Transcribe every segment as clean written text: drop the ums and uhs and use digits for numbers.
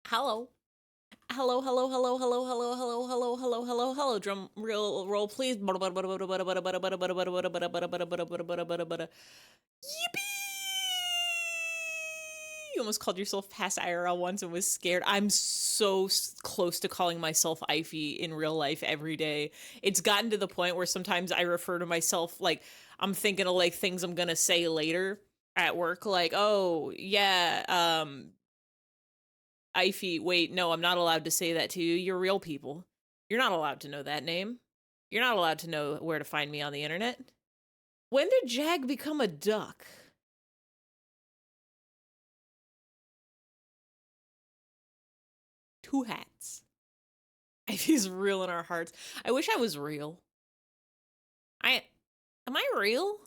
Hello. Hello, hello, hello, hello, hello, hello, hello, hello, hello, hello. Drum roll, please. Yippee! You almost called yourself past IRL once and was scared. I'm so close to calling myself Ify in real life every day. It's gotten to the point where sometimes I refer to myself like I'm thinking of like things I'm gonna say later at work, like, oh yeah, Ify, wait, no, I'm not allowed to say that to you. You're real people. You're not allowed to know that name. You're not allowed to know where to find me on the internet. When did Jag become a duck? Two hats. Ify's real in our hearts. I wish I was real. Am I real?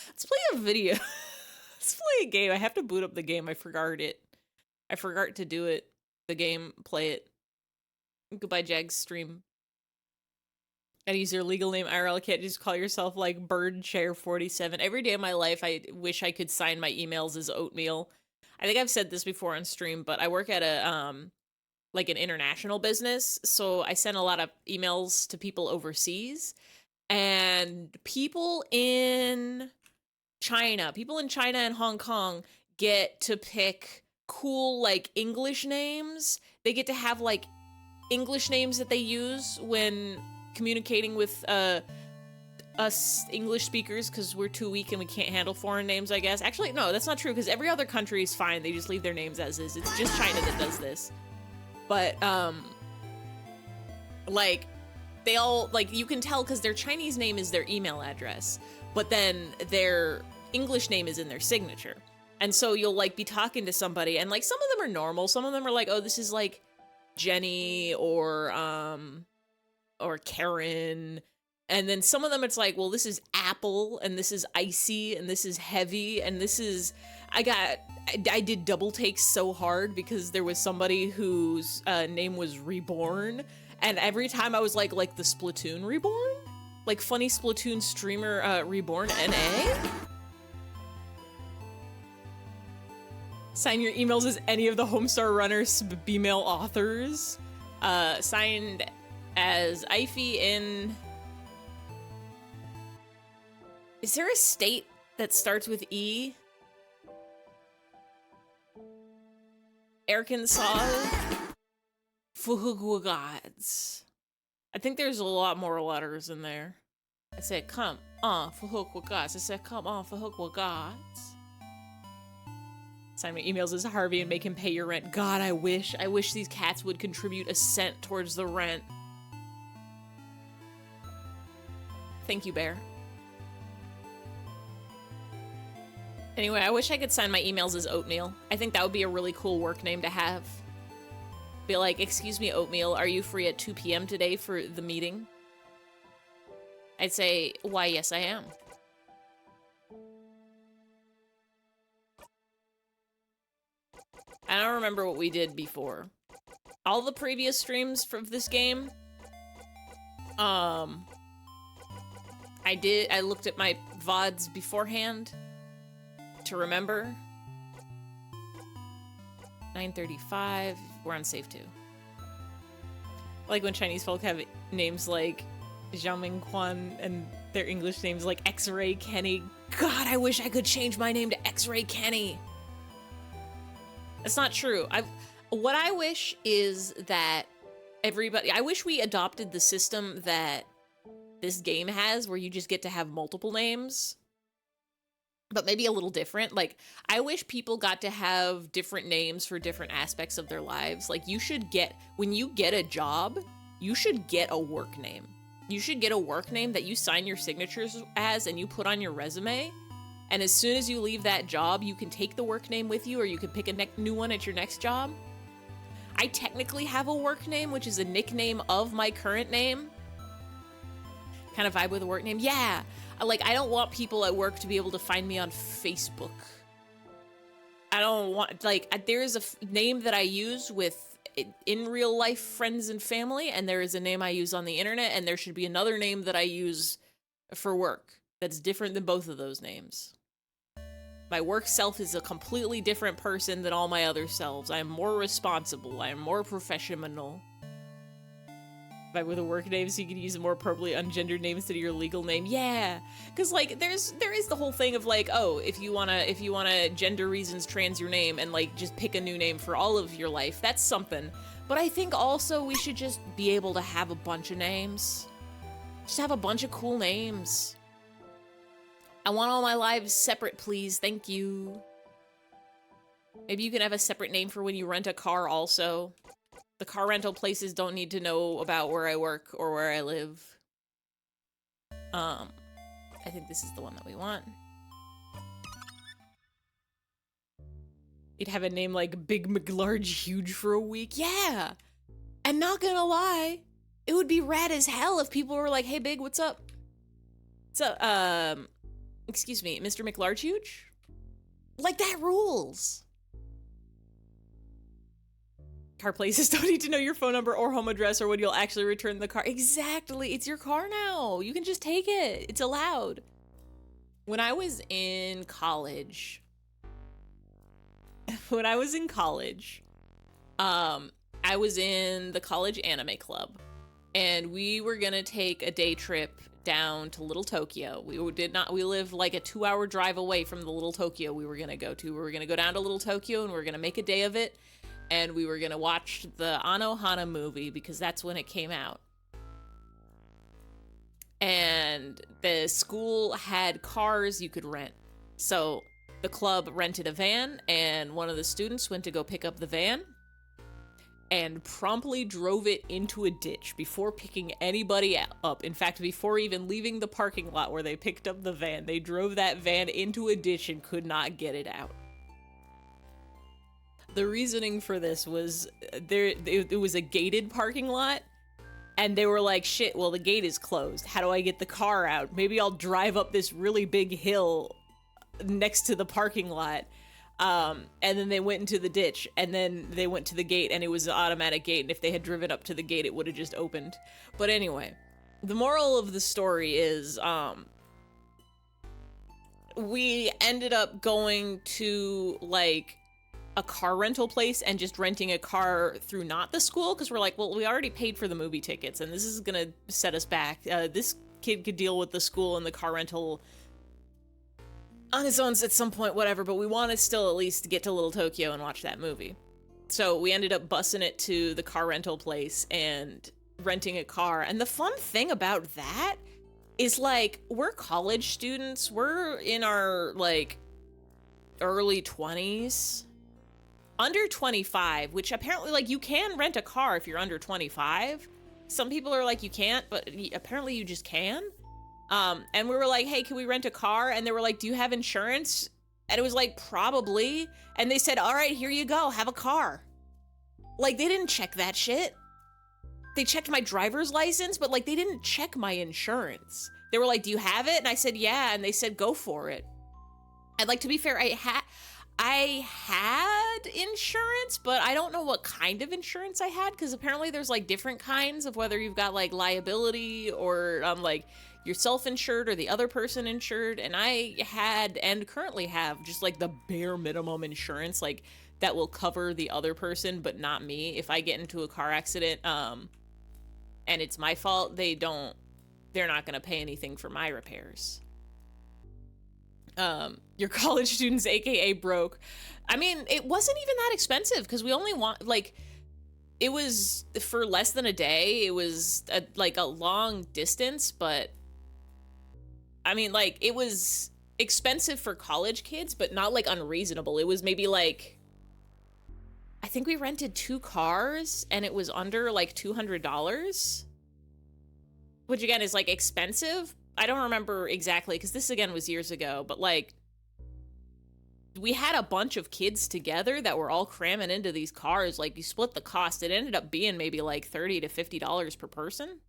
Let's play a video. Let's play a game. I have to boot up the game. I forgot it. I forgot to do it. The game, play it. Goodbye, Jag's stream. And use your legal name IRL. Can't just call yourself like BirdChair47. Every day of my life, I wish I could sign my emails as oatmeal. I think I've said this before on stream, but I work at a like an international business, so I send a lot of emails to people overseas, and people in China and Hong Kong get to pick cool like English names. They get to have like English names that they use when communicating with us English speakers, because we're too weak and we can't handle foreign names, I guess. Actually, no, that's not true, because every other country is fine. They just leave their names as is. It's just China that does this. But like they all, like, you can tell because their Chinese name is their email address, but then their English name is in their signature. And so you'll like be talking to somebody, and like some of them are normal, some of them are like, oh, this is like Jenny or Karen. And then some of them it's like, well, this is Apple, and this is Icy, and this is Heavy, and this is I did double takes so hard because there was somebody whose name was Reborn, and every time I was like the Splatoon Reborn? Like funny Splatoon streamer Reborn NA? Sign your emails as any of the Homestar Runners B-mail authors. Signed as Ify in... Is there a state that starts with E? Arkansas? Fuhuguads. I think there's a lot more letters in there. I said, come on, Fuhuguads. I said, come on, Fuhuguads. Sign my emails as Harvey and make him pay your rent. God, I wish these cats would contribute a cent towards the rent. Thank you, Bear. Anyway, I wish I could sign my emails as Oatmeal. I think that would be a really cool work name to have. Be like, excuse me, Oatmeal, are you free at 2 p.m. today for the meeting? I'd say, why, yes, I am. I don't remember what we did before. All the previous streams for this game, I looked at my VODs beforehand to remember. 9:35, we're on save 2. Like when Chinese folk have names like Xiaoming Quan and their English names like X-Ray Kenny. God, I wish I could change my name to X-Ray Kenny. That's not true. What I wish is that I wish we adopted the system that this game has, where you just get to have multiple names, but maybe a little different. Like, I wish people got to have different names for different aspects of their lives. Like, when you get a job, you should get a work name. You should get a work name that you sign your signatures as and you put on your resume. And as soon as you leave that job, you can take the work name with you, or you can pick a new one at your next job. I technically have a work name, which is a nickname of my current name. Kind of vibe with a work name. Yeah. Like, I don't want people at work to be able to find me on Facebook. I don't want, like, there is a name that I use with in real life friends and family, and there is a name I use on the internet, and there should be another name that I use for work that's different than both of those names. My work self is a completely different person than all my other selves. I am more responsible. I am more professional. Like with a work name, so you can use a more appropriately ungendered name instead of your legal name. Yeah, because like there is the whole thing of like, oh, if you wanna gender reasons trans your name and like just pick a new name for all of your life, that's something. But I think also we should just be able to have a bunch of names. Just have a bunch of cool names. I want all my lives separate, please. Thank you. Maybe you can have a separate name for when you rent a car also. The car rental places don't need to know about where I work or where I live. I think this is the one that we want. You'd have a name like Big McLarge Huge for a week. Yeah! And not gonna lie, it would be rad as hell if people were like, hey Big, what's up? So, excuse me, Mr. McLarge Huge? Like, that rules. Car places don't need to know your phone number or home address or when you'll actually return the car. Exactly, it's your car now. You can just take it, it's allowed. When I was in college, I was in the college anime club, and we were gonna take a day trip down to Little Tokyo. We live like a 2-hour drive away from the Little Tokyo we were gonna go to. We were gonna go down to Little Tokyo and we were gonna make a day of it, and we were gonna watch the Anohana movie because that's when it came out. And the school had cars you could rent. So the club rented a van, and one of the students went to go pick up the van and promptly drove it into a ditch before picking anybody up. In fact, before even leaving the parking lot where they picked up the van, they drove that van into a ditch and could not get it out. The reasoning for this was it was a gated parking lot, and they were like, shit, well, the gate is closed. How do I get the car out? Maybe I'll drive up this really big hill next to the parking lot. And then they went into the ditch, and then they went to the gate, and it was an automatic gate, and if they had driven up to the gate, it would have just opened. But anyway, the moral of the story is, we ended up going to, like, a car rental place and just renting a car through not the school, because we're like, well, we already paid for the movie tickets, and this is gonna set us back. This kid could deal with the school and the car rental on his own at some point, whatever, but we want to still at least get to Little Tokyo and watch that movie. So we ended up bussing it to the car rental place and renting a car. And the fun thing about that is, like, we're college students. We're in our, like, early 20s. Under 25, which apparently, like, you can rent a car if you're under 25. Some people are like, you can't, but apparently you just can. And we were like, hey, can we rent a car? And they were like, do you have insurance? And it was like, probably. And they said, all right, here you go, have a car. Like, they didn't check that shit. They checked my driver's license, but like, they didn't check my insurance. They were like, do you have it? And I said, yeah. And they said, go for it. And like, to be fair, I had insurance, but I don't know what kind of insurance I had, because apparently there's like different kinds of whether you've got like liability or like you're self-insured or the other person insured. And I had and currently have just like the bare minimum insurance, like that will cover the other person but not me if I get into a car accident and it's my fault. They're not gonna pay anything for my repairs. Your college students, aka broke. I mean, it wasn't even that expensive because we only want, like, it was for less than a day. It was like a long distance, but I mean, like, it was expensive for college kids, but not like unreasonable. It was maybe like, I think we rented 2 cars and it was under like $200, which again is like expensive. I don't remember exactly because this again was years ago, but like we had a bunch of kids together that were all cramming into these cars. Like, you split the cost. It ended up being maybe like $30 to $50 per person.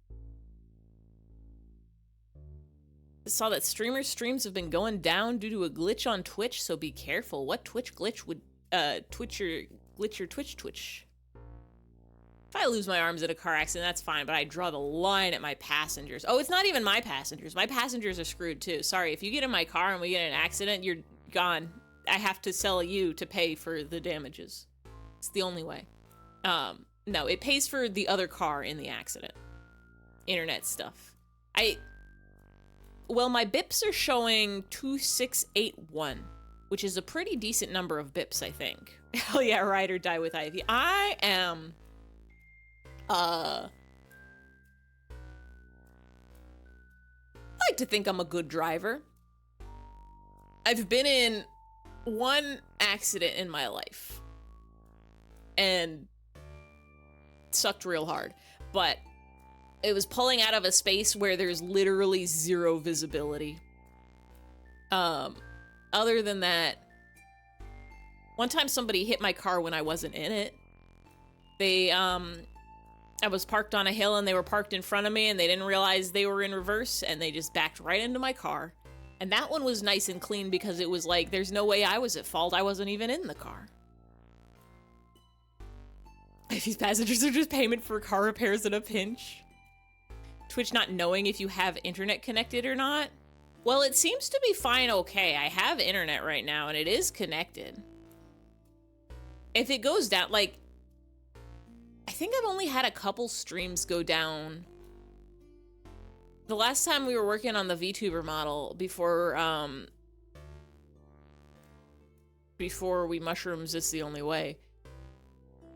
I saw that streamers' streams have been going down due to a glitch on Twitch, so be careful. What Twitch glitch would glitch your Twitch? If I lose my arms in a car accident, that's fine, but I draw the line at my passengers. Oh, it's not even my passengers. My passengers are screwed too. Sorry, if you get in my car and we get in an accident, you're gone. I have to sell you to pay for the damages. It's the only way. No, it pays for the other car in the accident. Internet stuff. Well, my bips are showing 2681, which is a pretty decent number of bips, I think. Hell yeah, ride or die with Ivy. I am, I like to think I'm a good driver. I've been in one accident in my life, and it sucked real hard, but it was pulling out of a space where there's literally zero visibility. Other than that, one time somebody hit my car when I wasn't in it. I was parked on a hill and they were parked in front of me and they didn't realize they were in reverse and they just backed right into my car. And that one was nice and clean because it was like, there's no way I was at fault. I wasn't even in the car. These passengers are just payment for car repairs in a pinch. Twitch not knowing if you have internet connected or not. Well, it seems to be fine okay. I have internet right now and it is connected. If it goes down, like, I think I've only had a couple streams go down. The last time we were working on the VTuber model before we mushrooms, it's the only way,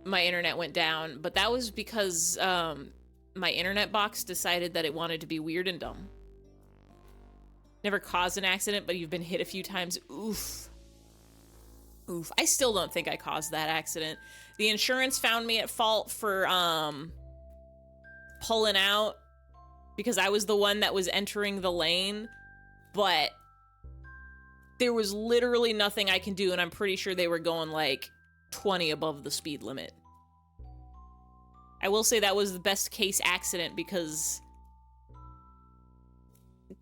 my internet went down, but that was because my internet box decided that it wanted to be weird and dumb. Never caused an accident, but you've been hit a few times. Oof. Oof. I still don't think I caused that accident. The insurance found me at fault for pulling out because I was the one that was entering the lane, but there was literally nothing I can do, and I'm pretty sure they were going like 20 above the speed limit. I will say that was the best case accident because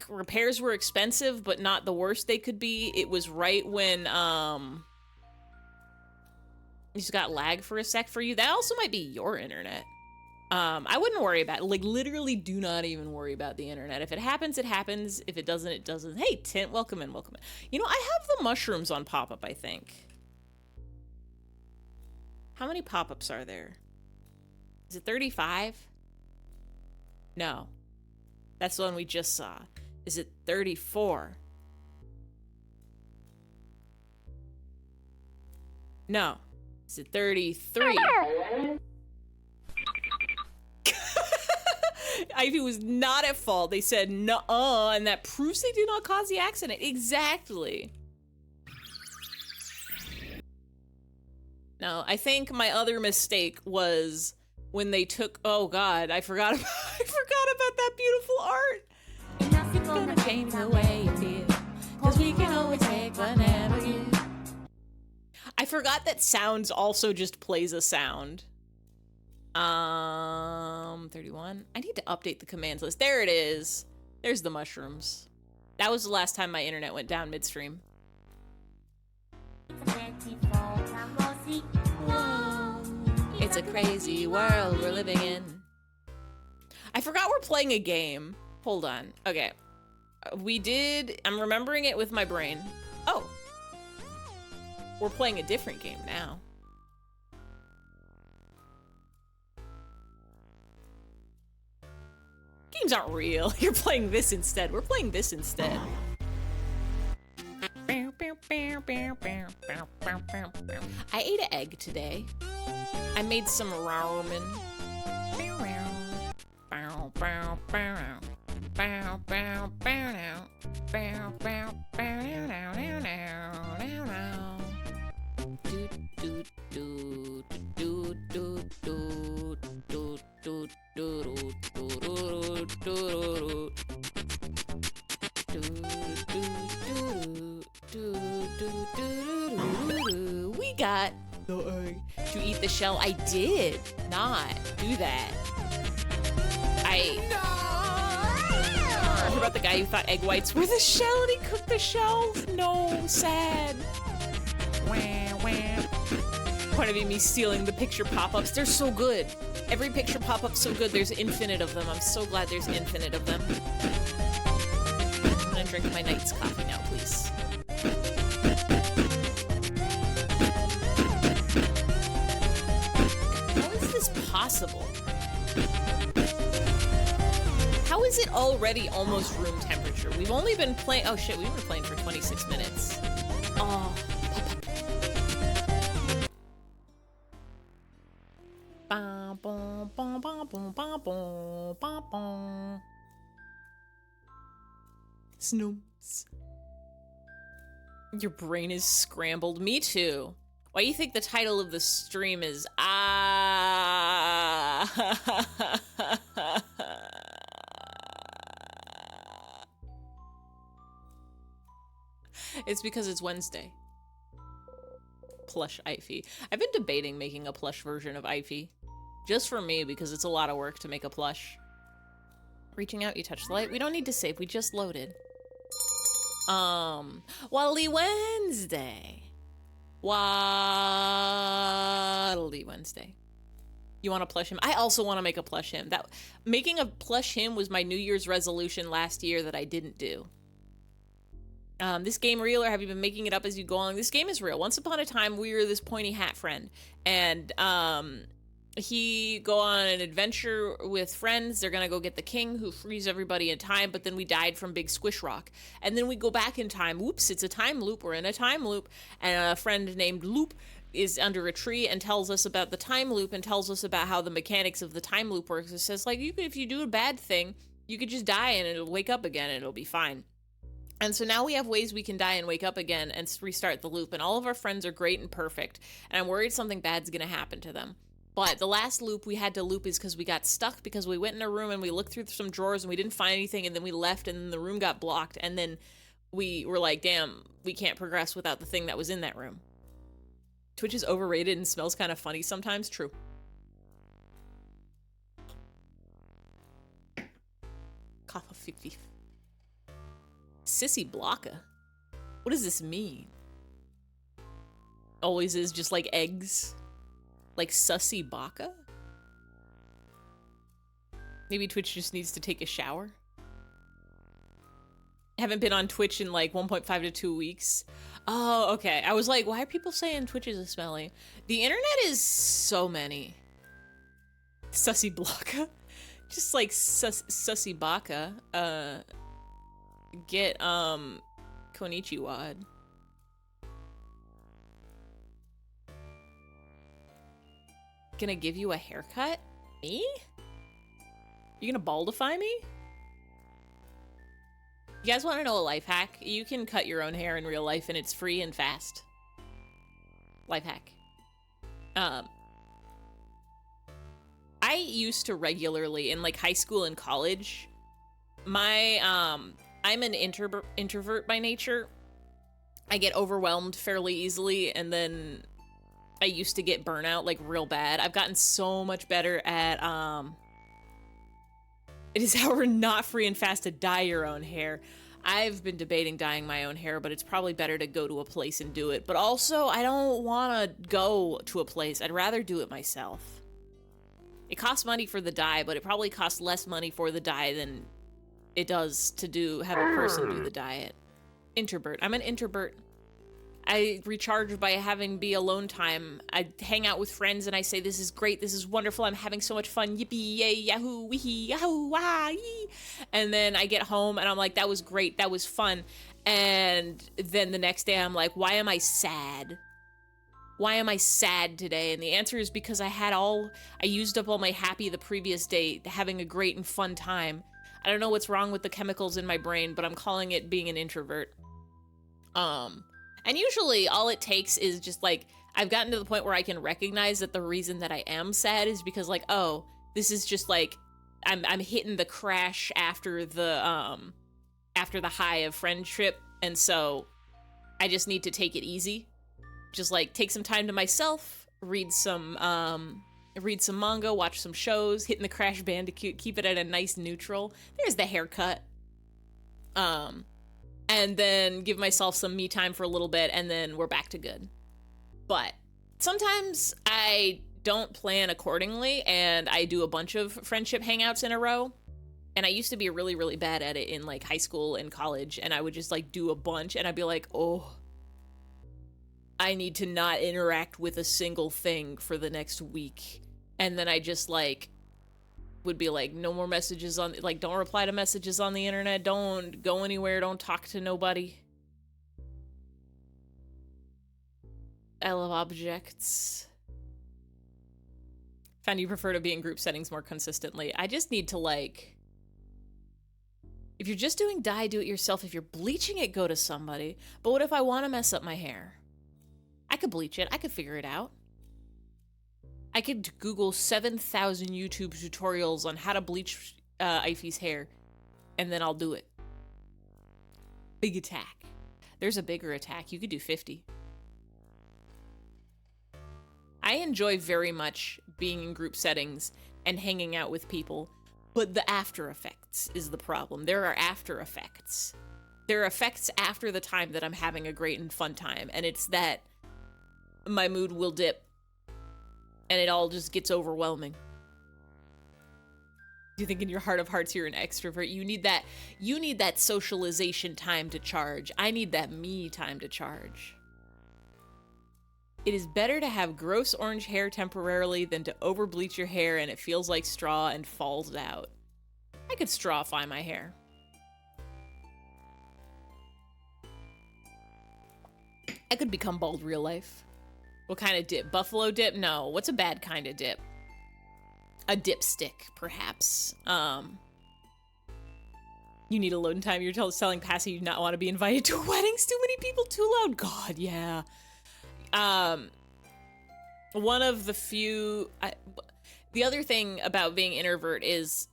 repairs were expensive, but not the worst they could be. It was right when you just got lag for a sec for you. That also might be your internet. I wouldn't worry about it. Like, literally do not even worry about the internet. If it happens, it happens. If it doesn't, it doesn't. Hey, Tint, welcome in, welcome in. You know, I have the mushrooms on pop-up, I think. How many pop-ups are there? Is it 35? No. That's the one we just saw. Is it 34? No. Is it 33? Ivy was not at fault. They said nuh-uh, and that proves they did not cause the accident. Exactly. No, I think my other mistake was when they took, oh god, I forgot about that beautiful art. Nothing gonna change the way you feel, 'cause we can always take but never give. I forgot that sounds also just plays a sound. 31. I need to update the commands list. There it is. There's the mushrooms. That was the last time my internet went down midstream. It's a crazy world we're living in. I forgot we're playing a game. Hold on. Okay. I'm remembering it with my brain. Oh. We're playing a different game now. Games aren't real. You're playing this instead. We're playing this instead. I ate an egg today. I made some ramen. We got the egg to eat the shell. I did not do that. You heard about the guy who thought egg whites were the shell and he cooked the shells? No, sad. Point of view, me stealing the picture pop-ups. They're so good. Every picture pop-up's so good. There's infinite of them. I'm so glad there's infinite of them. I'm gonna drink my night's coffee now, please. it already almost room temperature? We've only been playing, oh shit, we've been playing for 26 minutes. Oh. Snoops. Your brain is scrambled. Me too. Why do you think the title of the stream is It's because it's Wednesday. Plush Ivy. I've been debating making a plush version of Ivy. Just for me, because it's a lot of work to make a plush. Reaching out, you touch the light. We don't need to save, we just loaded. Waddly Wednesday. Waddly Wednesday. You want to plush him? I also want to make a plush him. Making a plush him was my New Year's resolution last year that I didn't do. This game real, or have you been making it up as you go along? This game is real. Once upon a time, we were this pointy hat friend, and he go on an adventure with friends. They're gonna go get the king who frees everybody in time, but then we died from big squish rock. And then we go back in time. Whoops, it's a time loop. We're in a time loop. And a friend named Loop is under a tree and tells us about the time loop and tells us about how the mechanics of the time loop works. It says, like, if you do a bad thing, you could just die and it'll wake up again and it'll be fine. And so now we have ways we can die and wake up again and restart the loop. And all of our friends are great and perfect. And I'm worried something bad's gonna happen to them. But the last loop we had to loop is because we got stuck because we went in a room and we looked through some drawers and we didn't find anything, and then we left and then the room got blocked, and then we were like, damn, we can't progress without the thing that was in that room. Twitch is overrated and smells kind of funny sometimes. True. Cough of fifty. Sissy Blocka. What does this mean? Always is just like eggs. Like Sussy Baka? Maybe Twitch just needs to take a shower? Haven't been on Twitch in like 1.5 to 2 weeks. Oh, okay. I was like, why are people saying Twitch is smelly? The internet is so many. Sussy Blocka? Just like Sussy Baka. Get, Konichiwa. Gonna give you a haircut? Me? You gonna baldify me? You guys want to know a life hack? You can cut your own hair in real life and it's free and fast. Life hack. I used to regularly in like high school and college. I'm an introvert by nature. I get overwhelmed fairly easily, and then I used to get burnout like real bad. I've gotten so much better at it is however not free and fast to dye your own hair. I've been debating dyeing my own hair, but it's probably better to go to a place and do it. But also, I don't want to go to a place. I'd rather do it myself. It costs money for the dye, but it probably costs less money for the dye than it does to have a person do the dye. Introvert. I'm an introvert. I recharge by having be alone time. I hang out with friends and I say, this is great, this is wonderful, I'm having so much fun, yippee, yay, yahoo, wee, yahoo, wah, yee. And then I get home and I'm like, that was great, that was fun. And then the next day I'm like, why am I sad? Why am I sad today? And the answer is because I used up all my happy the previous day, having a great and fun time. I don't know what's wrong with the chemicals in my brain, but I'm calling it being an introvert. And usually all it takes is just like, I've gotten to the point where I can recognize that the reason that I am sad is because like, oh, this is just like, I'm hitting the crash after the high of friendship. And so I just need to take it easy. Just like take some time to myself, read some manga, watch some shows, hitting the Crash Bandicoot, keep it at a nice neutral. There's the haircut. And then give myself some me time for a little bit, and then we're back to good. But sometimes I don't plan accordingly, and I do a bunch of friendship hangouts in a row. And I used to be really, really bad at it in like high school and college, and I would just like do a bunch, and I'd be like, oh, I need to not interact with a single thing for the next week. And then I just like would be like, no more messages on, like, don't reply to messages on the internet, don't go anywhere, don't talk to nobody. I love objects. Found you prefer to be in group settings more consistently. I just need to, like, if you're just doing dye, do it yourself. If you're bleaching it, go to somebody. But what if I want to mess up my hair? I could bleach it. I could figure it out. I could Google 7,000 YouTube tutorials on how to bleach Ify's hair, and then I'll do it. Big attack. There's a bigger attack. You could do 50. I enjoy very much being in group settings and hanging out with people, but the after effects is the problem. There are after effects. There are effects after the time that I'm having a great and fun time, and it's that my mood will dip and it all just gets overwhelming. You think in your heart of hearts you're an extrovert. You need that socialization time to charge. I need that me time to charge. It is better to have gross orange hair temporarily than to overbleach your hair and it feels like straw and falls out. I could strawify my hair. I could become bald real life. What kind of dip? Buffalo dip? No. What's a bad kind of dip? A dipstick, perhaps. You need alone time. You're telling Passy you do not want to be invited to weddings. Too many people, too loud. God, yeah. One of the few... the other thing about being introvert is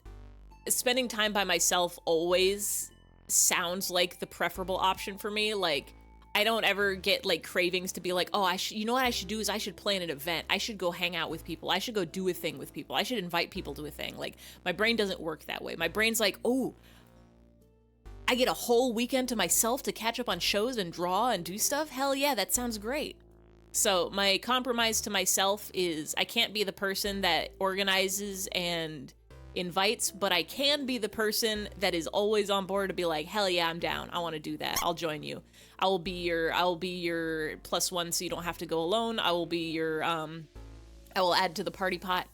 spending time by myself always sounds like the preferable option for me. Like, I don't ever get like cravings to be like, oh, you know what I should do is I should plan an event. I should go hang out with people. I should go do a thing with people. I should invite people to a thing. Like, my brain doesn't work that way. My brain's like, oh, I get a whole weekend to myself to catch up on shows and draw and do stuff. Hell yeah, that sounds great. So my compromise to myself is I can't be the person that organizes and invites, but I can be the person that is always on board to be like, hell yeah, I'm down. I want to do that. I'll join you. I will be your +1 so you don't have to go alone. I will be your I will add to the party pot.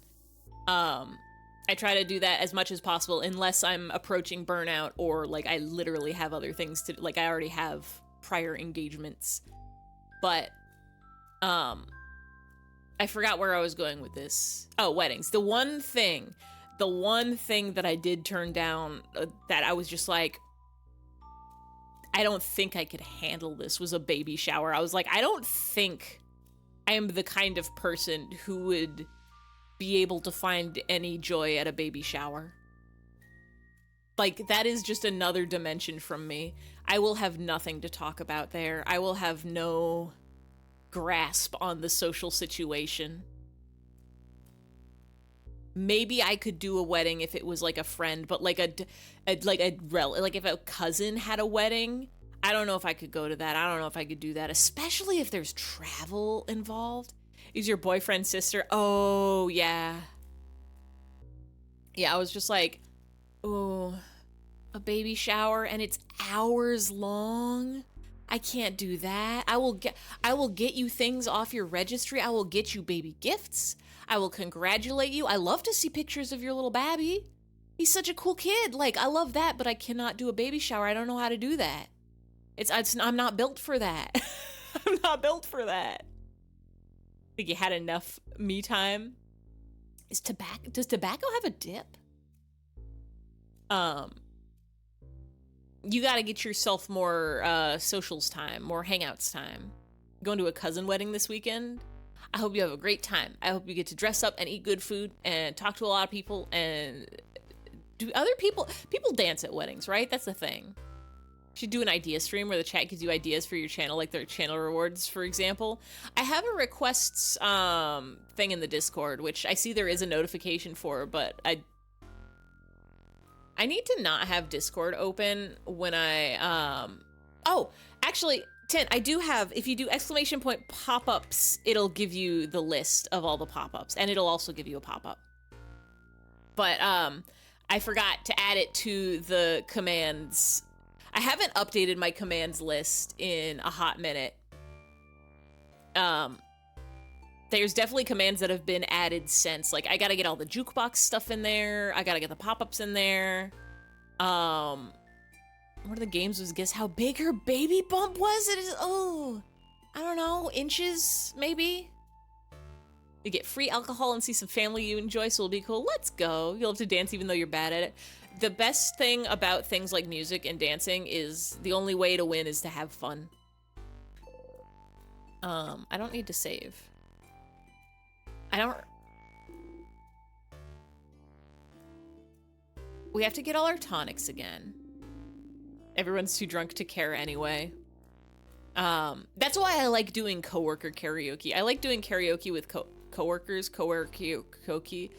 I try to do that as much as possible unless I'm approaching burnout or like I literally have other things to, like I already have prior engagements. But I forgot where I was going with this. Oh, weddings. The one thing that I did turn down that I was just like, I don't think I could handle this, was a baby shower. I was like, I don't think I am the kind of person who would be able to find any joy at a baby shower. Like, that is just another dimension from me. I will have nothing to talk about there. I will have no grasp on the social situation. Maybe I could do a wedding if it was like a friend, but like like if a cousin had a wedding, I don't know if I could go to that. I don't know if I could do that, especially if there's travel involved. Is your boyfriend's sister? Oh, yeah. Yeah, I was just like, oh, a baby shower and it's hours long. I can't do that. I will get you things off your registry. I will get you baby gifts. I will congratulate you. I love to see pictures of your little babby. He's such a cool kid. Like, I love that, but I cannot do a baby shower. I don't know how to do that. I'm not built for that. I'm not built for that. I think you had enough me time. Does tobacco have a dip? You gotta get yourself more socials time, more hangouts time. Going to a cousin wedding this weekend. I hope you have a great time. I hope you get to dress up and eat good food and talk to a lot of people and do other people dance at weddings, right? That's the thing. You should do an idea stream where the chat gives you ideas for your channel, like their channel rewards, for example. I have a requests thing in the Discord, which I see there is a notification for, but I need to not have Discord open when I, oh, actually, Tint, I do have, if you do ! pop-ups, it'll give you the list of all the pop-ups, and it'll also give you a pop-up. But, I forgot to add it to the commands. I haven't updated my commands list in a hot minute. There's definitely commands that have been added since. Like, I gotta get all the jukebox stuff in there. I gotta get the pop-ups in there. One of the games was guess how big her baby bump was? It is, oh, I don't know, inches, maybe? You get free alcohol and see some family you enjoy, so it'll be cool. Let's go. You'll have to dance even though you're bad at it. The best thing about things like music and dancing is the only way to win is to have fun. I don't need to save. We have to get all our tonics again. Everyone's too drunk to care anyway. That's why I like doing coworker karaoke. I like doing karaoke with coworkers, karaoke,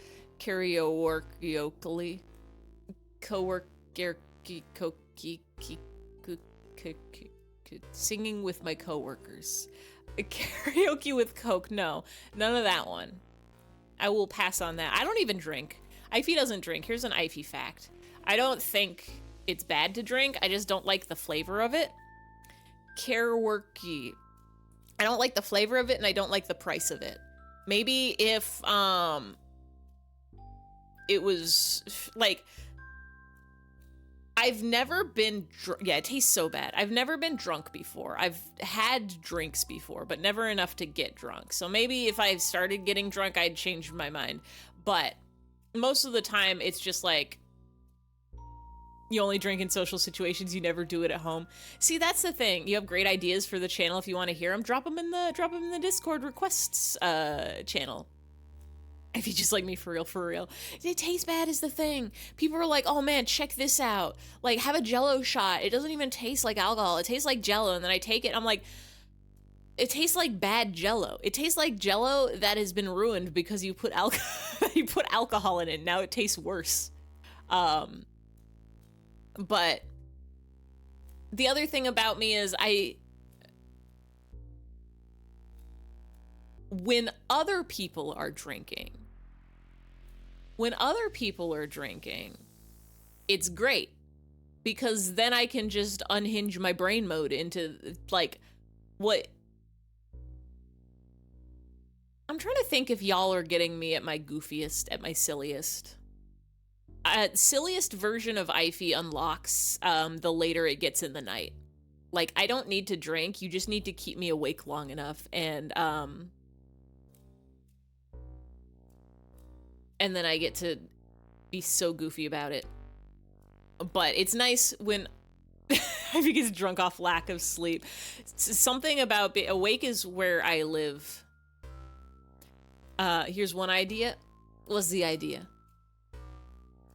singing with my coworkers. Karaoke with Coke, no, none of that one. I will pass on that. I don't even drink. Ify doesn't drink. Here's an Ify fact. I don't think it's bad to drink. I just don't like the flavor of it. Karaoke. I don't like the flavor of it, and I don't like the price of it. Maybe if it was like, I've never been yeah, it tastes so bad. I've never been drunk before. I've had drinks before, but never enough to get drunk. So maybe if I started getting drunk, I'd change my mind. But most of the time, it's just like, you only drink in social situations, you never do it at home. See, that's the thing. You have great ideas for the channel. If you want to hear them, drop them in the Discord requests channel. If you just like me for real. It tastes bad is the thing. People are like, oh man, check this out. Like, have a Jello shot. It doesn't even taste like alcohol. It tastes like Jello. And then I take it, I'm like, it tastes like bad Jello. It tastes like Jello that has been ruined because you put alcohol in it. Now it tastes worse. But the other thing about me is when other people are drinking, it's great because then I can just unhinge my brain mode into like what I'm trying to think if y'all are getting me at my goofiest, at my silliest. Silliest version of Ify unlocks the later it gets in the night. Like, I don't need to drink, you just need to keep me awake long enough, and then I get to be so goofy about it. But it's nice when Ivy gets drunk off lack of sleep. Something about awake is where I live. Here's one idea. What's the idea?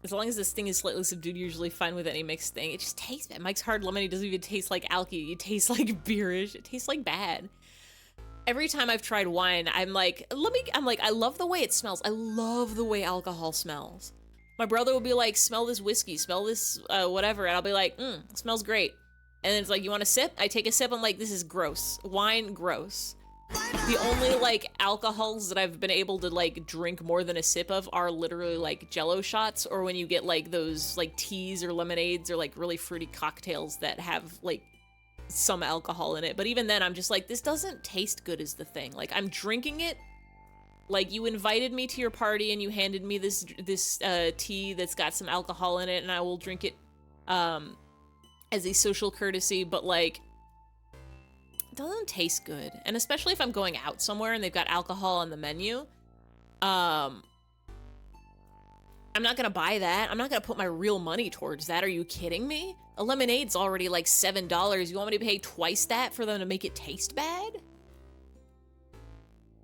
As long as this thing is slightly subdued, you're usually fine with any mixed thing. It just tastes bad. Mike's Hard Lemonade doesn't even taste like alky. It tastes like beerish. It tastes like bad. Every time I've tried wine, I'm like, I love the way it smells. I love the way alcohol smells. My brother will be like, smell this whiskey, smell this whatever, and I'll be like, it smells great. And then it's like, you want a sip? I take a sip, I'm like, this is gross. Wine, gross. The only like alcohols that I've been able to like drink more than a sip of are literally like Jello shots, or when you get like those like teas or lemonades or like really fruity cocktails that have like some alcohol in it. But even then I'm just like, this doesn't taste good is the thing. Like, I'm drinking it like you invited me to your party and you handed me this tea that's got some alcohol in it, and I will drink it as a social courtesy, but like, doesn't taste good. And especially if I'm going out somewhere and they've got alcohol on the menu, I'm not gonna buy that. I'm not gonna put my real money towards that. Are you kidding me? A lemonade's already like $7. You want me to pay twice that for them to make it taste bad?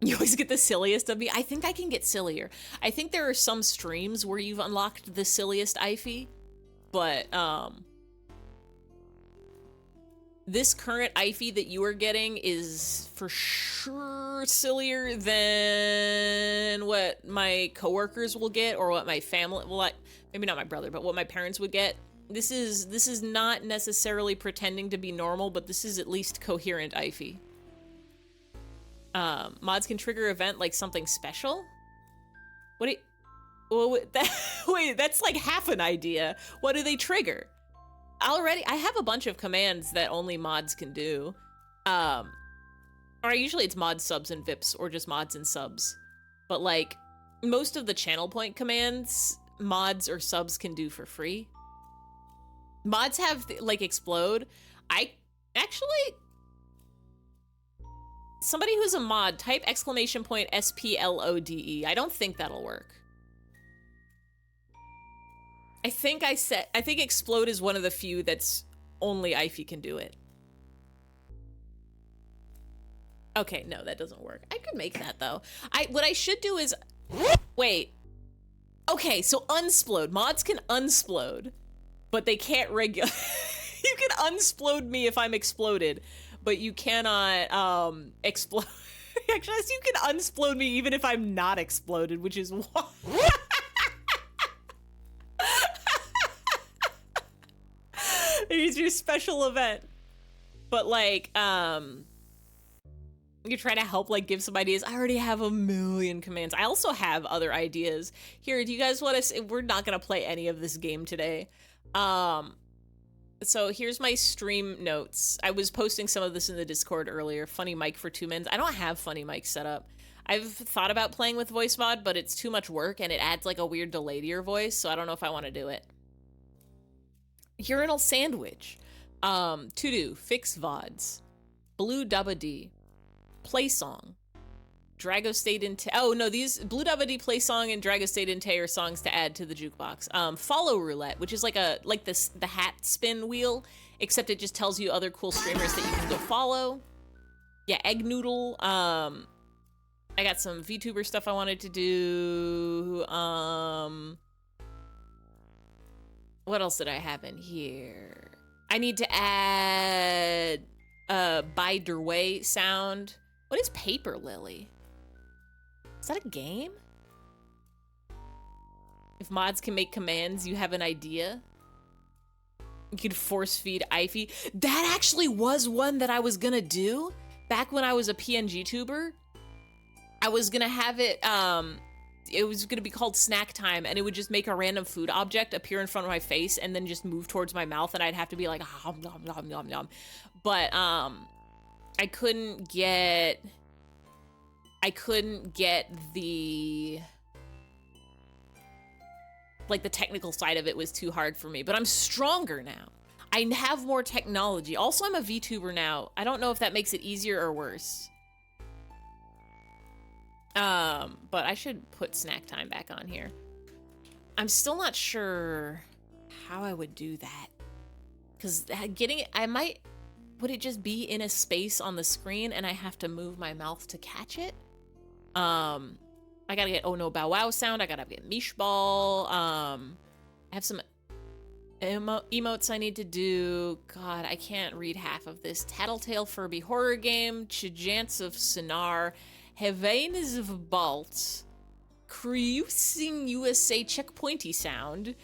You always get the silliest of me. I think I can get sillier. I think there are some streams where you've unlocked the silliest Ify, but this current Ify that you are getting is for sure sillier than what my coworkers will get, or what my family, well, maybe not my brother, but what my parents would get. This is not necessarily pretending to be normal, but this is at least coherent Ify. Mods can trigger event like something special? What do you, well, wait, that's like half an idea. What do they trigger? Already, I have a bunch of commands that only mods can do. Or usually it's mod subs and VIPs, or just mods and subs. But like, most of the channel point commands, mods or subs can do for free. Mods have, like, explode. I actually... Somebody who's a mod, type !SPLODE. I don't think that'll work. I think explode is one of the few that's only Ify can do it. Okay, no, that doesn't work. I could make that though. What I should do is, wait. Okay, so unsplode. Mods can unsplode, but they can't regulate. You can unsplode me if I'm exploded, but you cannot explode. Actually, you can unsplode me even if I'm not exploded, which is why. It's your special event. But like, you try to help, like, give some ideas. I already have a million commands. I also have other ideas. Here, do you guys want to... We're not going to play any of this game today. So here's my stream notes. I was posting some of this in the Discord earlier. Funny mic for 2 minutes. I don't have funny mic set up. I've thought about playing with voice mod, but it's too much work and it adds like a weird delay to your voice, so I don't know if I want to do it. Urinal sandwich. To do. Fix VODs. Blue Dubba D. Play song. Drago State Inte. Oh no, these Blue Dubba D play song and Drago State Inte are songs to add to the jukebox. Follow roulette, which is like the hat spin wheel, except it just tells you other cool streamers that you can go follow. Yeah, egg noodle. I got some VTuber stuff I wanted to do. What else did I have in here? I need to add by der way sound. What is Paper Lily? Is that a game? If mods can make commands, you have an idea? You could force feed Ify. That actually was one that I was gonna do back when I was a PNG tuber. I was gonna have it, it was gonna be called Snack Time, and it would just make a random food object appear in front of my face and then just move towards my mouth, and I'd have to be like, nom, nom, nom, nom, nom. But, I couldn't get the, like, the technical side of it was too hard for me, but I'm stronger now. I have more technology. Also, I'm a VTuber now. I don't know if that makes it easier or worse. But I should put Snack Time back on here. I'm still not sure how I would do that. Because getting it, would it just be in a space on the screen and I have to move my mouth to catch it? I gotta get Oh No Bow Wow sound. I gotta get Mish Ball. I have some emotes I need to do. God, I can't read half of this. Tattletale Furby Horror Game. Chijance of Sinar. Hevanes of Balt. Cruising USA Checkpointy sound.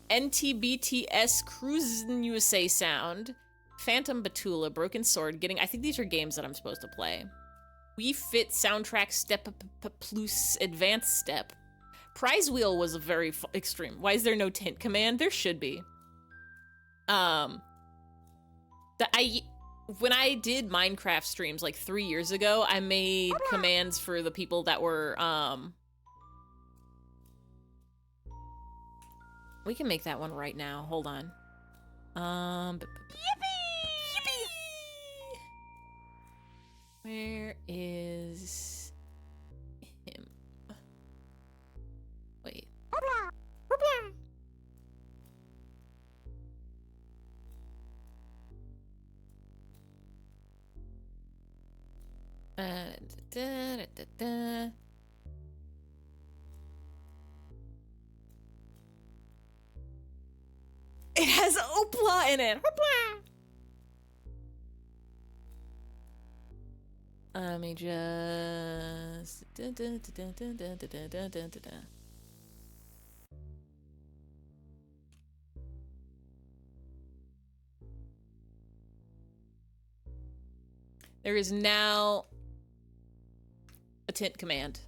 NTBTS Cruising USA sound. Phantom Batula, Broken Sword, I think these are games that I'm supposed to play. Wii Fit Soundtrack Step Plus Advanced Step. Prize Wheel was a very extreme. Why is there no tint command? There should be. When I did Minecraft streams like 3 years ago, I made commands for the people that were, we can make that one right now. Hold on. Where is him? Wait. It has Opla in it. Hoopla! Let me just... There is now a tint command.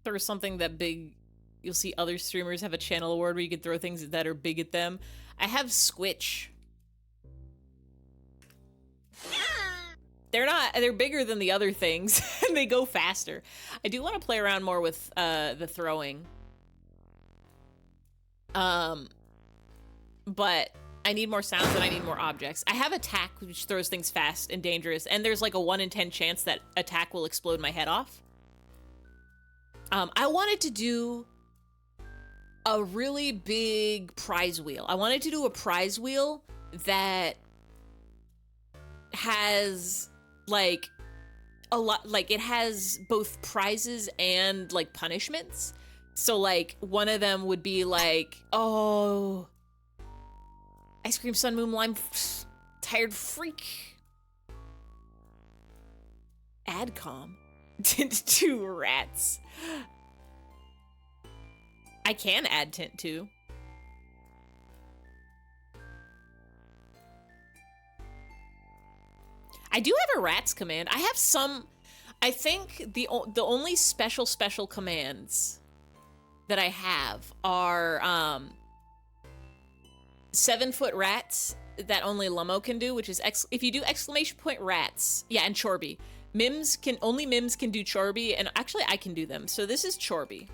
There was something that big... You'll see other streamers have a channel award where you can throw things that are big at them. I have Squitch. they're bigger than the other things and they go faster. I do want to play around more with the throwing. But I need more sounds and I need more objects. I have attack, which throws things fast and dangerous, and there's like a 1 in 10 chance that attack will explode my head off. I wanted to do a really big prize wheel. I wanted to do a prize wheel that has like a lot, like it has both prizes and like punishments. So like one of them would be like, oh, ice cream, sun, moon, lime, tired freak. Adcom. 2 rats. I can add tint 2. I do have a rats command. I have some, I think the only special commands that I have are 7-foot rats that only Lummo can do, which is if you do exclamation point rats, yeah, and Chorby. Only Mims can do Chorby, and actually I can do them. So this is Chorby.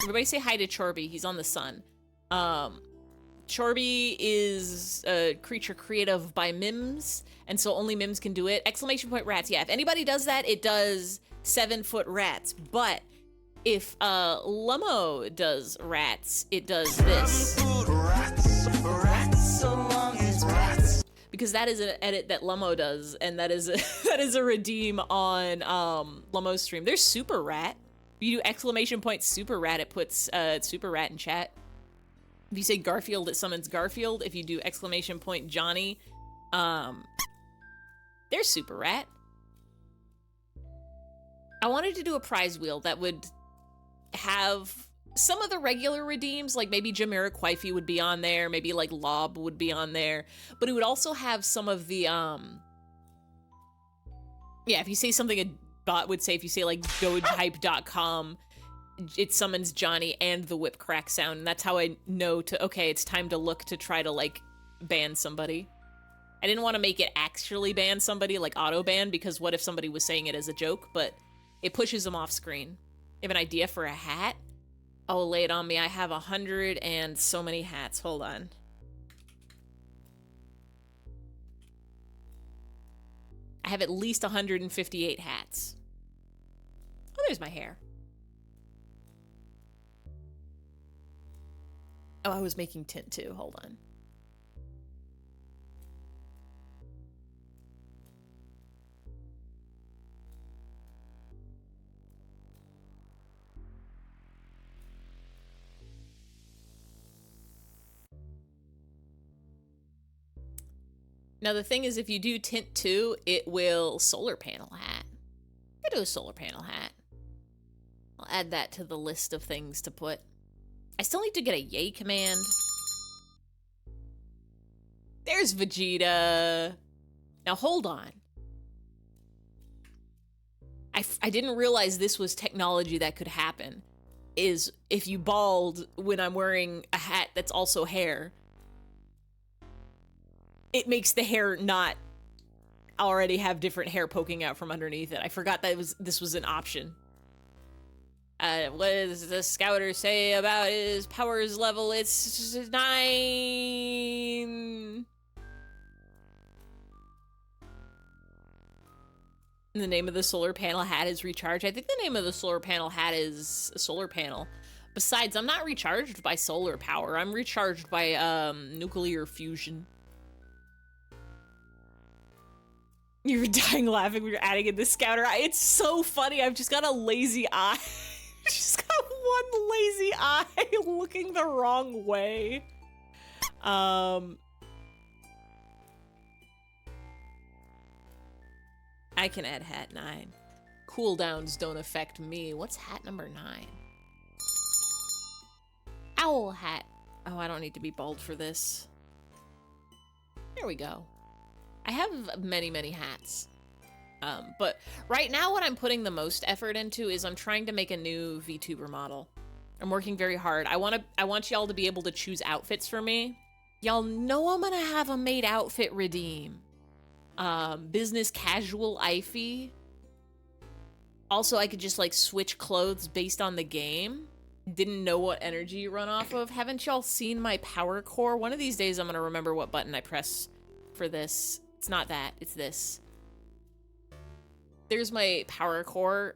Everybody say hi to Chorby. He's on the sun. Chorby is a creature created by Mims, and so only Mims can do it. Exclamation point rats. Yeah, if anybody does that, it does 7-foot rats. But if Lummo does rats, it does this. Rats, so long as rats. Because that is an edit that Lummo does, and that is a redeem on Lummo's stream. There's Super Rat. If you do exclamation point Super Rat, it puts Super Rat in chat. If you say Garfield, it summons Garfield. If you do exclamation point Johnny, there's Super Rat. I wanted to do a prize wheel that would have some of the regular redeems, like maybe Jamiroquai would be on there, maybe like Lob would be on there, but it would also have some of the, yeah, if you say something a bot would say, if you say like dogehype.com, it summons Johnny and the whip crack sound, and that's how I know to, okay, it's time to look to try to like ban somebody. I didn't want to make it actually ban somebody, like auto ban, because what if somebody was saying it as a joke, but it pushes them off screen. You have an idea for a hat? Oh, lay it on me. I have 100 and so many hats. Hold on. I have at least 158 hats. Oh, there's my hair. Oh, I was making tint too. Hold on. Now the thing is, if you do tint 2, it will solar panel hat. I do a solar panel hat. I'll add that to the list of things to put. I still need to get a yay command. There's Vegeta. Now hold on. I didn't realize this was technology that could happen. Is if you bald when I'm wearing a hat that's also hair, it makes the hair not already have different hair poking out from underneath it. I forgot that this was an option. What does the scouter say about his powers level? It's 9. And the name of the solar panel hat is recharge. I think the name of the solar panel hat is a solar panel. Besides, I'm not recharged by solar power. I'm recharged by nuclear fusion. You're dying laughing when you're adding in the scouter eye. It's so funny. I've just got a lazy eye. Just got one lazy eye looking the wrong way. I can add hat 9. Cooldowns don't affect me. What's hat number 9? Owl hat. Oh, I don't need to be bald for this. There we go. I have many, many hats. But right now what I'm putting the most effort into is I'm trying to make a new VTuber model. I'm working very hard. I want y'all to be able to choose outfits for me. Y'all know I'm gonna have a made outfit redeem. Business casual Ify. Also, I could just like switch clothes based on the game. Didn't know what energy you run off of. Haven't y'all seen my power core? One of these days I'm gonna remember what button I press for this. It's not that, it's this. There's my power core.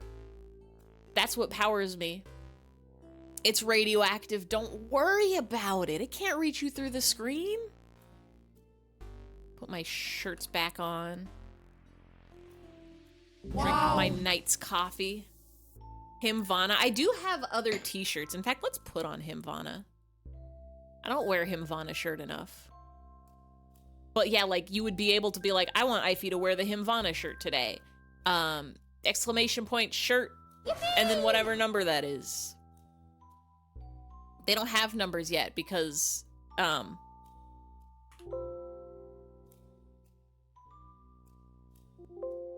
That's what powers me. It's radioactive. Don't worry about it. It can't reach you through the screen. Put my shirts back on. Drink my night's coffee. Himvana. I do have other t-shirts. In fact, let's put on Himvana. I don't wear Himvana shirt enough. But yeah, like you would be able to be like, I want Ify to wear the Himvana shirt today. Exclamation point shirt. And then whatever number that is. They don't have numbers yet because,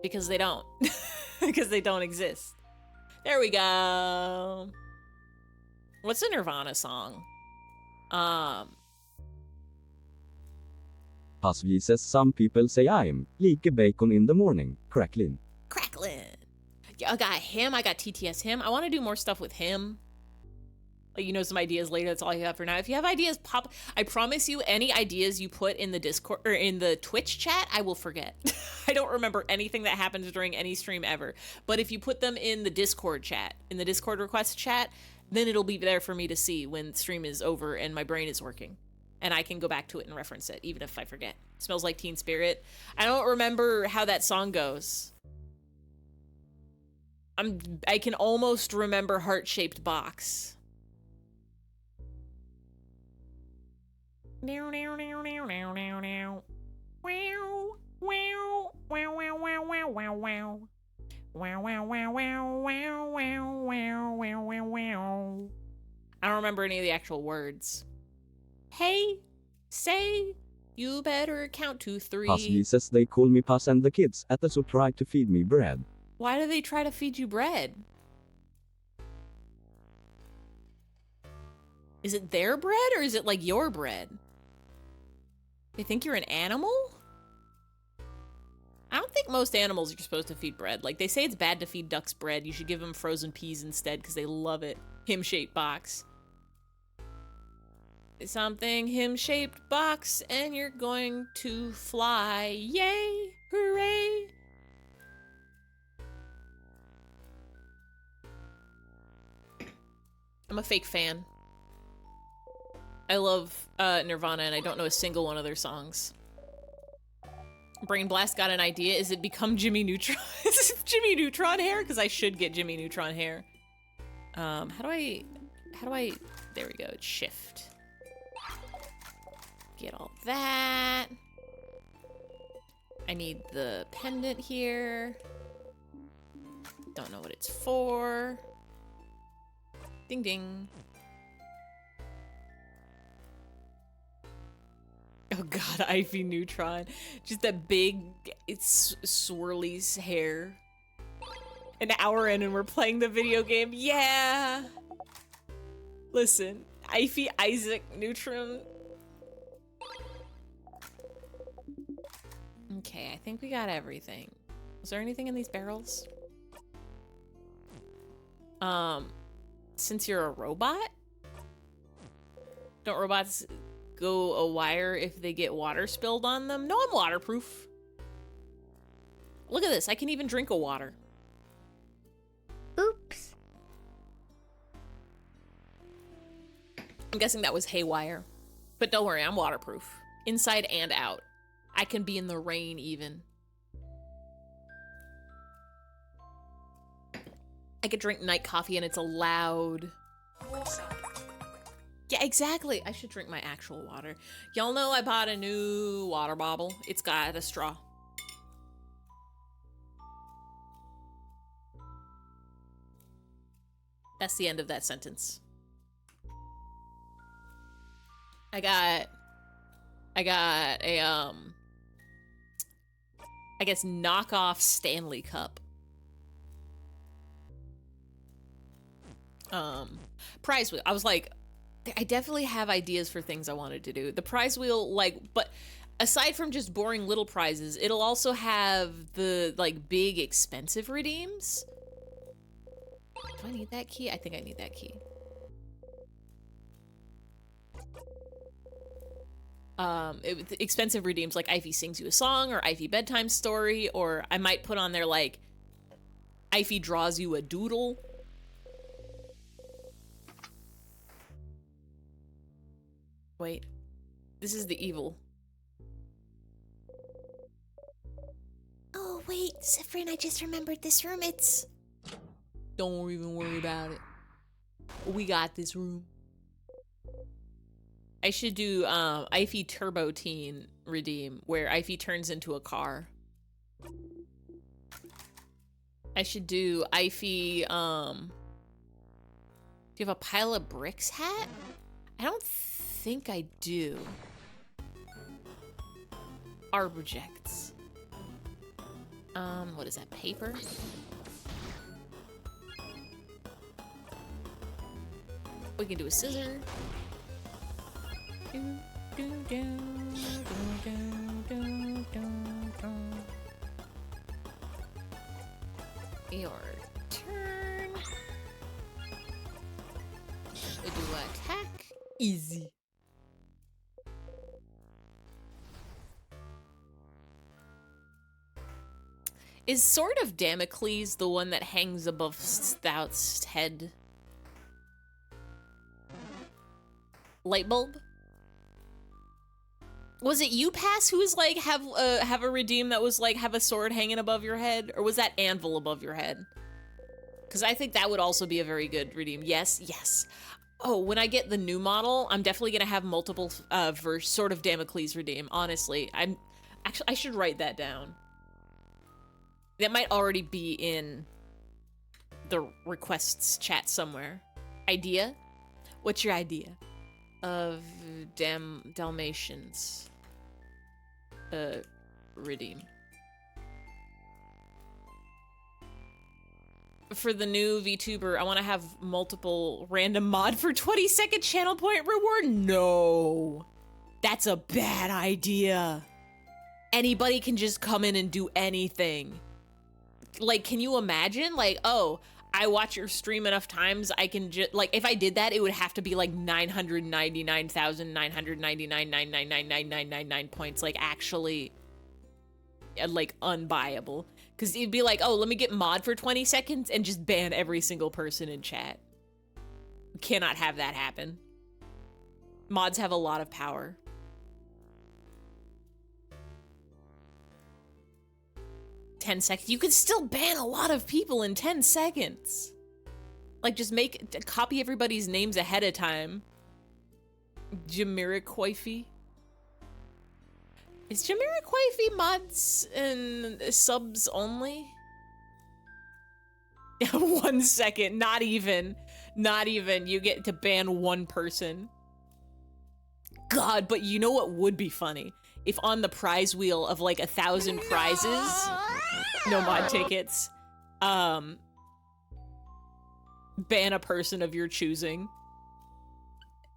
because they don't. Because they don't exist. There we go. What's a Nirvana song? Hasvi says some people say I'm like bacon in the morning. Cracklin. Cracklin. Yeah, I got him. I got TTS him. I want to do more stuff with him. Like, you know, some ideas later. That's all I have for now. If you have ideas, pop. I promise you, any ideas you put in the Discord or in the Twitch chat, I will forget. I don't remember anything that happens during any stream ever. But if you put them in the Discord chat, in the Discord request chat, then it'll be there for me to see when stream is over and my brain is working. And I can go back to it and reference it, even if I forget. Smells Like Teen Spirit. I don't remember how that song goes. I can almost remember Heart-Shaped Box. Wow, wow, wow, wow, wow, wow. Wow, wow, wow, wow, wow, wow, wow. Wow, wow, wow, wow, wow, wow, wow, wow, wow, wow. I don't remember any of the actual words. Hey, say, you better count to 3. Hasvi says they call me Paz and the kids at the zoo try to feed me bread. Why do they try to feed you bread? Is it their bread or is it like your bread? They think you're an animal? I don't think most animals you're supposed to feed bread. Like, they say it's bad to feed ducks bread. You should give them frozen peas instead because they love it. Him-shaped box. Something him-shaped box and you're going to fly. Yay! Hooray! I'm a fake fan. I love Nirvana and I don't know a single one of their songs. Brain Blast got an idea. Is it become Jimmy Neutron? Is it Jimmy Neutron hair? Because I should get Jimmy Neutron hair. How do I, there we go, it's shift. Get all that. I need the pendant here. Don't know what it's for. Ding ding. Oh god, Ivy Neutron. Just that big, it's swirly hair. An hour in and we're playing the video game. Yeah! Listen, Ivy Isaac Neutron. Okay, I think we got everything. Was there anything in these barrels? Since you're a robot? Don't robots go a wire if they get water spilled on them? No, I'm waterproof. Look at this, I can even drink a water. Oops. I'm guessing that was haywire. But don't worry, I'm waterproof. Inside and out. I can be in the rain even. I could drink night coffee and it's allowed. Yeah, exactly. I should drink my actual water. Y'all know I bought a new water bottle. It's got a straw. That's the end of that sentence. I got a, I guess knockoff Stanley Cup. Prize wheel. I was like, I definitely have ideas for things I wanted to do. The prize wheel, like, but aside from just boring little prizes, it'll also have the, like, big expensive redeems. Do I need that key? I think I need that key. Expensive redeems like Ivy sings you a song or Ivy bedtime story, or I might put on there like Ivy draws you a doodle. Wait, this is the evil. Oh, wait, Zephyrin, I just remembered this room. It's... Don't even worry about it. We got this room. I should do Ivy Turbo Teen redeem, where Ivy turns into a car. I should do Ivy, do you have a pile of bricks hat? I don't think I do. Arbojects. What is that, paper? We can do a scissor. Your turn. We do attack. Easy. Is Sword of Damocles the one that hangs above Stout's head? Lightbulb? Was it you, Pass, who was like have a redeem that was like have a sword hanging above your head, or was that anvil above your head? Because I think that would also be a very good redeem. Yes, yes. Oh, when I get the new model, I'm definitely gonna have multiple Sword of Damocles redeem. Honestly, I should write that down. That might already be in the requests chat somewhere. Idea? What's your idea of Dalmatians? Redeem. For the new VTuber, I want to have multiple random mod for 20-second channel point reward? No. That's a bad idea. Anybody can just come in and do anything. Like, can you imagine? Like, oh, I watch your stream enough times, I can just, like, if I did that, it would have to be like 999,999,999,999 points, like, actually, like, unbuyable. Because it'd be like, oh, let me get mod for 20 seconds and just ban every single person in chat. We cannot have that happen. Mods have a lot of power. $10. You could still ban a lot of people in 10 seconds. Like, just copy everybody's names ahead of time. Jamiroquai. Is Jamiroquai mods and subs only? 1 second, not even. Not even. You get to ban one person. God, but you know what would be funny? If on the prize wheel of like 1,000 prizes, no mod tickets, ban a person of your choosing.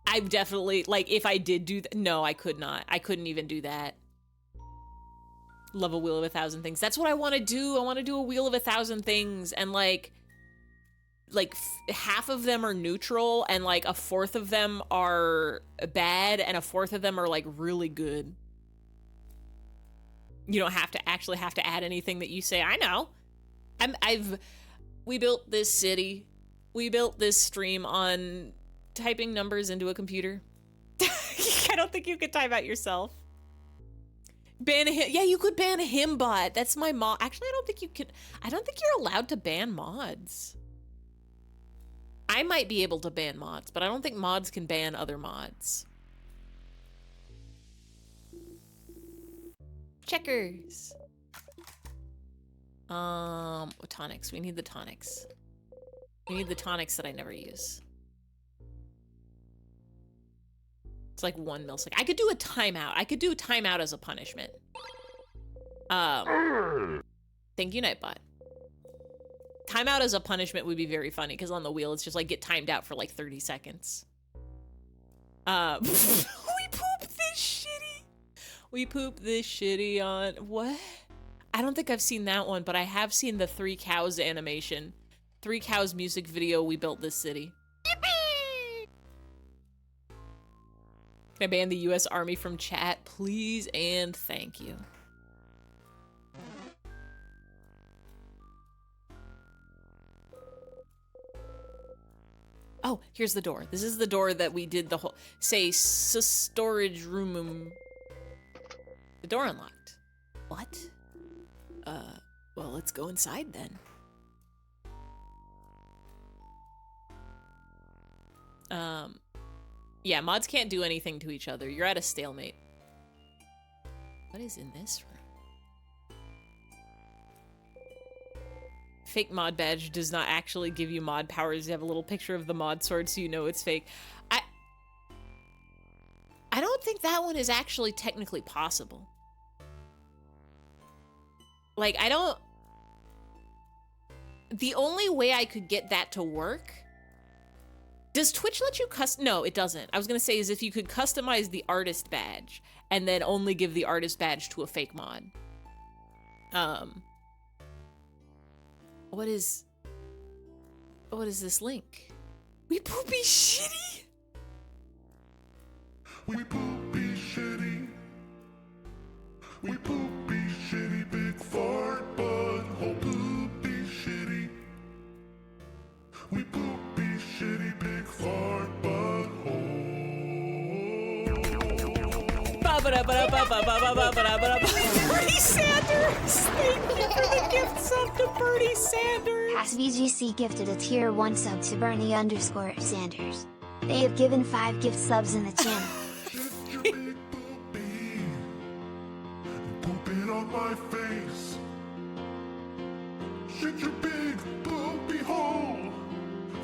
I definitely, like, if I did do that, no, I could not. I couldn't even do that. Love a wheel of 1,000 things. That's what I want to do. I want to do a wheel of 1,000 things, and like half of them are neutral, and like a fourth of them are bad, and a fourth of them are like really good. You don't have to actually have to add anything that you say. I know. We built this city. We built this stream on typing numbers into a computer. I don't think you could type out yourself. Ban a him. Yeah, you could ban a him bot. That's my mod. Actually, I don't think you could. I don't think you're allowed to ban mods. I might be able to ban mods, but I don't think mods can ban other mods. Checkers. Tonics. We need the tonics. We need the tonics that I never use. It's like 1 millisecond. I could do a timeout. I could do a timeout as a punishment. Thank you, Nightbot. Timeout as a punishment would be very funny, because on the wheel, it's just like get timed out for like 30 seconds. We pooped this shitty. We poop this shitty on what? I don't think I've seen that one, but I have seen the Three Cows animation. Three Cows music video, We Built This City. Can I ban the US Army from chat, please and thank you. Oh, here's the door. This is the door that we did the whole, say, storage room. The door unlocked. What? Well, let's go inside then. Yeah, mods can't do anything to each other. You're at a stalemate. What is in this room? Fake mod badge does not actually give you mod powers. You have a little picture of the mod sword so you know it's fake. I don't think that one is actually technically possible. Like, I don't... The only way I could get that to work... Does Twitch let you No, it doesn't. I was gonna say is if you could customize the artist badge and then only give the artist badge to a fake mod. What is this link? We poopy shitty? We poopy shitty. We poopy shitty, big fart butthole. Poopy shitty. We poopy shitty, big fart butthole. Bernie Sanders! Thank you for the gift sub to Bernie Sanders! HassVGC gifted a tier 1 sub to Bernie_Sanders. They have given 5 gift subs in the channel. Shit your big poopy. Pooping on my face. Shit your big poopy hole.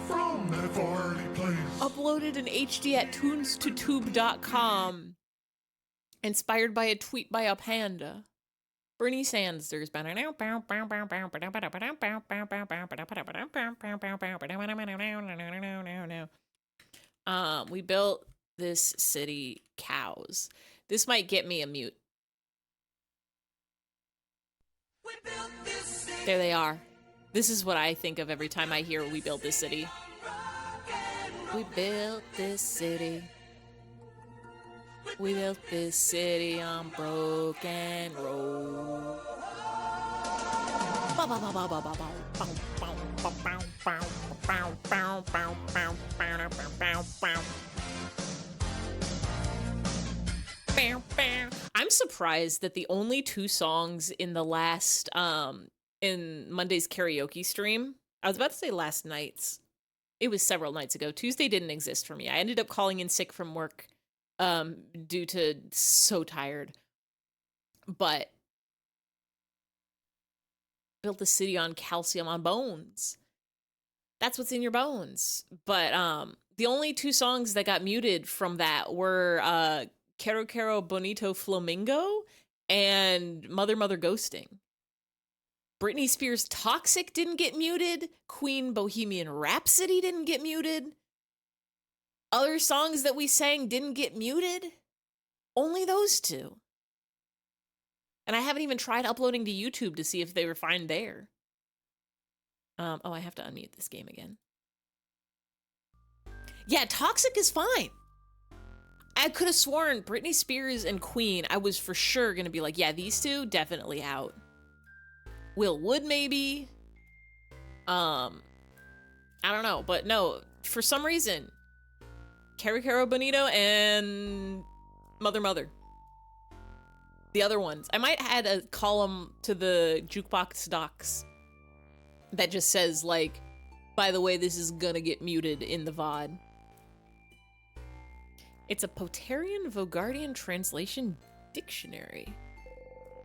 From that farty place. Uploaded in HD at toonstotube.com. Inspired by a tweet by a panda. Bernie Sanders. We built this city cows. This might get me a mute. There they are. This is what I think of every time I hear we built this city. We built this city. We built this city on broken road. I'm surprised that the only 2 songs in the last in Monday's karaoke stream, I was about to say last night's. It was several nights ago. Tuesday didn't exist for me. I ended up calling in sick from work due to so tired. But built the city on calcium on bones. That's what's in your bones. But the only 2 songs that got muted from that were Quero Quero Bonito Flamingo and Mother Mother Ghosting. Britney Spears' Toxic didn't get muted. Queen Bohemian Rhapsody didn't get muted. Other songs that we sang didn't get muted. Only those 2. And I haven't even tried uploading to YouTube to see if they were fine there. Oh, I have to unmute this game again. Yeah, Toxic is fine. I could have sworn Britney Spears and Queen, I was for sure going to be like, yeah, these 2 definitely out. Will Wood maybe. I don't know, but no, for some reason, Quero Quero Bonito and Mother Mother. The other ones. I might add a column to the Jukebox Docs that just says, like, by the way, this is gonna get muted in the VOD. It's a Potarian Vogardian translation dictionary.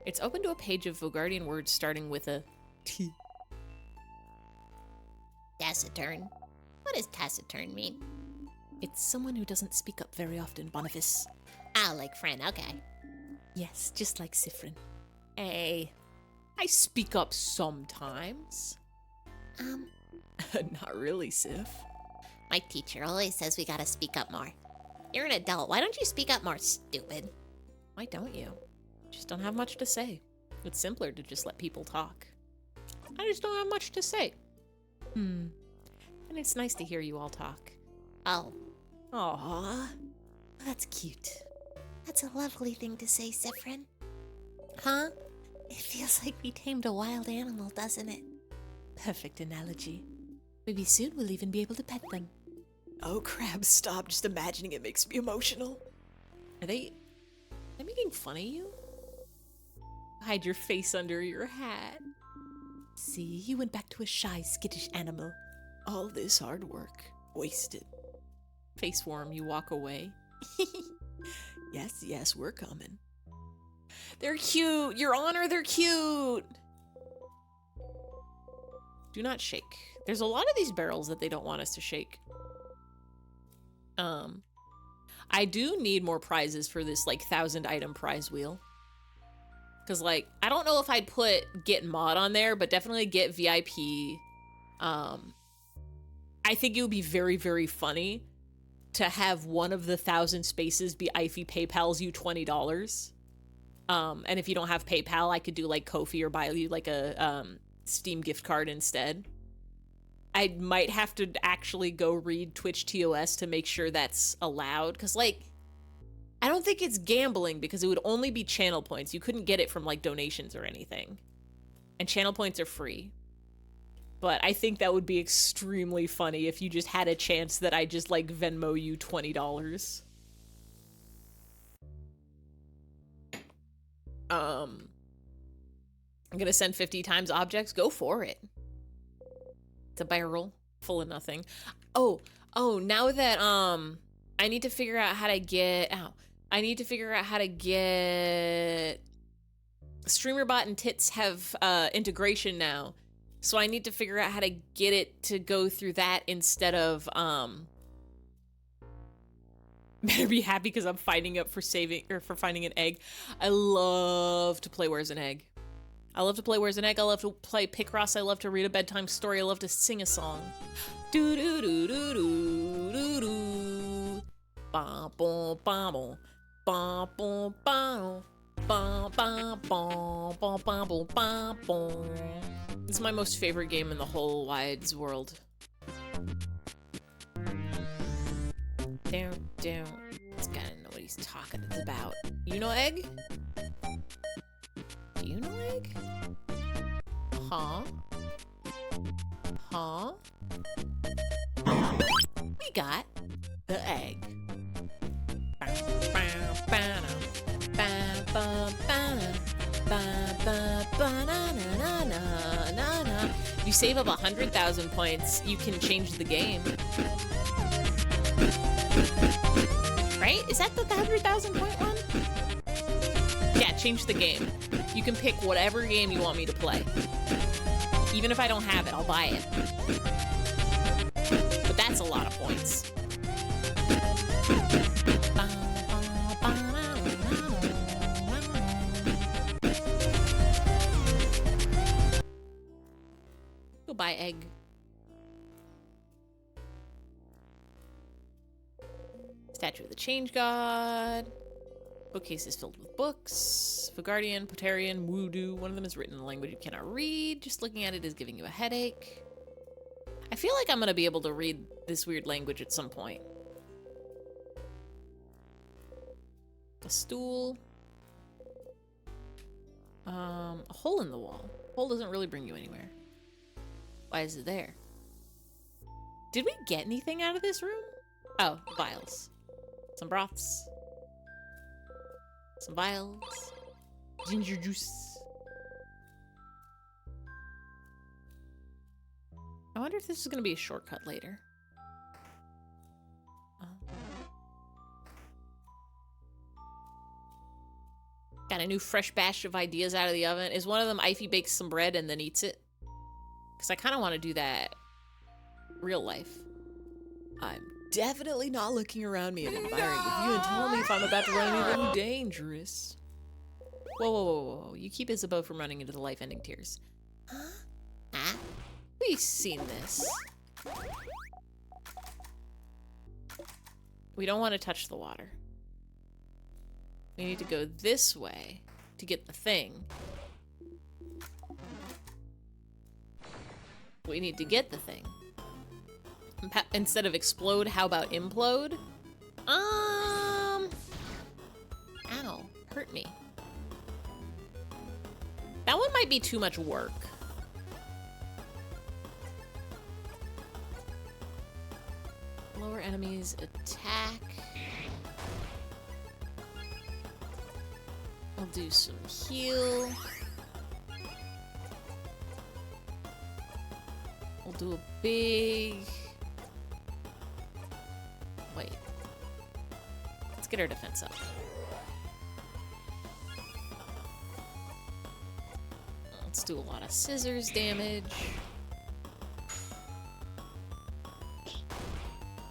It's open to a page of Vogardian words starting with a T. Taciturn. What does taciturn mean? It's someone who doesn't speak up very often, Boniface. Oh, like friend, okay. Yes, just like Sifrin. Hey, I speak up sometimes. Not really, Sif. My teacher always says we gotta speak up more. You're an adult. Why don't you speak up more, stupid? Why don't you? Just don't have much to say. It's simpler to just let people talk. I just don't have much to say. And it's nice to hear you all talk. Oh, Aww. That's cute. that's a lovely thing to say, Sifrin. Huh? It feels like we tamed a wild animal, doesn't it? Perfect analogy. Maybe soon we'll even be able to pet them. Oh crap, stop. Just imagining it makes me emotional. Are they making fun of you? Hide your face under your hat. See, you went back to a shy, skittish animal. All this hard work. Wasted. Face warm, you walk away. Yes, we're coming. They're cute! Your Honor, they're cute! Do not shake. There's a lot of these barrels that they don't want us to shake. I do need more prizes for this, like, 1,000 item prize wheel. Because, like, I don't know if I'd put get mod on there, but definitely get VIP. I think it would be very, very funny to have one of the 1,000 spaces be Ify PayPal's you $20. And if you don't have PayPal, I could do like Ko-fi or buy you like a Steam gift card instead. I might have to actually go read Twitch TOS to make sure that's allowed. Because, like, I don't think it's gambling because it would only be channel points. You couldn't get it from, like, donations or anything. And channel points are free. But I think that would be extremely funny if you just had a chance that I just, like, Venmo you $20. I'm gonna send 50 times objects. Go for it. It's a barrel full of nothing. Oh, now that, I need to figure out how to get, StreamerBot and Tits have, integration now. So I need to figure out how to get it to go through that instead of, better be happy because I'm fighting up for finding an egg. I love to play Where's an Egg. I love to play Where's an Egg. I love to play Picross. I love to read a bedtime story. I love to sing a song. Do do do do do do do. Ba boom ba boom. Ba boom ba ba ba ba ba ba boom ba boom. This is my most favorite game in the whole wide world. Down. This guy doesn't know what he's talking about. You know Egg? Do you know Egg? Huh? We got the egg. You save up 100,000 points, you can change the game. Right? Is that the 100,000 point one? Yeah, change the game. You can pick whatever game you want me to play. Even if I don't have it, I'll buy it. But that's a lot of points. Go buy egg. Statue of the Change God. Bookcase is filled with books. Vagardian, Potarian, Voodoo. One of them is written in a language you cannot read. Just looking at it is giving you a headache. I feel like I'm going to be able to read this weird language at some point. A stool. A hole in the wall. Hole doesn't really bring you anywhere. Why is it there? Did we get anything out of this room? Oh, vials. Some broths. Some vials. Ginger juice. I wonder if this is going to be a shortcut later. Got a new fresh batch of ideas out of the oven. Is one of them Ify bakes some bread and then eats it? Because I kind of want to do that real life. I'm definitely not looking around me and admiring with you and telling me if I'm about to run anything dangerous. Whoa. You keep Isabeau from running into the life-ending tears. Huh? We've seen this. We don't want to touch the water. We need to go this way. to get the thing. We need to get the thing. Instead of explode, how about implode? Ow. Hurt me. That one might be too much work. Lower enemies attack. I'll do some heal. We'll do a big... Wait. Let's get our defense up. Let's do a lot of scissors damage.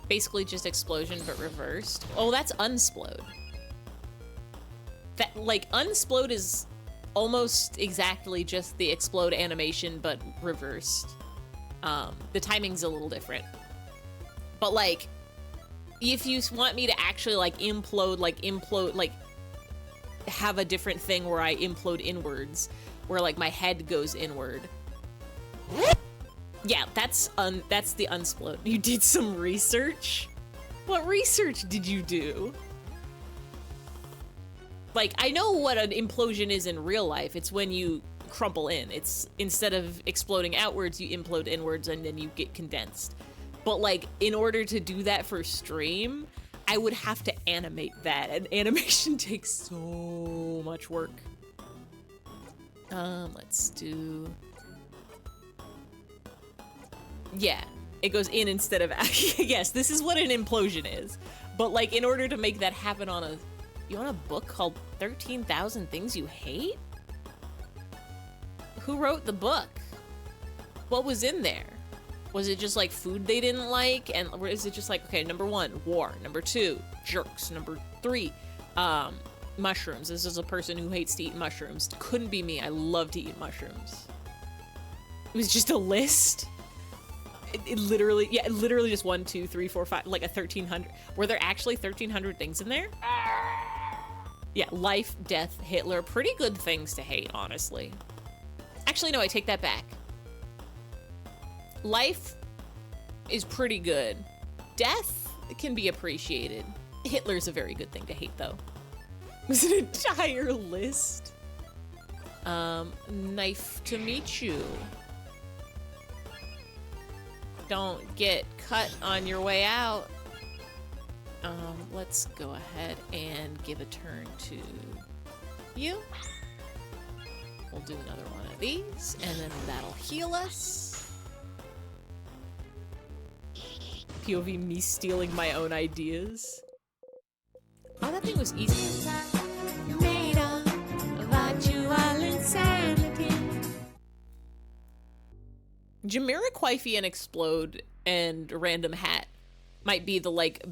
Basically just explosion, but reversed. Oh, that's unsplode. That, like, unsplode is almost exactly just the explode animation, but reversed. The timing's a little different. But, like, if you want me to actually, like, implode, like, have a different thing where I implode inwards, where, like, my head goes inward. Yeah, that's the unsplode. You did some research? What research did you do? Like, I know what an implosion is in real life. It's when you crumple in. It's instead of exploding outwards, you implode inwards and then you get condensed. But, like, in order to do that for stream, I would have to animate that, and animation takes so much work. Let's do... Yeah, it goes in instead of... Yes, this is what an implosion is. But, like, in order to make that happen on a... You want a book called 13,000 Things You Hate? Who wrote the book? What was in there? Was it just, like, food they didn't like? And or is it just like, okay, number 1, war. Number 2, jerks. Number 3, mushrooms. This is a person who hates to eat mushrooms. Couldn't be me. I love to eat mushrooms. It was just a list. It literally, yeah, literally just 1, 2, 3, 4, 5, like a 1,300. Were there actually 1,300 things in there? Yeah, life, death, Hitler. Pretty good things to hate, honestly. Actually, no, I take that back. Life is pretty good. Death can be appreciated. Hitler's a very good thing to hate, though. It was an entire list. Knife to meet you. Don't get cut on your way out. Let's go ahead and give a turn to you. We'll do another one of these, and then that'll heal us. POV me stealing my own ideas. Oh, that thing was easy. Made of virtual insanity. Jamiroquai and Explode and Random Hat might be the, like,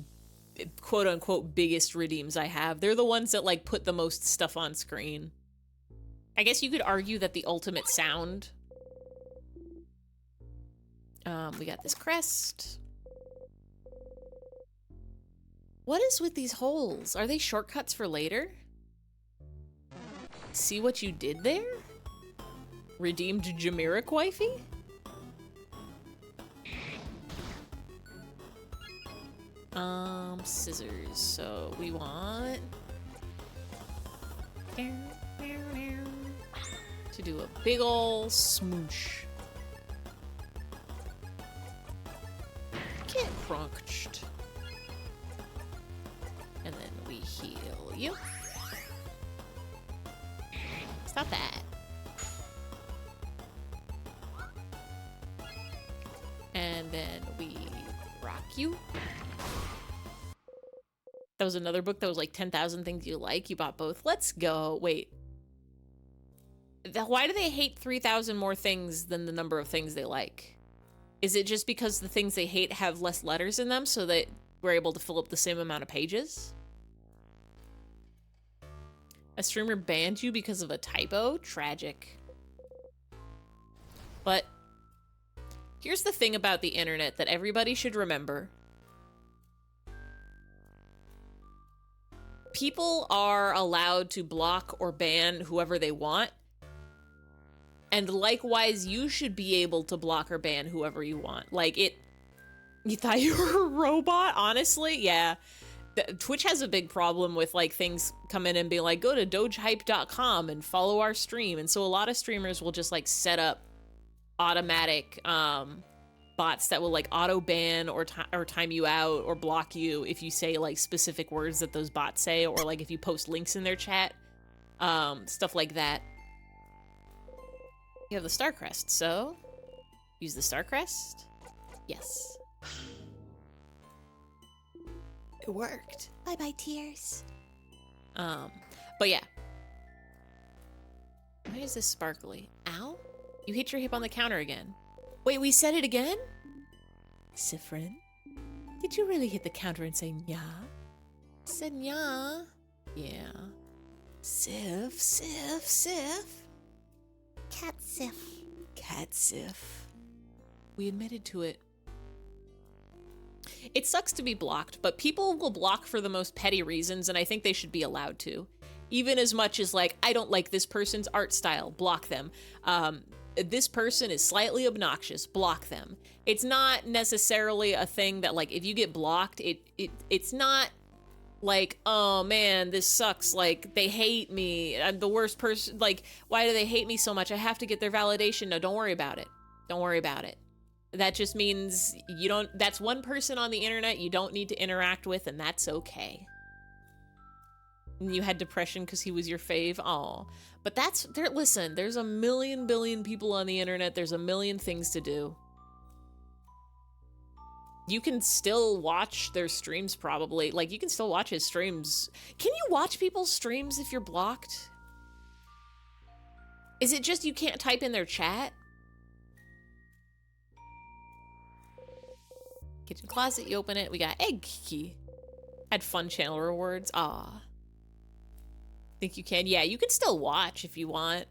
quote-unquote biggest redeems I have. They're the ones that, like, put the most stuff on screen. I guess you could argue that the ultimate sound. We got this crest. What is with these holes? Are they shortcuts for later? See what you did there? Redeemed Jamiroquai? Scissors. So we want to do a big ol' smoosh. Get crunched. And then we heal you. Stop that. And then we rock you. That was another book that was like 10,000 Things You Like. You bought both. Let's go. Wait. Why do they hate 3,000 more things than the number of things they like? Is it just because the things they hate have less letters in them so that we're able to fill up the same amount of pages? A streamer banned you because of a typo? Tragic. But here's the thing about the internet that everybody should remember. people are allowed to block or ban whoever they want. And likewise, you should be able to block or ban whoever you want. Like, you thought you were a robot? Honestly? Yeah. Twitch has a big problem with, like, things come in and be like, go to dogehype.com and follow our stream. And so a lot of streamers will just, like, set up automatic bots that will, like, auto ban or time you out or block you if you say, like, specific words that those bots say, or, like, if you post links in their chat. Stuff like that. You have the Star Crest, so use the Star Crest. Yes. It worked. Bye-bye, tears. But yeah. Why is this sparkly? Ow? You hit your hip on the counter again. Wait, we said it again? Sifrin, did you really hit the counter and say nya? Said nya. Yeah. Sif. Cat Sif. Cat Sif. We admitted to it. It sucks to be blocked, but people will block for the most petty reasons, and I think they should be allowed to. Even as much as, like, I don't like this person's art style, block them. This person is slightly obnoxious, block them. It's not necessarily a thing that, like, if you get blocked, it's not like, oh man, this sucks, like, they hate me, I'm the worst person, like, why do they hate me so much? I have to get their validation. No, don't worry about it. Don't worry about it. That just means that's one person on the internet you don't need to interact with, and that's okay. And you had depression because he was your fave. Aw. But listen, there's a million billion people on the internet. There's a million things to do. You can still watch their streams probably. Like, you can still watch his streams. Can you watch people's streams if you're blocked? Is it just you can't type in their chat? Kitchen closet, you open it. We got egg key. Had fun channel rewards. Ah. Think you can? Yeah, you can still watch if you want.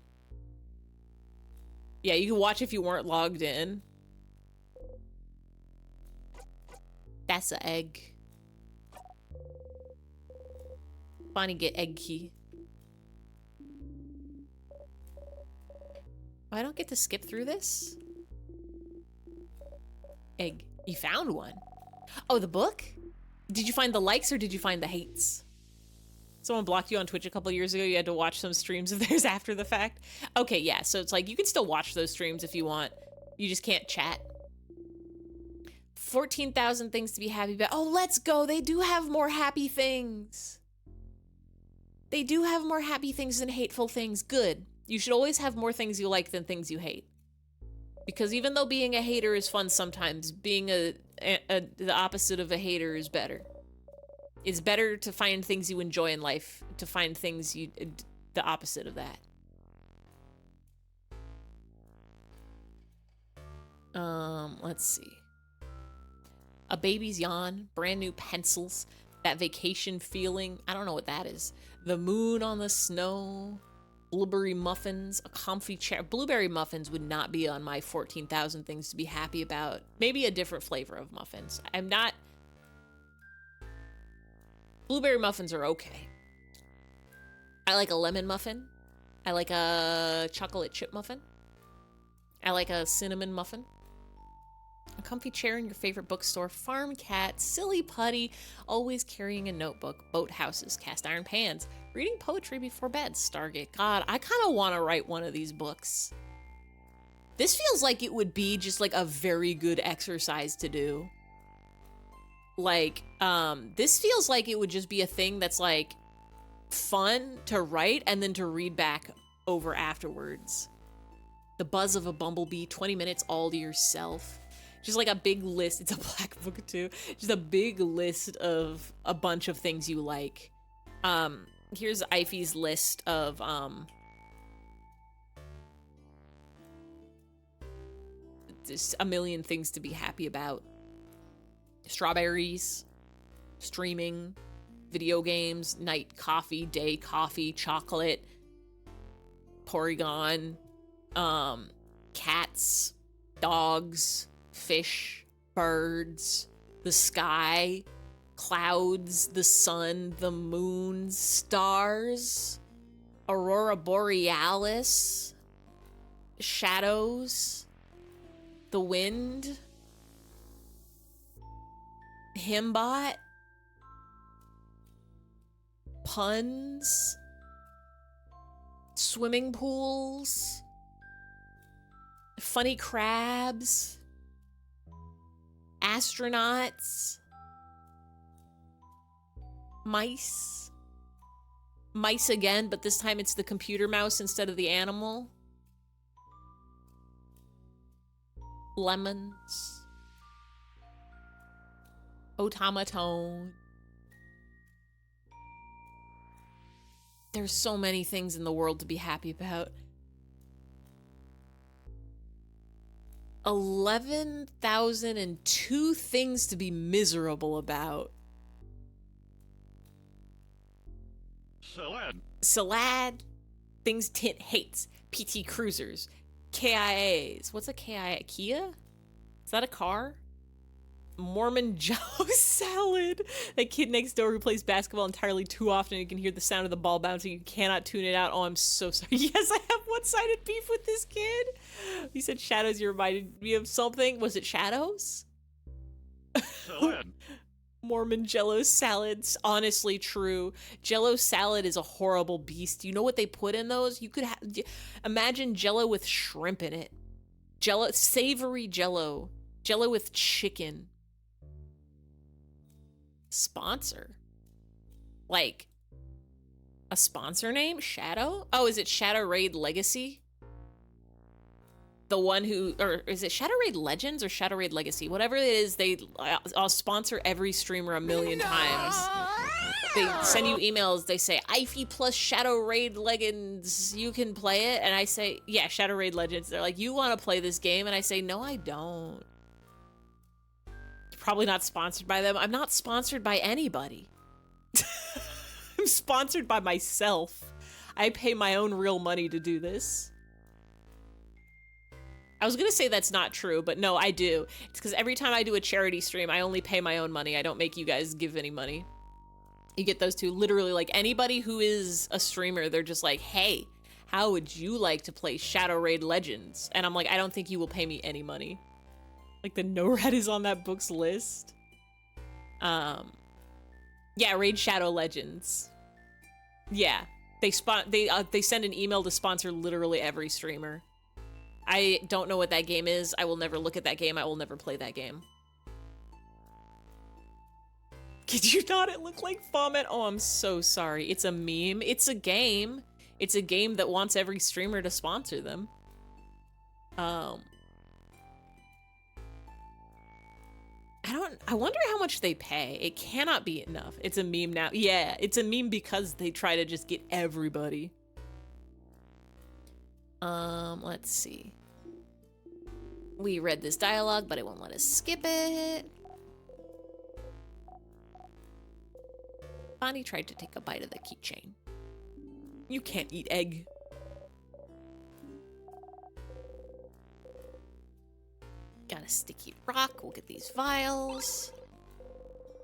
Yeah, you can watch if you weren't logged in. That's an egg. Bonnie, get egg key. Oh, I don't get to skip through this? Egg. You found one. Oh, the book? Did you find the likes or did you find the hates? Someone blocked you on Twitch a couple years ago. You had to watch some streams of theirs after the fact. Okay, yeah. So it's like you can still watch those streams if you want. You just can't chat. 14,000 things to be happy about. Oh, let's go. They do have more happy things. They do have more happy things than hateful things. Good. You should always have more things you like than things you hate. Because even though being a hater is fun sometimes, being the opposite of a hater is better. It's better to find things you enjoy in life, to find things the opposite of that. Let's see. A baby's yawn, brand new pencils, that vacation feeling. I don't know what that is. The moon on the snow, blueberry muffins, a comfy chair. Blueberry muffins would not be on my 14,000 things to be happy about. Maybe a different flavor of muffins. Blueberry muffins are okay. I like a lemon muffin. I like a chocolate chip muffin. I like a cinnamon muffin. A comfy chair in your favorite bookstore. Farm cat. Silly putty. Always carrying a notebook. Boathouses. Cast iron pans. Reading poetry before bed. Stargate. God, I kind of want to write one of these books. This feels like it would be just like a very good exercise to do. Like, this feels like it would just be a thing that's like fun to write and then to read back over afterwards. The buzz of a bumblebee, 20 minutes all to yourself. Just like a big list. It's a black book too. Just a big list of a bunch of things you like. Here's Ify's list of just a million things to be happy about. Strawberries, streaming, video games, night coffee, day coffee, chocolate, Porygon, cats, dogs, fish, birds, the sky, clouds, the sun, the moon, stars, aurora borealis, shadows, the wind, himbot, puns, swimming pools, funny crabs, astronauts, mice, mice again, but this time it's the computer mouse instead of the animal, lemons, automaton. There's so many things in the world to be happy about. 11,002 things to be miserable about. Salad. Things Tint hates. PT Cruisers. KIAs. What's a KIA? Kia? Is that a car? Mormon Jello salad. That kid next door who plays basketball entirely too often. You can hear the sound of the ball bouncing. You cannot tune it out. Oh, I'm so sorry. Yes, I have one-sided beef with this kid. He said shadows. You reminded me of something. Was it shadows? Salad. Mormon Jello salads. Honestly true. Jello salad is a horrible beast. You know what they put in those? You could imagine Jello with shrimp in it. Jello, savory Jello. Jello with chicken. Sponsor. Like a sponsor name? Shadow? Oh, is it Shadow Raid Legacy? The one who, or is it Shadow Raid Legends or Shadow Raid Legacy? Whatever it is, I'll sponsor every streamer a million times. They send you emails, they say, IFE plus Shadow Raid Legends, you can play it. And I say, yeah, Shadow Raid Legends. They're like, you want to play this game? And I say, no, I don't. Probably not sponsored by them. I'm not sponsored by anybody. I'm sponsored by myself. I pay my own real money to do this. I was gonna say that's not true, but no, I do. It's because every time I do a charity stream, I only pay my own money. I don't make you guys give any money. You get those two. Literally, like, anybody who is a streamer, they're just like, hey, how would you like to play Shadow Raid Legends? And I'm like, I don't think you will pay me any money. Like, the NORAD is on that book's list. Yeah, Raid Shadow Legends. Yeah, they send an email to sponsor literally every streamer. I don't know what that game is. I will never look at that game. I will never play that game. Could you not? It looked like vomit. Oh, I'm so sorry. It's a meme. It's a game. It's a game that wants every streamer to sponsor them. I wonder how much they pay. It cannot be enough. It's a meme now. Yeah, it's a meme because they try to just get everybody. Let's see. We read this dialogue, but it won't let us skip it. Bonnie tried to take a bite of the keychain. You can't eat egg. Got a sticky rock. We'll get these vials.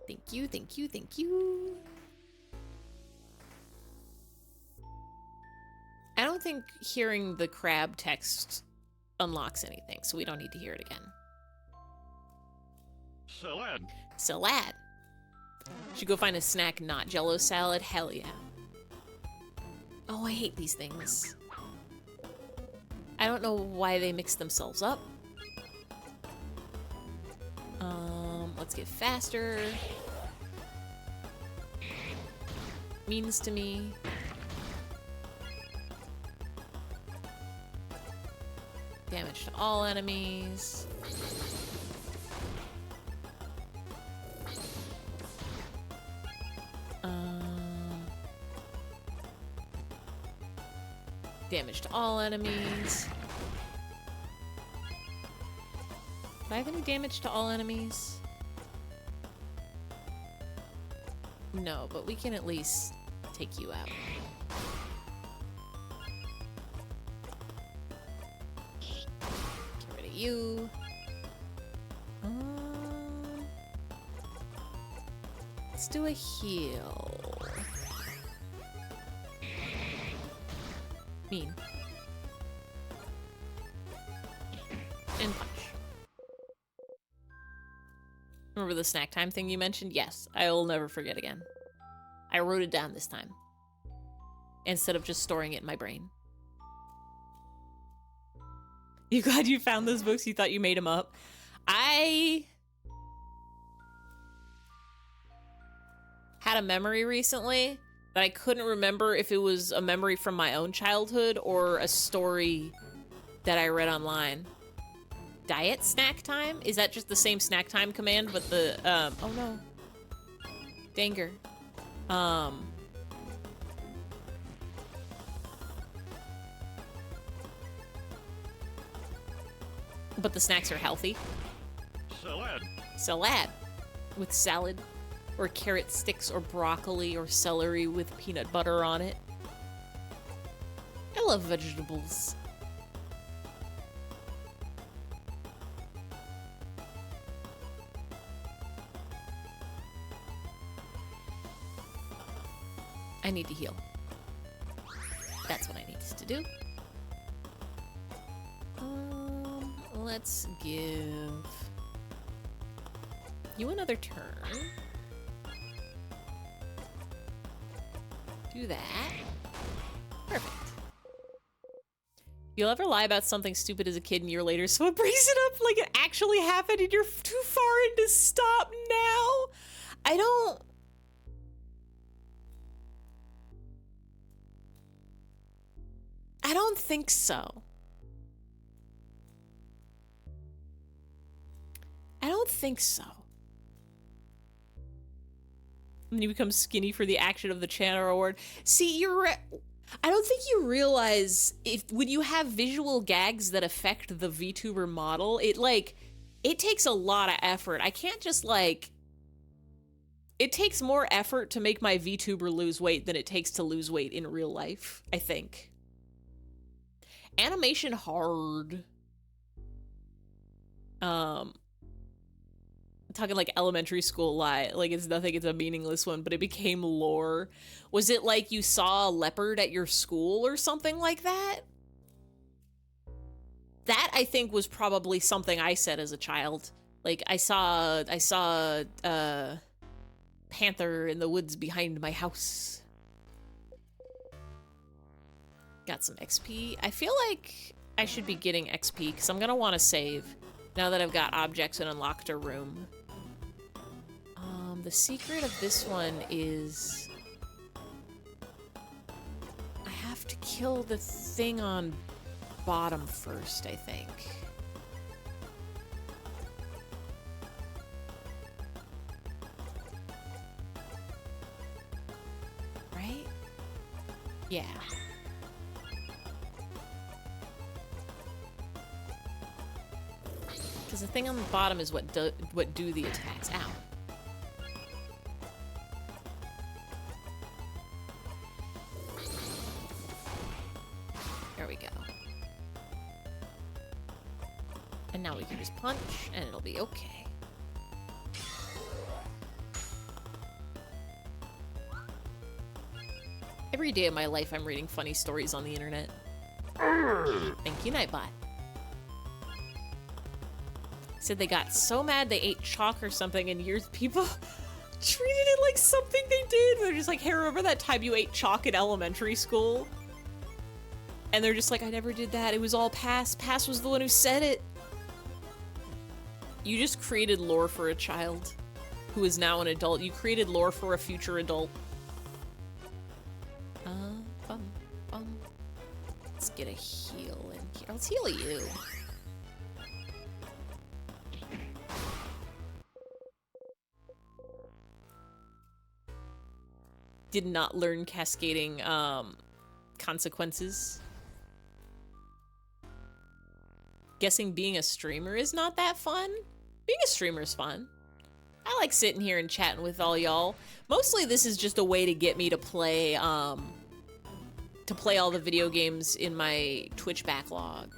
Thank you, thank you, thank you. I don't think hearing the crab text unlocks anything, so we don't need to hear it again. Salad. Salad. Should go find a snack, not Jello salad. Hell yeah. Oh, I hate these things. I don't know why they mix themselves up. Let's get faster. Means to me. Damage to all enemies. Damage to all enemies. Do I have any damage to all enemies? No, but we can at least take you out. Get rid of you. Let's do a heal. Mean. And punch. Remember the snack time thing you mentioned? Yes, I will never forget again. I wrote it down this time, instead of just storing it in my brain. You glad you found those books? You thought you made them up? I had a memory recently that I couldn't remember if it was a memory from my own childhood or a story that I read online. Diet snack time? Is that just the same snack time command, but the, oh no. Danger. But the snacks are healthy. Salad. Salad. With salad. Or carrot sticks or broccoli or celery with peanut butter on it. I love vegetables. I need to heal. That's what I need to do. Let's give you another turn. Do that. Perfect. You'll ever lie about something stupid as a kid and a year later, so it brings it up like it actually happened and you're too far in to stop now? I don't think so. I don't think so. And you become skinny for the action of the Chandler Award. See, I don't think you realize when you have visual gags that affect the VTuber model, it takes a lot of effort. I can't just it takes more effort to make my VTuber lose weight than it takes to lose weight in real life, I think. Animation hard. Talking like elementary school lie, like it's nothing, it's a meaningless one, but it became lore. Was it like you saw a leopard at your school or something like that? That I think was probably something I said as a child. Like I saw panther in the woods behind my house. Got some XP. I feel like I should be getting XP because I'm gonna want to save now that I've got objects and unlocked a room. The secret of this one is I have to kill the thing on bottom first, I think. Right? Yeah. Because the thing on the bottom is what do the attacks. Ow. There we go. And now we can just punch, and it'll be okay. Every day of my life, I'm reading funny stories on the internet. Thank you, Nightbot. Said they got so mad they ate chalk or something, and people treated it like something they did. They're just like, hey, remember that time you ate chalk in elementary school? And they're just like, I never did that. It was all Pass. Pass was the one who said it. You just created lore for a child who is now an adult. You created lore for a future adult. Let's get a heal in here. Let's heal you. Did not learn cascading consequences. Guessing being a streamer is not that fun? Being a streamer is fun. I like sitting here and chatting with all y'all. Mostly this is just a way to get me to play all the video games in my Twitch backlog.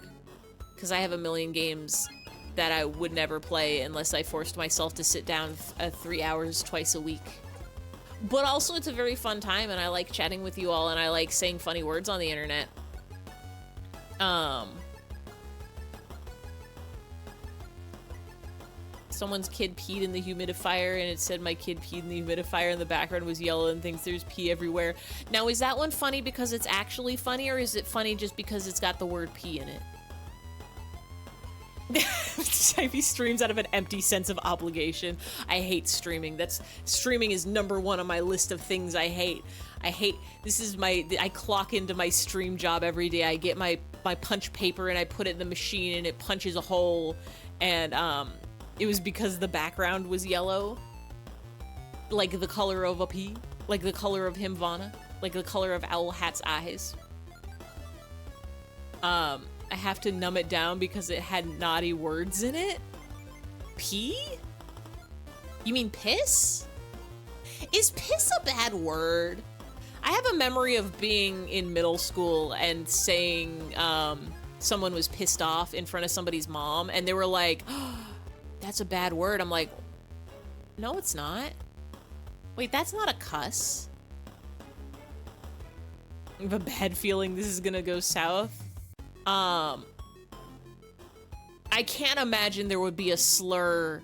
Because I have a million games that I would never play unless I forced myself to sit down 3 hours twice a week. But also it's a very fun time and I like chatting with you all and I like saying funny words on the internet. Someone's kid peed in the humidifier and it said my kid peed in the humidifier and the background was yellow and thinks there's pee everywhere. Now, is that one funny because it's actually funny or is it funny just because it's got the word pee in it? He streams out of an empty sense of obligation. I hate streaming. Streaming is #1 on my list of things I hate. I clock into my stream job every day. I get my punch paper and I put it in the machine and it punches a hole and it was because the background was yellow. Like the color of a pea. Like the color of Himvana. Like the color of Owl Hat's eyes. I have to numb it down because it had naughty words in it? Pee? You mean piss? Is piss a bad word? I have a memory of being in middle school and saying someone was pissed off in front of somebody's mom and they were like, oh, that's a bad word. I'm like, no, it's not. Wait, that's not a cuss. I have a bad feeling this is gonna go south. I can't imagine there would be a slur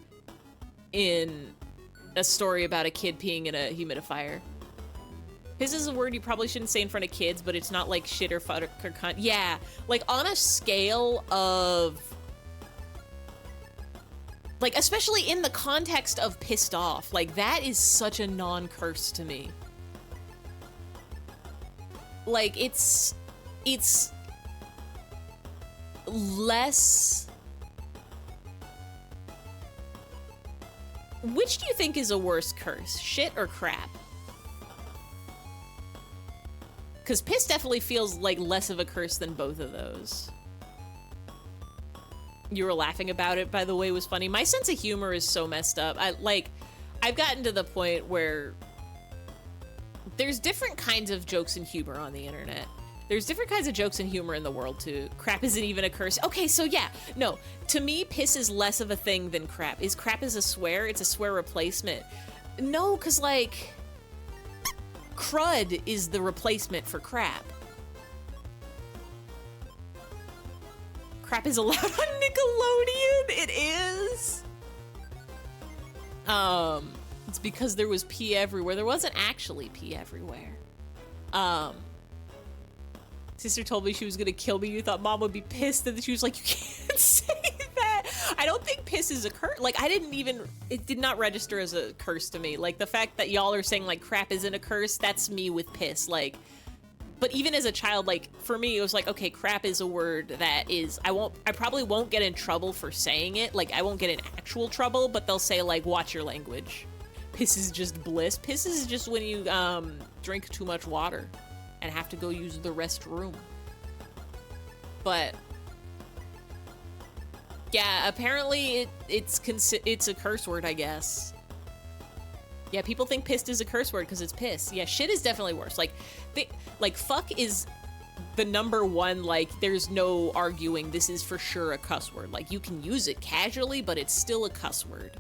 in a story about a kid peeing in a humidifier. Piss is a word you probably shouldn't say in front of kids, but it's not like shit or fuck or cunt. Yeah, like on a scale of... Like, especially in the context of pissed off, like that is such a non-curse to me. Like, it's less... Which do you think is a worse curse? Shit or crap? Because piss definitely feels like less of a curse than both of those. You were laughing about it, by the way, was funny. My sense of humor is so messed up. I've gotten to the point where there's different kinds of jokes and humor on the internet. There's different kinds of jokes and humor in the world, too. Crap isn't even a curse. Okay, so yeah. No, to me, piss is less of a thing than crap. Is crap is a swear? It's a swear replacement. No, because, like, crud is the replacement for crap. Crap is allowed on Nickelodeon? It is? It's because there was pee everywhere. There wasn't actually pee everywhere. Sister told me she was gonna kill me. You thought mom would be pissed, and she was like, you can't say that. I don't think piss is a curse. Like, it did not register as a curse to me. Like, the fact that y'all are saying, like, crap isn't a curse, that's me with piss. Like, but even as a child, like, for me, it was like, okay, crap is a word that is, I probably won't get in trouble for saying it. Like, I won't get in actual trouble, but they'll say, like, watch your language. Piss is just bliss. Piss is just when you, drink too much water and have to go use the restroom. But yeah, apparently it's a curse word, I guess. Yeah, people think pissed is a curse word because it's piss. Yeah, shit is definitely worse. Like fuck is the #1, like, there's no arguing this is for sure a cuss word. Like, you can use it casually, but it's still a cuss word.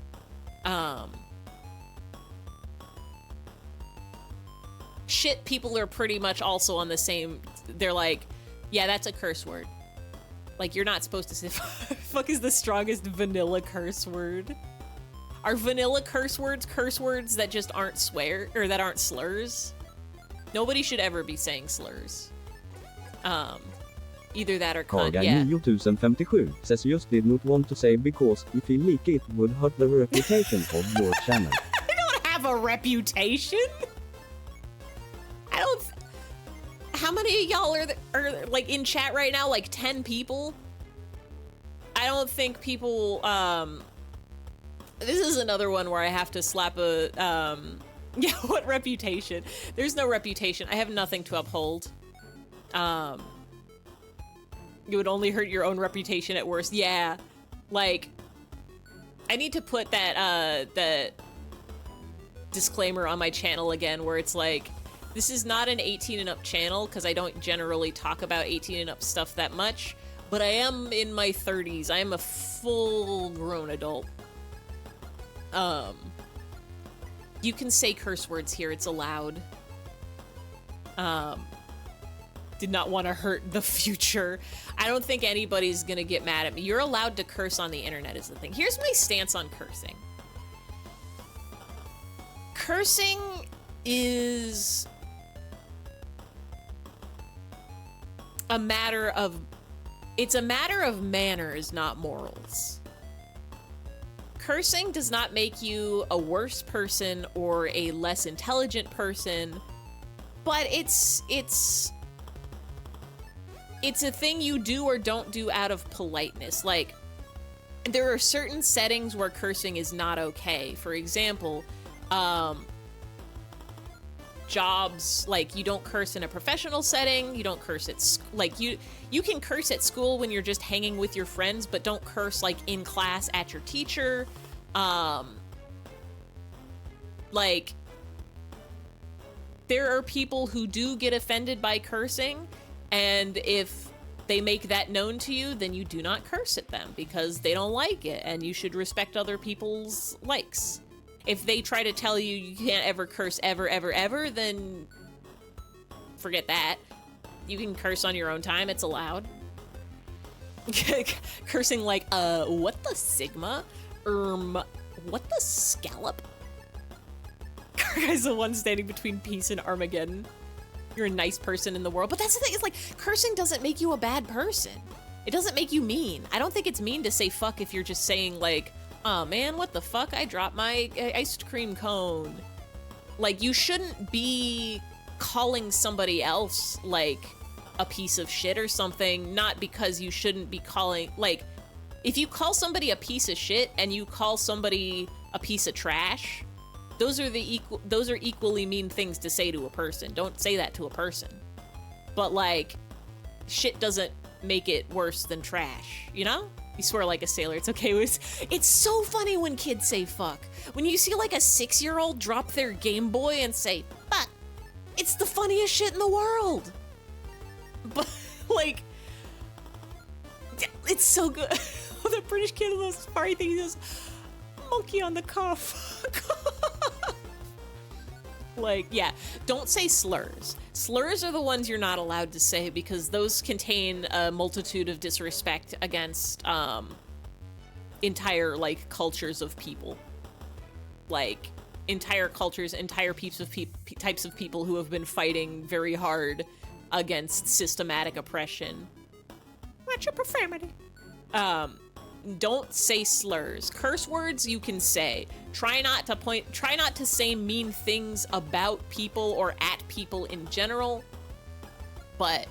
Shit, people are pretty much also on the same, they're like, yeah, that's a curse word. Like, you're not supposed to say, fuck is the strongest vanilla curse word. Are vanilla curse words that just aren't or that aren't slurs? Nobody should ever be saying slurs. Either that or cunt, yeah. Kaga 9057 says just did not want to say because if you leak it would hurt the reputation of your channel. I don't have a reputation. How many of y'all are like in chat right now? Like 10 people? I don't think people, this is another one where I have to slap a, yeah, what reputation? There's no reputation. I have nothing to uphold. You would only hurt your own reputation at worst. Yeah. Like, I need to put that disclaimer on my channel again where it's like, this is not an 18 and up channel because I don't generally talk about 18 and up stuff that much, but I am in my 30s. I am a full grown adult. You can say curse words here, it's allowed. Did not want to hurt the future. I don't think anybody's gonna get mad at me. You're allowed to curse on the internet is the thing. Here's my stance on cursing. Cursing is a matter of manners, not morals. Cursing does not make you a worse person or a less intelligent person, but it's a thing you do or don't do out of politeness. Like, there are certain settings where cursing is not okay. For example, jobs, like, you don't curse in a professional setting, you don't curse at like, you can curse at school when you're just hanging with your friends, but don't curse, like, in class at your teacher. Like, there are people who do get offended by cursing, and if they make that known to you, then you do not curse at them because they don't like it, and you should respect other people's likes. If they try to tell you you can't ever curse ever, ever, ever, then forget that. You can curse on your own time, it's allowed. Cursing like, what the Sigma? What the Scallop? Guy's the one standing between peace and Armageddon. You're a nice person in the world. But that's the thing, it's like, cursing doesn't make you a bad person. It doesn't make you mean. I don't think it's mean to say fuck if you're just saying, like, oh man, what the fuck? I dropped my ice cream cone. Like, you shouldn't be calling somebody else, like, a piece of shit or something, not because you shouldn't be calling, like, if you call somebody a piece of shit and you call somebody a piece of trash, those are equally mean things to say to a person. Don't say that to a person. But, like, shit doesn't make it worse than trash, you know? You swear like a sailor, it's okay. It's so funny when kids say fuck. When you see, like, a 6-year-old drop their Game Boy and say fuck, it's the funniest shit in the world. But, like, it's so good. The British kid in the safari thing, he goes, monkey on the cuff. Like, yeah, don't say slurs. Slurs are the ones you're not allowed to say because those contain a multitude of disrespect against entire, like, cultures of people. Like, entire cultures, entire types of people who have been fighting very hard against systematic oppression. Watch your profanity. Don't say slurs. Curse words you can say. Try not to say mean things about people or at people in general. But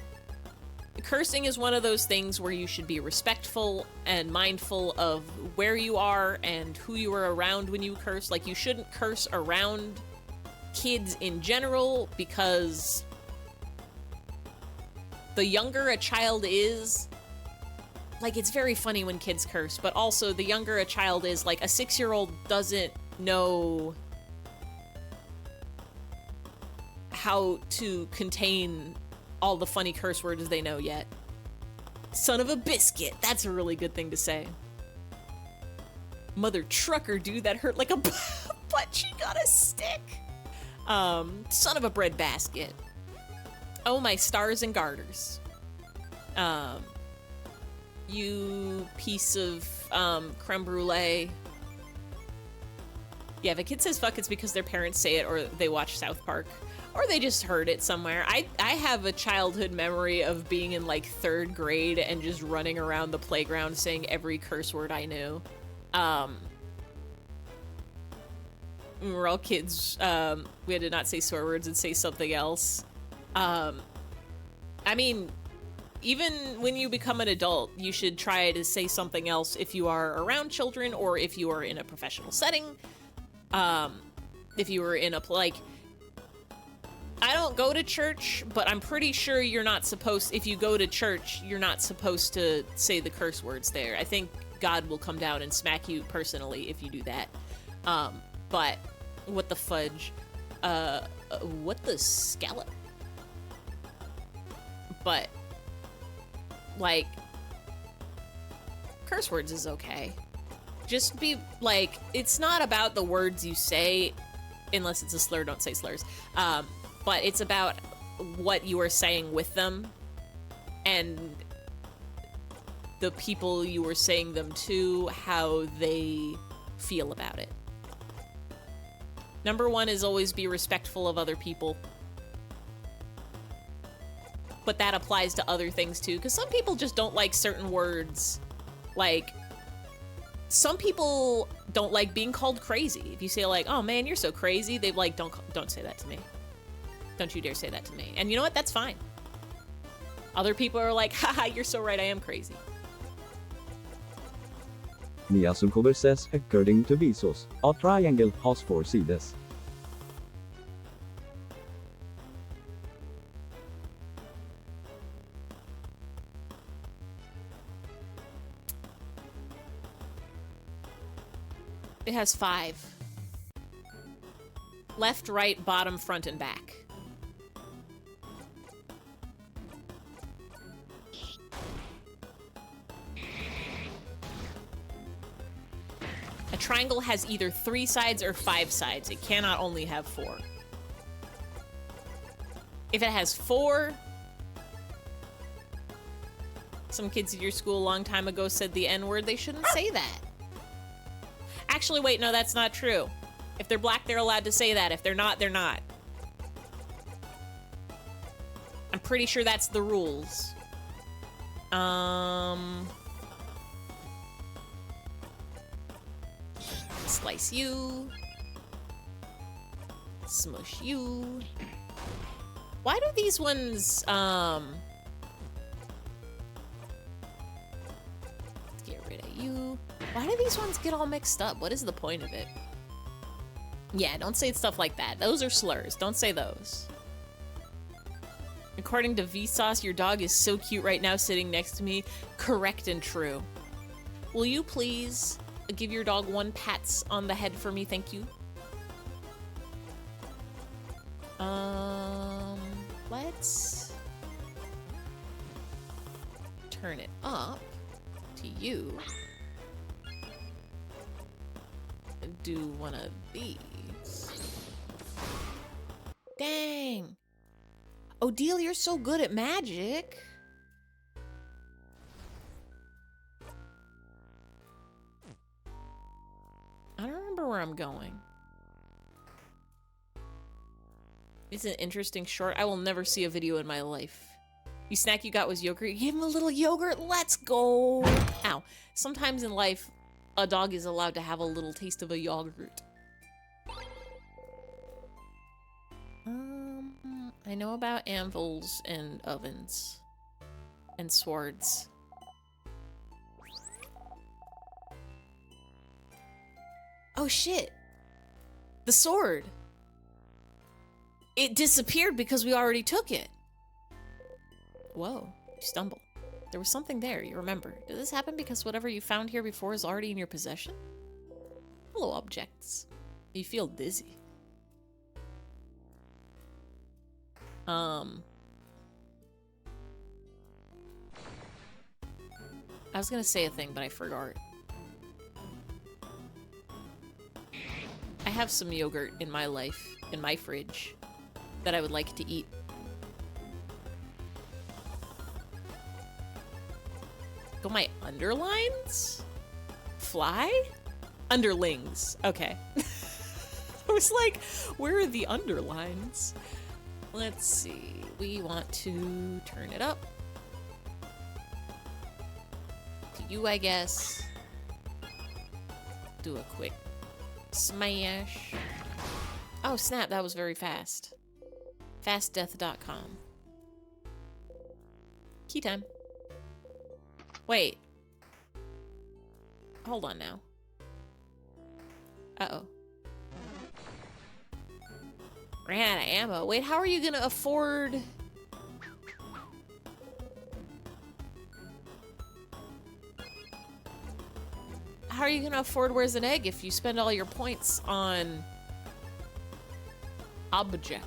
cursing is one of those things where you should be respectful and mindful of where you are and who you are around when you curse. Like, you shouldn't curse around kids in general because the younger a child is, like, it's very funny when kids curse, but also the younger a child is, like, a 6-year-old doesn't know how to contain all the funny curse words they know yet. Son of a biscuit, that's a really good thing to say. Mother trucker, dude, that hurt like a butt cheek on a stick. Son of a bread basket. Oh, my stars and garters. You piece of creme brulee. Yeah, if a kid says fuck, it's because their parents say it or they watch South Park. Or they just heard it somewhere. I have a childhood memory of being in, like, 3rd grade and just running around the playground saying every curse word I knew. We were all kids. We had to not say swear words and say something else. I mean, even when you become an adult, you should try to say something else if you are around children or if you are in a professional setting. If you were in a, like, I don't go to church, but I'm pretty sure you're not supposed, if you go to church, you're not supposed to say the curse words there. I think God will come down and smack you personally if you do that. But what the fudge? What the scallop? But, like, curse words is okay. Just be, like, it's not about the words you say, unless it's a slur, don't say slurs. But it's about what you are saying with them and the people you were saying them to, how they feel about it. Number one is always be respectful of other people. But that applies to other things too, because some people just don't like certain words. Like, some people don't like being called crazy. If you say like, oh man, you're so crazy, they're like, don't say that to me. Don't you dare say that to me. And you know what? That's fine. Other people are like, haha, you're so right, I am crazy. Miasukover says, according to Vsauce, a triangle has 4 sides. It has 5. Left, right, bottom, front, and back. A triangle has either 3 sides or 5 sides. It cannot only have 4. If it has 4... Some kids at your school a long time ago said the N-word. They shouldn't say that. Actually, wait, no, that's not true. If they're black, they're allowed to say that. If they're not, they're not. I'm pretty sure that's the rules. Slice you. Smush you. Why do these ones, get rid of you. Why do these ones get all mixed up? What is the point of it? Yeah, don't say stuff like that. Those are slurs. Don't say those. According to Vsauce, your dog is so cute right now sitting next to me. Correct and true. Will you please give your dog 1 pats on the head for me? Thank you. Let's turn it up to you. Do one of these. Dang. Odile, you're so good at magic. I don't remember where I'm going. It's an interesting short. I will never see a video in my life. You snack you got was yogurt. You gave him a little yogurt. Let's go. Ow. Sometimes in life, a dog is allowed to have a little taste of a yogurt. I know about anvils and ovens and swords. Oh shit. The sword. It disappeared because we already took it. Whoa, you stumble. There was something there, you remember. Did this happen because whatever you found here before is already in your possession? Hello, objects. You feel dizzy. I was gonna say a thing, but I forgot. I have some yogurt in my life, in my fridge, that I would like to eat. Go my underlines? Fly? Underlings. Okay. I was like, where are the underlines? Let's see. We want to turn it up. To you, I guess. Do a quick smash. Oh, snap. That was very fast. Fastdeath.com. Key time. Wait. Hold on now. Uh-oh. Ran out of ammo. Wait, how are you gonna afford... How are you gonna afford Where's an Egg if you spend all your points on... objects?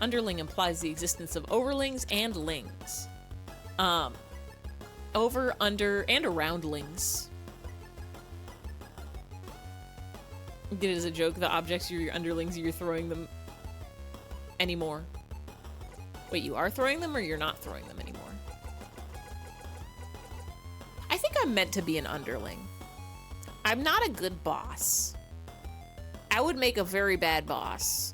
Underling implies the existence of overlings and lings. Over, under, and aroundlings. Get it as a joke. The objects are your underlings, you're throwing them anymore. Wait, you are throwing them or you're not throwing them anymore? I think I'm meant to be an underling. I'm not a good boss. I would make a very bad boss,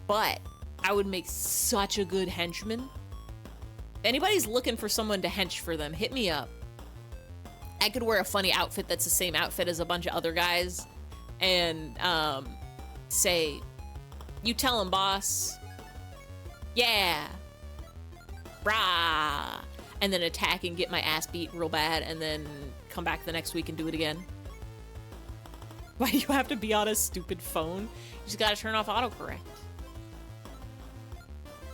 but I would make such a good henchman. If anybody's looking for someone to hench for them, hit me up. I could wear a funny outfit that's the same outfit as a bunch of other guys and say, you tell him, boss. Yeah. Rah. And then attack and get my ass beat real bad and then come back the next week and do it again. Why do you have to be on a stupid phone? You just gotta turn off autocorrect.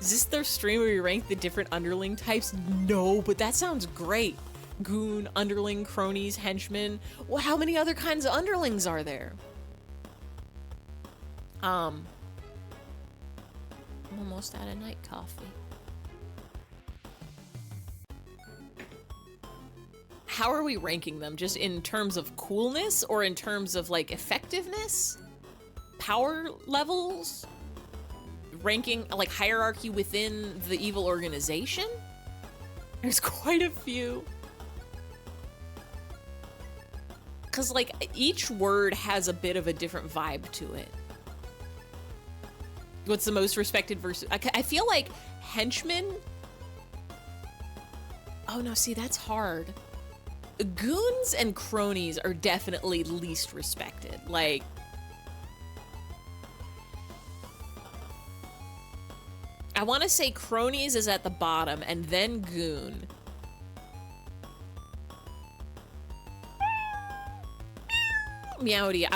Is this their stream where you rank the different underling types? No, but that sounds great. Goon, underling, cronies, henchmen. Well, how many other kinds of underlings are there? I'm almost out of night coffee. How are we ranking them? Just in terms of coolness or in terms of like effectiveness? Power levels? Ranking, like hierarchy within the evil organization? There's quite a few. Cause like each word has a bit of a different vibe to it. What's the most respected versus... I feel like henchmen... Oh no, see, that's hard. Goons and cronies are definitely least respected. Like... I want to say cronies is at the bottom and then goon. Meowdy,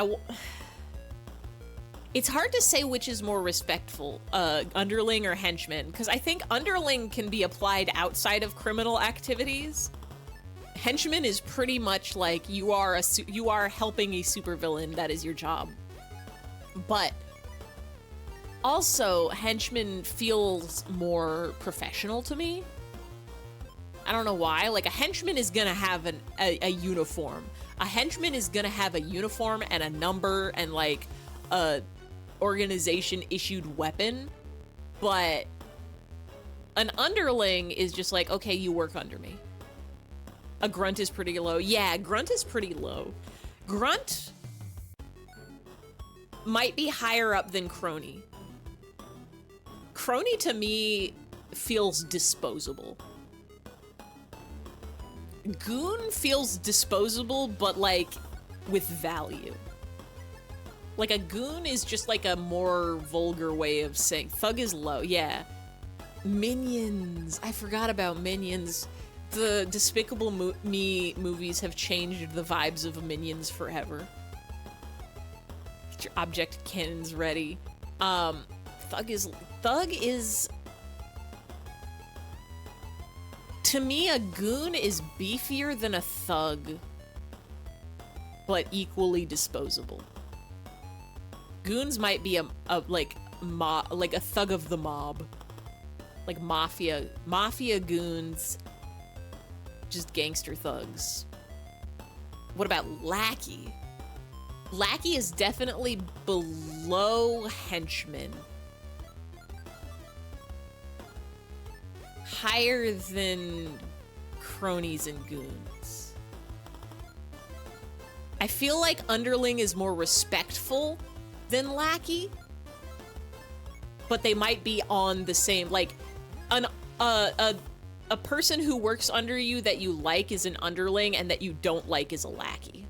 it's hard to say which is more respectful, underling or henchman, because I think underling can be applied outside of criminal activities. Henchman is pretty much like you are helping a supervillain. That is your job. But also, henchman feels more professional to me. I don't know why. Like, a henchman is gonna have a uniform. A henchman is gonna have a uniform and a number and, like, a organization-issued weapon. But an underling is just like, okay, you work under me. A grunt is pretty low. Yeah, grunt is pretty low. Grunt might be higher up than crony. Crony, to me, feels disposable. Goon feels disposable, but, like, with value. Like, a goon is just, like, a more vulgar way of saying... Thug is low, yeah. Minions. I forgot about Minions. The Despicable Me movies have changed the vibes of Minions forever. Get your object cannons ready. Thug is... To me, a goon is beefier than a thug, but equally disposable. Goons might be a thug of the mob, like mafia goons, just gangster thugs. What about lackey? Lackey is definitely below henchman. Higher than cronies and goons. I feel like underling is more respectful than lackey, but they might be on the same, like, a person who works under you that you like is an underling and that you don't like is a lackey.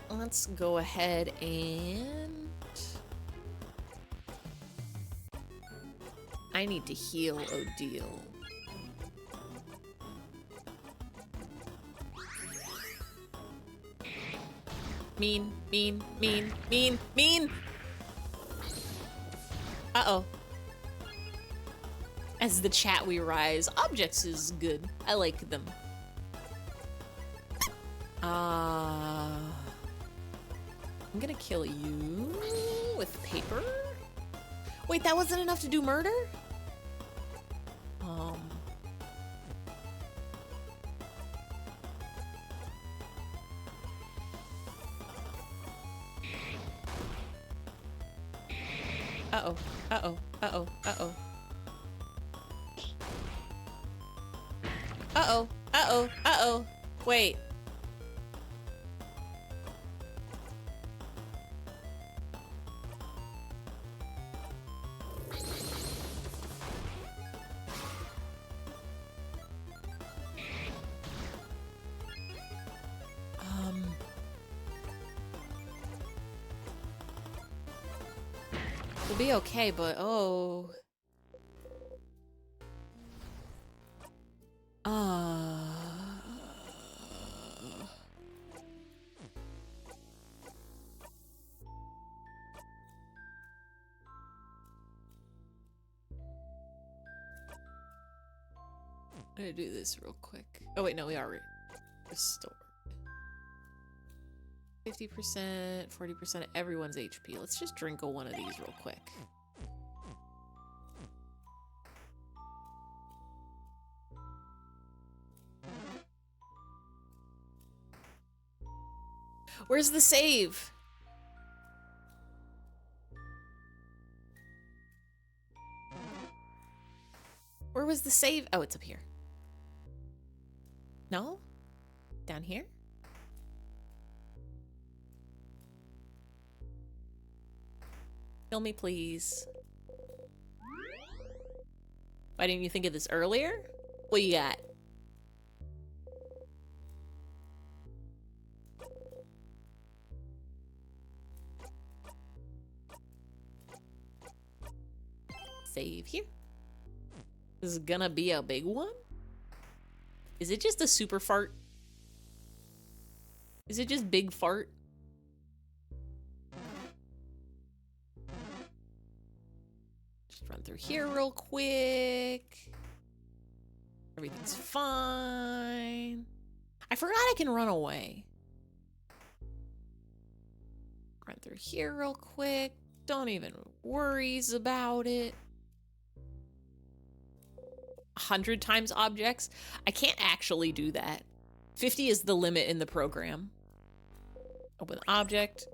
Let's go ahead and... I need to heal Odile. Mean. Uh-oh. As the chat we rise, objects is good. I like them. I'm gonna kill you with paper. Wait, that wasn't enough to do murder? Uh-oh. Uh-oh. Uh-oh. Uh-oh. Uh-oh. Uh-oh. Uh-oh. Wait. We'll be okay, but oh. I'm gonna do this real quick. Oh wait, no, we are restored. 50%, 40% of everyone's HP. Let's just drink one of these real quick. Where's the save? Where was the save? Oh, it's up here. No? Down here? Kill me, please. Why didn't you think of this earlier? What you got? Save here. This is gonna be a big one? Is it just a super fart? Is it just big fart? Just run through here real quick. Everything's fine. I forgot I can run away. Run through here real quick. Don't even worries about it. 100 times objects. I can't actually do that. 50 is the limit in the program. Open object.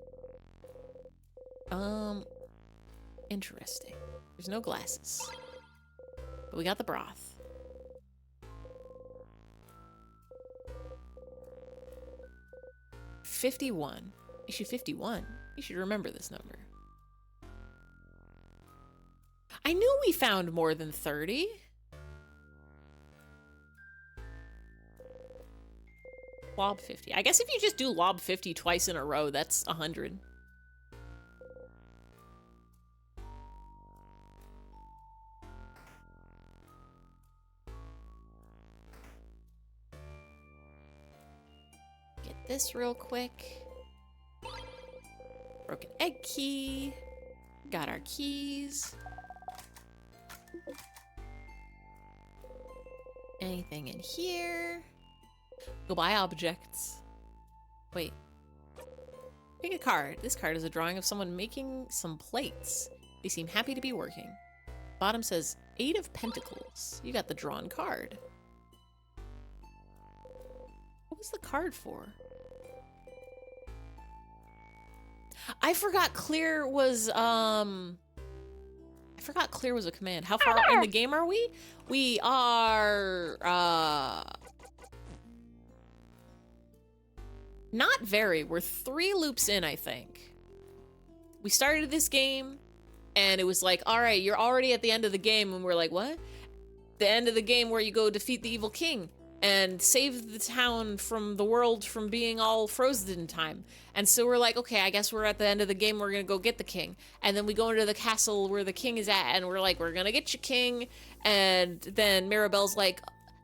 Interesting. There's no glasses. But we got the broth. $51. Issue 51. You should remember this number. I knew we found more than 30. Lob 50. I guess if you just do lob 50 twice in a row, that's 100. Get this real quick. Broken egg key. Got our keys. Anything in here? Go buy objects. Wait. Pick a card. This card is a drawing of someone making some plates. They seem happy to be working. Bottom says 8 of Pentacles. You got the drawn card. What was the card for? I forgot clear was a command. How far in the game are we? We are not very. We're 3 loops in, I think. We started this game, and it was like, all right, you're already at the end of the game, and we're like, what? The end of the game where you go defeat the evil king and save the town from the world from being all frozen in time. And so we're like, okay, I guess we're at the end of the game, we're gonna go get the king. And then we go into the castle where the king is at, and we're like, we're gonna get you, king. And then Mirabelle's like,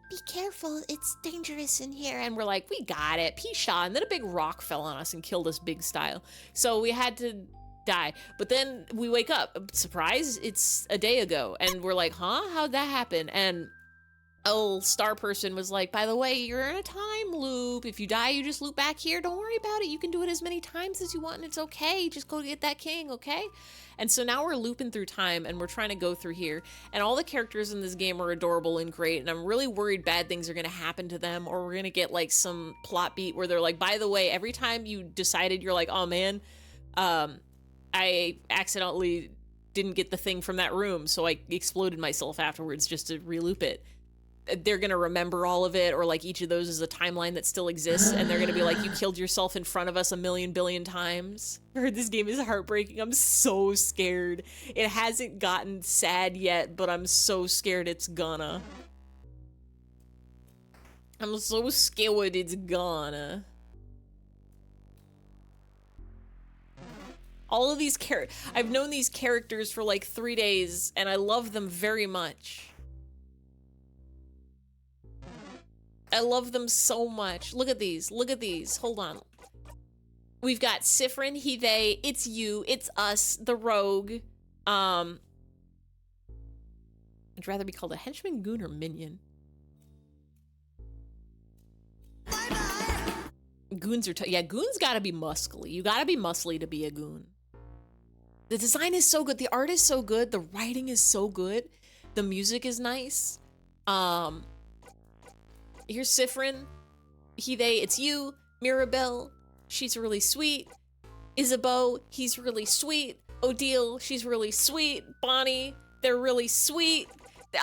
Be careful, it's dangerous in here. and we're like, we got it, Pisha. And then a big rock fell on us and killed us big style. So we had to die. But then we wake up, surprise, it's a day ago. And we're like, huh, how'd that happen? And old star person was like, by the way, you're in a time loop. If you die, you just loop back here. Don't worry about it. You can do it as many times as you want, and it's okay. Just go get that king, okay? And so now we're looping through time, and we're trying to go through here. And all the characters in this game are adorable and great, and I'm really worried bad things are going to happen to them, or we're going to get, like, some plot beat where they're like, by the way, every time you decided you're like, oh, man, I accidentally didn't get the thing from that room, so I exploded myself afterwards just to reloop it. They're gonna remember all of it, or like each of those is a timeline that still exists, and they're gonna be like, you killed yourself in front of us a million billion times. I heard this game is heartbreaking. I'm so scared. It hasn't gotten sad yet, but I'm so scared it's gonna. I'm so scared it's gonna. All of these I've known these characters for like 3 days, and I love them very much. I love them so much. Look at these. Look at these. Hold on. We've got Siffrin, he, they, it's you, it's us, the rogue. I'd rather be called a henchman, goon, or minion. Goons are yeah, goons gotta be muscly. You gotta be muscly to be a goon. The design is so good. The art is so good. The writing is so good. The music is nice. Here's Siffrin. He, they, it's you. Mirabelle, she's really sweet. Isabeau, he's really sweet. Odile, she's really sweet. Bonnie, they're really sweet.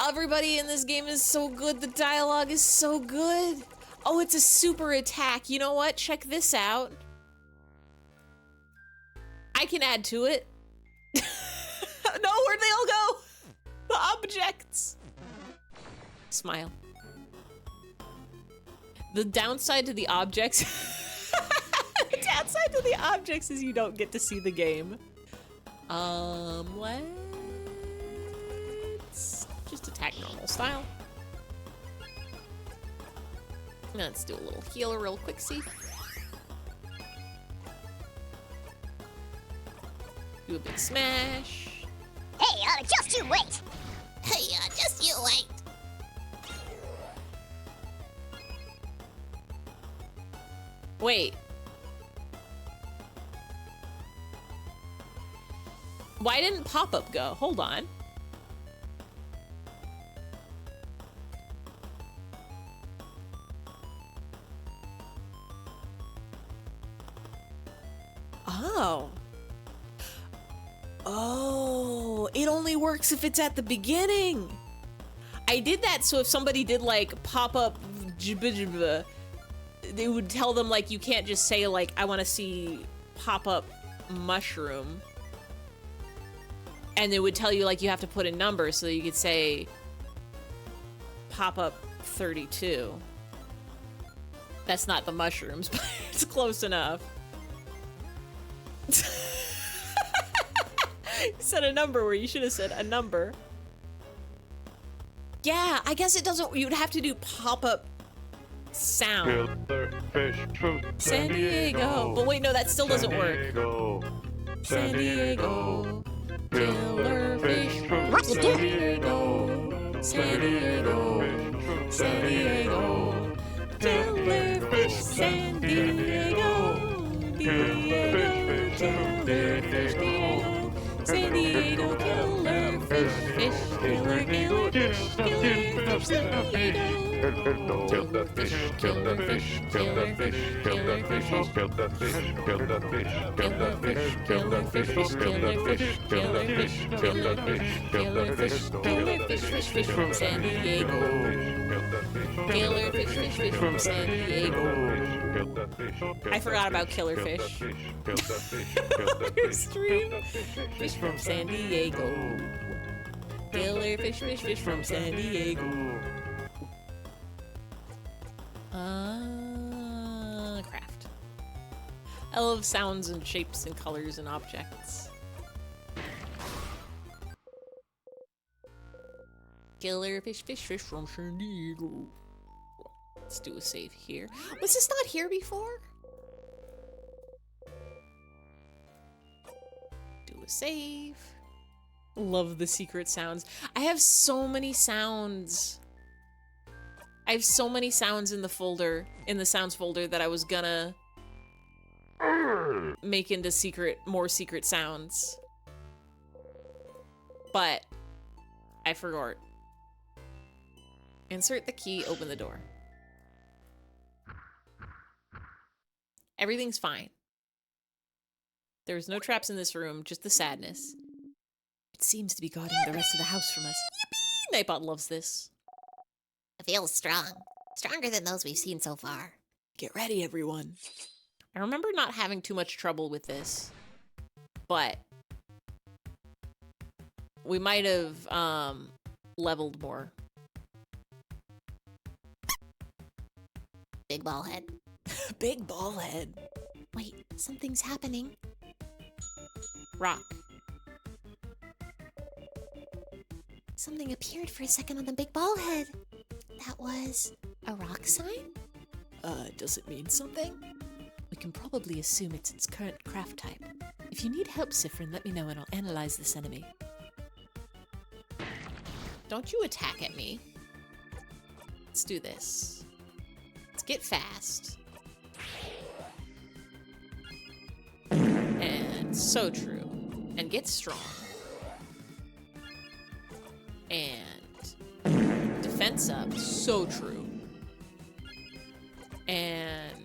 Everybody in this game is so good. The dialogue is so good. Oh, it's a super attack. You know what? Check this out. I can add to it. No, where'd they all go? The objects. Smile. The downside to the objects... the downside to the objects is you don't get to see the game. Let's just attack normal style. Let's do a little healer real quick, see? Do a big smash. Hey, just you wait. Hey, just you wait. Wait. Why didn't pop-up go? Hold on. Oh. Oh, it only works if it's at the beginning. I did that so if somebody did like pop-up, they would tell them like you can't just say like I want to see pop-up mushroom, and they would tell you like you have to put a number, so you could say pop-up 32. That's not the mushrooms, but it's close enough. You said a number where you should have said a number. Yeah, I guess it doesn't. You'd have to do pop-up sound. Fish from San Diego. But wait, no, that still doesn't work. San Diego. Killer fish from San Diego. San Diego. San Diego. Killer fish, San Diego. Diego. Killer fish, Diego. San Diego. Killer fish, killer, killer fish, killer fish, San Diego. Kill the fish, kill the fish, kill the fish, kill the fish, kill the fish, kill the fish, kill the fish, kill the fish, kill the fish, kill the fish, kill the fish, kill the fish, Killer fish from San Diego. Killer fish from San Diego. I forgot about killer fish. Stream fish from San Diego. Killer fish from San Diego. Craft. I love sounds and shapes and colors and objects. Killer fish from San Diego. Let's do a save here. Was this not here before? Do a save. Love the secret sounds. I have so many sounds. I have so many sounds in the folder, in the sounds folder, that I was gonna make into more secret sounds. But I forgot. Insert the key, open the door. Everything's fine. There's no traps in this room, just the sadness. It seems to be guarding the rest of the house from us. Yippee! Nightbot loves this. It feels strong. Stronger than those we've seen so far. Get ready, everyone. I remember not having too much trouble with this, but we might have leveled more. Big ball head. Big ball head. Wait, something's happening. Rock. Something appeared for a second on the big ball head. That was a rock sign? Does it mean something? We can probably assume it's its current craft type. If you need help, Siffrin, let me know and I'll analyze this enemy. Don't you attack at me. Let's do this. Let's get fast. And so true. And get strong. And defense up. So true. And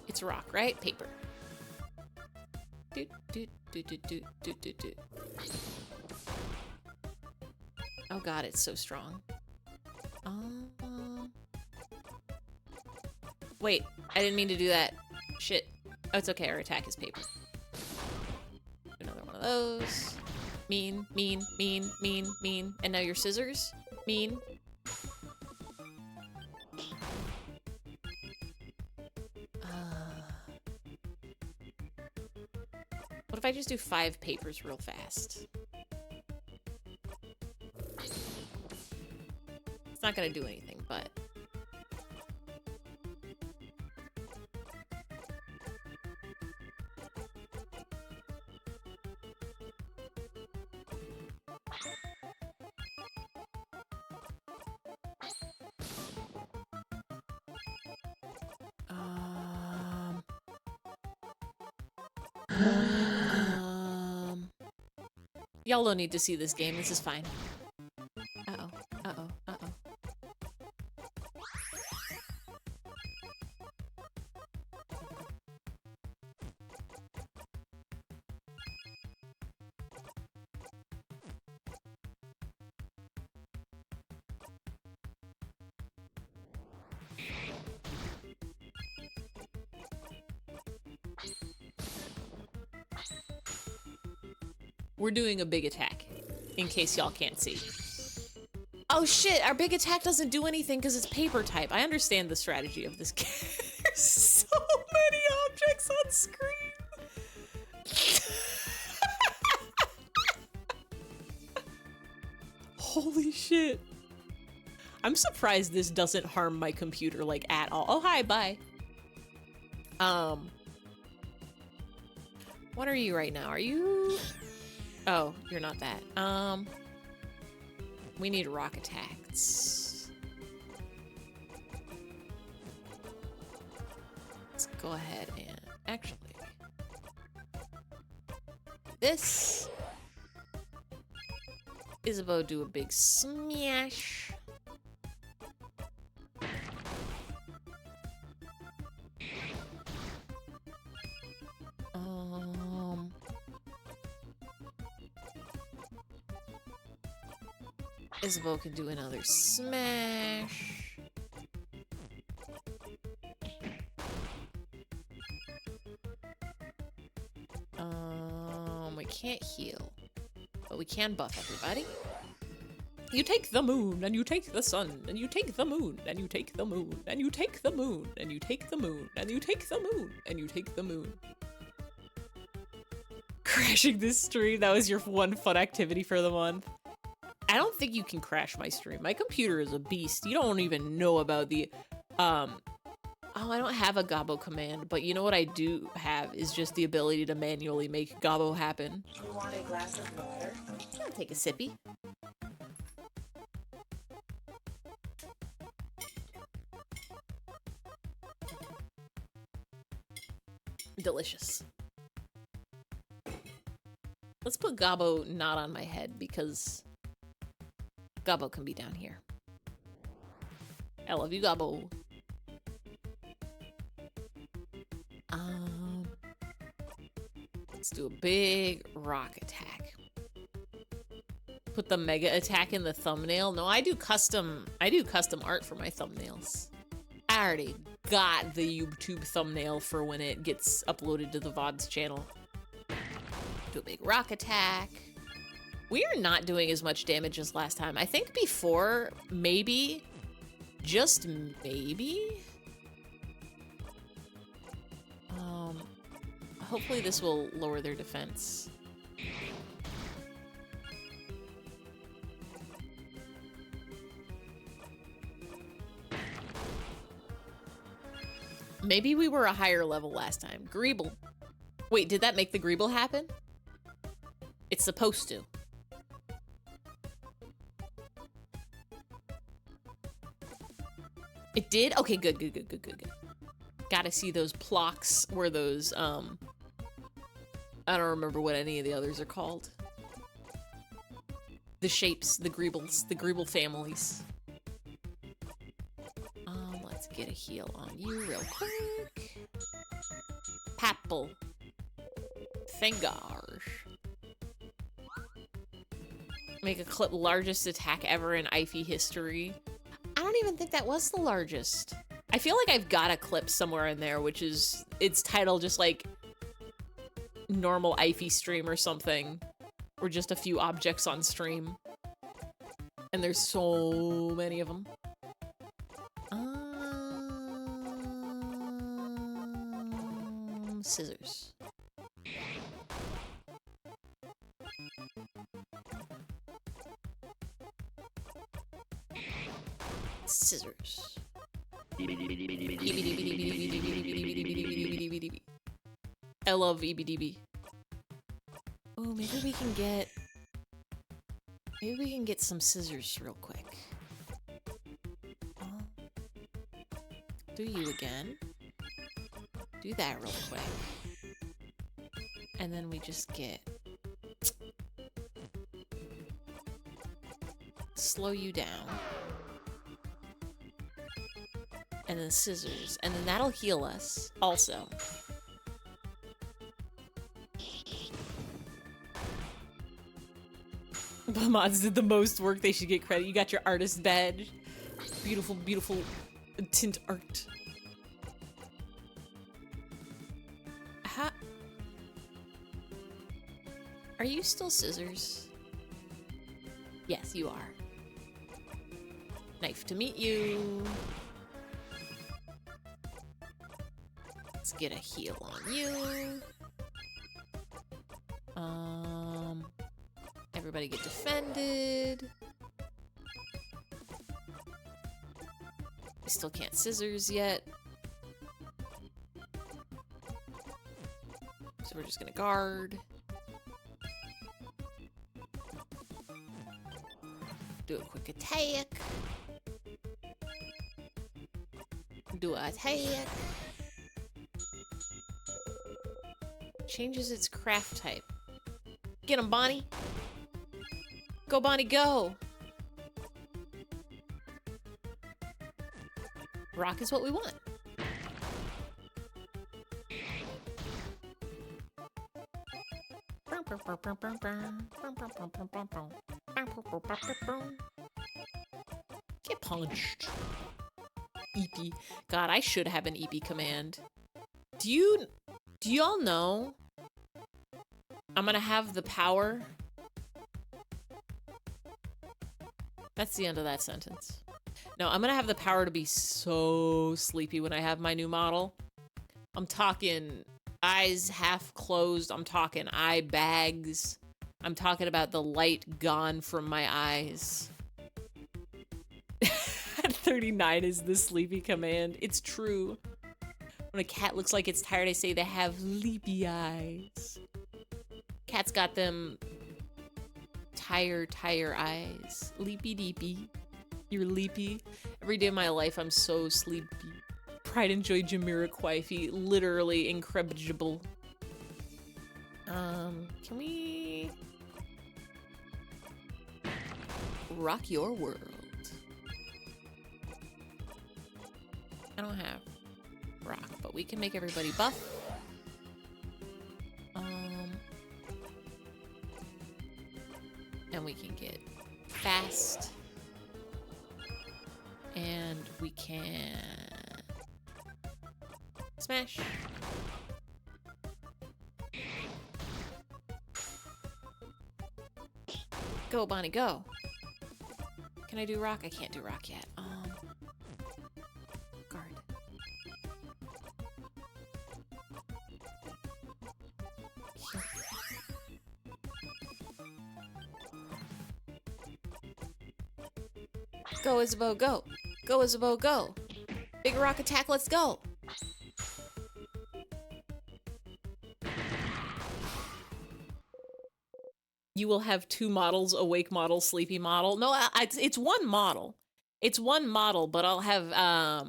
it's a rock, right? Paper. Do, do, do, do, do, do, do, do. Oh god, it's so strong. Wait, I didn't mean to do that. Shit. Oh, it's okay, our attack is paper. Another one of those. Mean, mean, mean, mean, mean. And now your scissors? Mean. What if I just do 5 papers real fast? It's not gonna do anything, but... Y'all don't need to see this game. This is fine. Uh-oh. Uh-oh. Uh-oh. We're doing a big attack, in case y'all can't see. Oh shit, our big attack doesn't do anything because it's paper type. I understand the strategy of this game. There's so many objects on screen. Holy shit. I'm surprised this doesn't harm my computer, like, at all. Oh, hi, bye. What are you right now? Are you... Oh, you're not that. We need rock attacks. Let's go ahead and actually... This... Isabeau do a big smash. Isabeau can do another smash. We can't heal, but we can buff everybody. You take the moon, and you take the sun, and you take the moon, and you take the moon, and you take the moon, and you take the moon, and you take the moon, and you take the moon. Crashing this stream, that was your one fun activity for the month. I don't think you can crash my stream. My computer is a beast. You don't even know about the, oh, I don't have a Gobbo command, but you know what I do have is just the ability to manually make Gobbo happen. You want a glass of water? I'll take a sippy. Delicious. Let's put Gobbo not on my head because Gobbo can be down here. I love you, Gobbo. Let's do a big rock attack. Put the mega attack in the thumbnail. No, I do custom art for my thumbnails. I already got the YouTube thumbnail for when it gets uploaded to the VODs channel. Do a big rock attack. We are not doing as much damage as last time. I think before, maybe, just maybe. Hopefully this will lower their defense. Maybe we were a higher level last time. Greeble. Wait, did that make the Greeble happen? It's supposed to. It did? Okay, good. Gotta see those plocks or those, I don't remember what any of the others are called. The shapes, the Greebles, the Greeble families. Let's get a heal on you real quick. Papple. Fengage. Make a clip largest attack ever in Ify history. I don't even think that was the largest. I feel like I've got a clip somewhere in there, which is, its title just like normal Ify stream or something. Or just a few objects on stream. And there's so many of them. Scissors. Scissors. I love EBDB. Oh, maybe we can get some scissors real quick. Do you again. Do that real quick. And then we just get... slow you down. And then scissors. And then that'll heal us also. The mods did the most work. They should get credit. You got your artist badge. Beautiful, beautiful tint art. Are you still scissors? Yes, you are. Knife to meet you. Let's get a heal on you. Everybody get defended. We still can't scissors yet. So we're just gonna guard. Do a quick attack. Do a attack. Changes its craft type. Get him, Bonnie. Go, Bonnie, go. Rock is what we want. Get punched. EP. God, I should have an EP command. Do y'all know I'm gonna have the power? That's the end of that sentence. No, I'm gonna have the power to be so sleepy when I have my new model. I'm talking eyes half closed. I'm talking eye bags. I'm talking about the light gone from my eyes. 39 is the sleepy command. It's true. When a cat looks like it's tired, I say they have leapy eyes. Cat's got them tire eyes. Leapy deepy. You're leapy. Every day of my life, I'm so sleepy. Pride and Joy Jamiroquai, literally incredible. Can we rock your world? I don't have rock, but we can make everybody buff. And we can get fast. And we can smash. Go, Bonnie, go. Can I do rock? I can't do rock yet. Guard. Go, Isabeau, go. Go, Isabeau, go. Big rock attack, let's go. You will have two models, awake model, sleepy model. No, it's one model. It's one model, but I'll have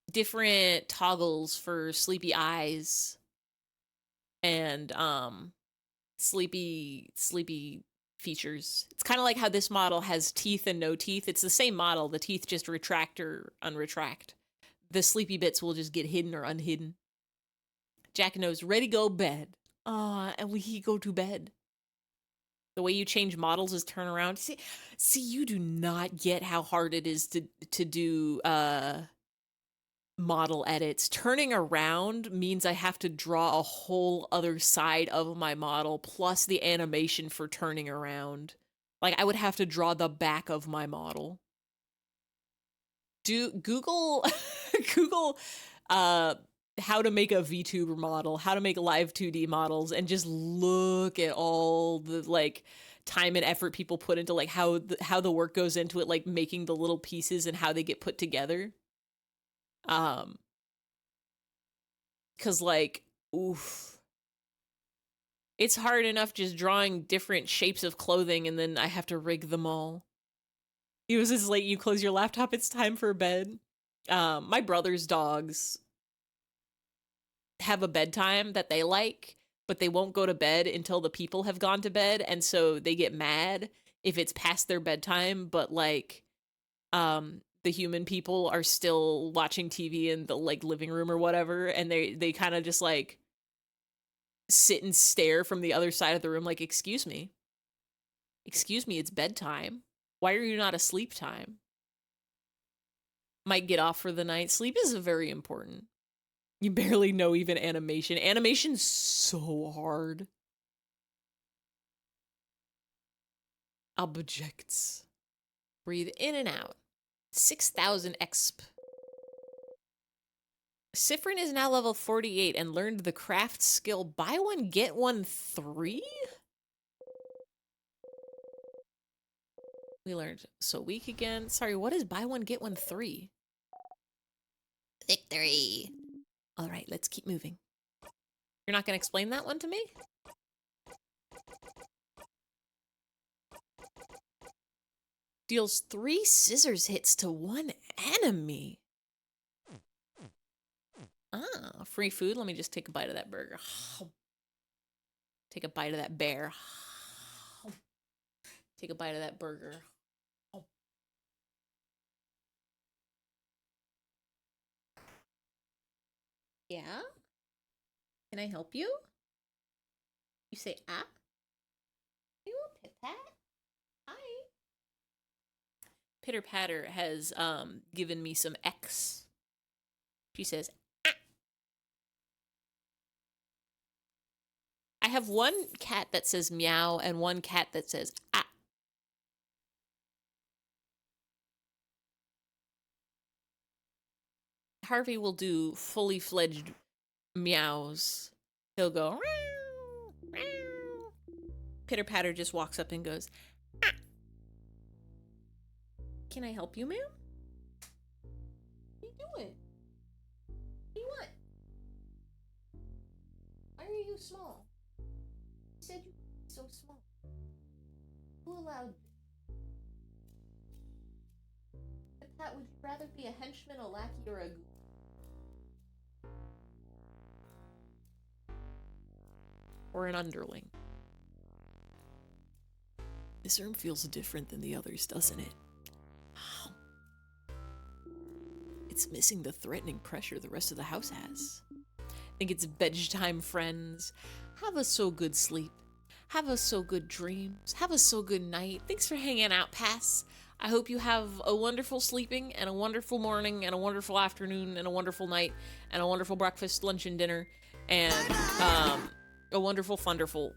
different toggles for sleepy eyes and sleepy features. It's kind of like how this model has teeth and no teeth. It's the same model. The teeth just retract or unretract. The sleepy bits will just get hidden or unhidden. Jack knows, ready, go, bed. And he go to bed. The way you change models is turn around. See, you do not get how hard it is to do model edits. Turning around means I have to draw a whole other side of my model plus the animation for turning around. Like I would have to draw the back of my model. Google how to make a VTuber model, how to make live 2D models, and just look at all the like time and effort people put into like how the work goes into it, like making the little pieces and how they get put together. Cause like, oof. It's hard enough just drawing different shapes of clothing and then I have to rig them all. It was as late, you close your laptop, it's time for bed. My brother's dogs have a bedtime that they like, but they won't go to bed until the people have gone to bed, and so they get mad if it's past their bedtime, but like the human people are still watching TV in the like living room or whatever, and they kind of just like sit and stare from the other side of the room like, excuse me, it's bedtime. Why are you not asleep time? Might get off for the night. Sleep is very important. You barely know even animation. Animation's so hard. Objects. Breathe in and out. 6,000 exp. Sifrin is now level 48 and learned the craft skill buy one, get one 3? We learned so weak again. Sorry, what is buy one, get one 3? Victory. All right, let's keep moving. You're not going to explain that one to me? Deals 3 scissors hits to one enemy. Ah, free food. Let me just take a bite of that burger. Take a bite of that bear. Take a bite of that burger. Yeah? Can I help you? You say, ah? You a Pit Pat? Hi. Pitter Patter has given me some X. She says, ah. I have one cat that says meow and one cat that says, ah. Harvey will do fully fledged meows. He'll go, meow, meow. Pitter Patter just walks up and goes, ah. Can I help you, ma'am? What are you doing? What do you want? Why are you small? You said you were so small. Who allowed you? Pat, would you rather be a henchman, a lackey, or a goon? Or an underling? This room feels different than the others, doesn't it? It's missing the threatening pressure the rest of the house has. Think it's bedtime, friends. Have a so good sleep. Have a so good dreams. Have a so good night. Thanks for hanging out, Pass. I hope you have a wonderful sleeping and a wonderful morning and a wonderful afternoon and a wonderful night and a wonderful breakfast, lunch, and dinner and a wonderful, thunderful.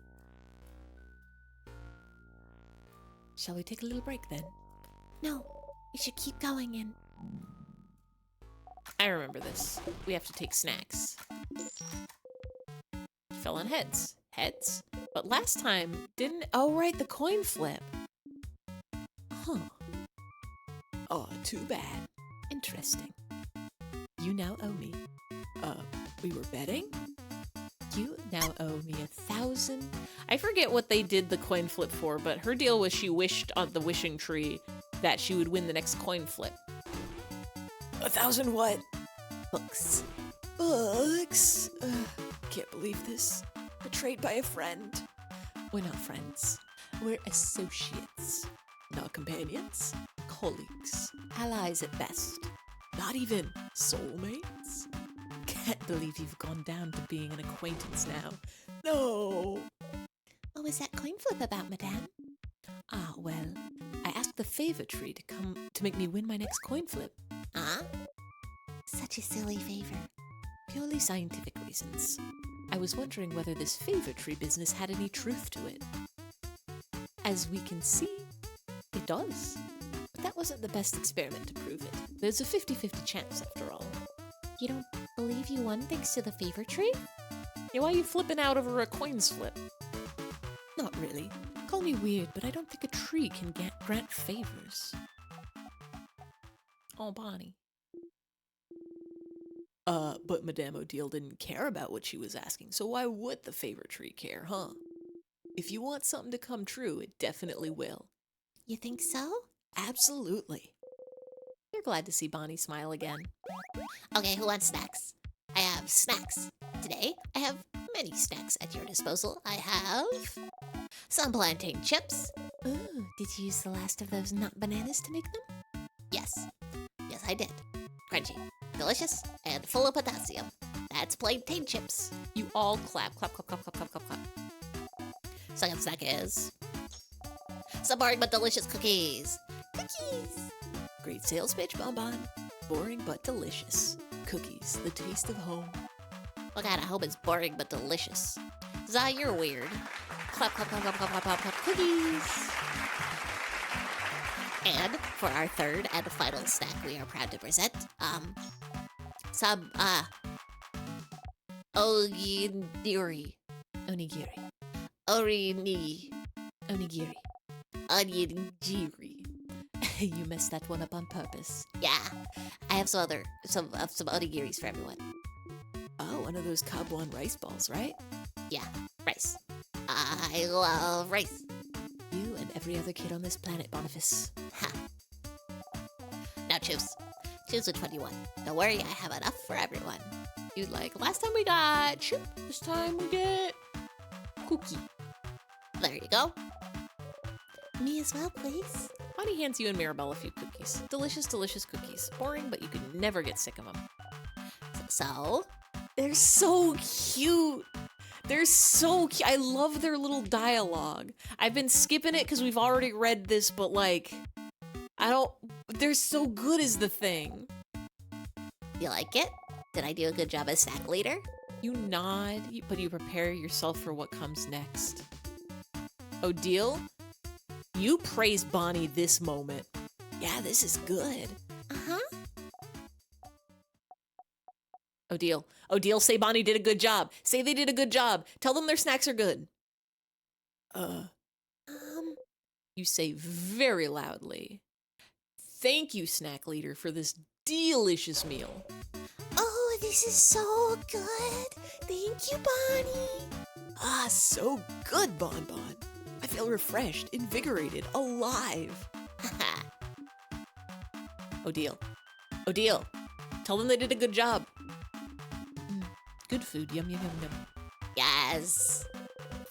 Shall we take a little break then? No, we should keep going and... I remember this. We have to take snacks. Fell on heads. Heads? But last time, didn't... Oh, right, the coin flip. Huh. Oh, too bad. Interesting. You now owe me. We were betting? You now owe me 1,000. I forget what they did the coin flip for, but her deal was she wished on the wishing tree that she would win the next coin flip. 1,000 what? Books. Books? Can't believe this. Betrayed by a friend. We're not friends. We're associates. Not companions. Colleagues. Allies at best. Not even soulmates. Can't believe you've gone down to being an acquaintance now. No. What was that coin flip about, madame? Ah, well, I asked the favor tree to come to make me win my next coin flip. Huh? Such a silly favor. Purely scientific reasons. I was wondering whether this favor tree business had any truth to it. As we can see, it does. But that wasn't the best experiment to prove it. There's a 50-50 chance after all. You don't believe you won thanks to the favor tree? Yeah, why are you flipping out over a coins flip? Not really. Call me weird, but I don't think a tree can grant favors. Oh, Bonnie. But Madame Odile didn't care about what she was asking, so why would the favor tree care, huh? If you want something to come true, it definitely will. You think so? Absolutely. You're glad to see Bonnie smile again. Okay, who wants snacks? I have snacks. Today, I have many snacks at your disposal. I have some plantain chips. Ooh, Did you use the last of those nut bananas to make them? Yes. Yes, I did. Crunchy, delicious, and full of potassium. That's plantain chips. you all clap, clap, clap, clap, clap, clap, clap, clap. Second snack is some boring but delicious cookies. Cookies! Great sales pitch, Bonbon. Boring but delicious. Cookies, the taste of home. Oh god, I hope it's boring but delicious. Zah, you're weird. Clap, clap, clap, clap, clap, clap, clap, clap, cookies! And for our third and final snack, we are proud to present, some, onigiri. Onigiri. Onigiri. Onigiri. You messed that one up on purpose. Yeah, I have some onigiris for everyone. Oh, one of those Kabwan rice balls, right? Yeah, rice. I love rice. You and every other kid on this planet, Boniface. Ha. Now choose. Choose which one you want. Don't worry, I have enough for everyone. You'd like, last time we got chip, this time we get cookie. There you go. Me as well, please. Bonnie hands you and Mirabelle a few cookies. Delicious, delicious cookies. Boring, but you could never get sick of them. So, They're so cute. They're so cute. I love their little dialogue. I've been skipping it because we've already read this, but like, they're so good is the thing. you like it? Did I do a good job as snack leader? You nod, but you prepare yourself for what comes next. Odile, you praise Bonnie this moment. Yeah, this is good. Uh-huh. Odile, say Bonnie did a good job. Say they did a good job. Tell them their snacks are good. You say very loudly, thank you, snack leader, for this delicious meal. Oh, this is so good. Thank you, Bonnie. Ah, so good, Bonbon. I feel refreshed, invigorated, alive. Odile, tell them they did a good job. Good food, yum, yum, yum, yum. Yes.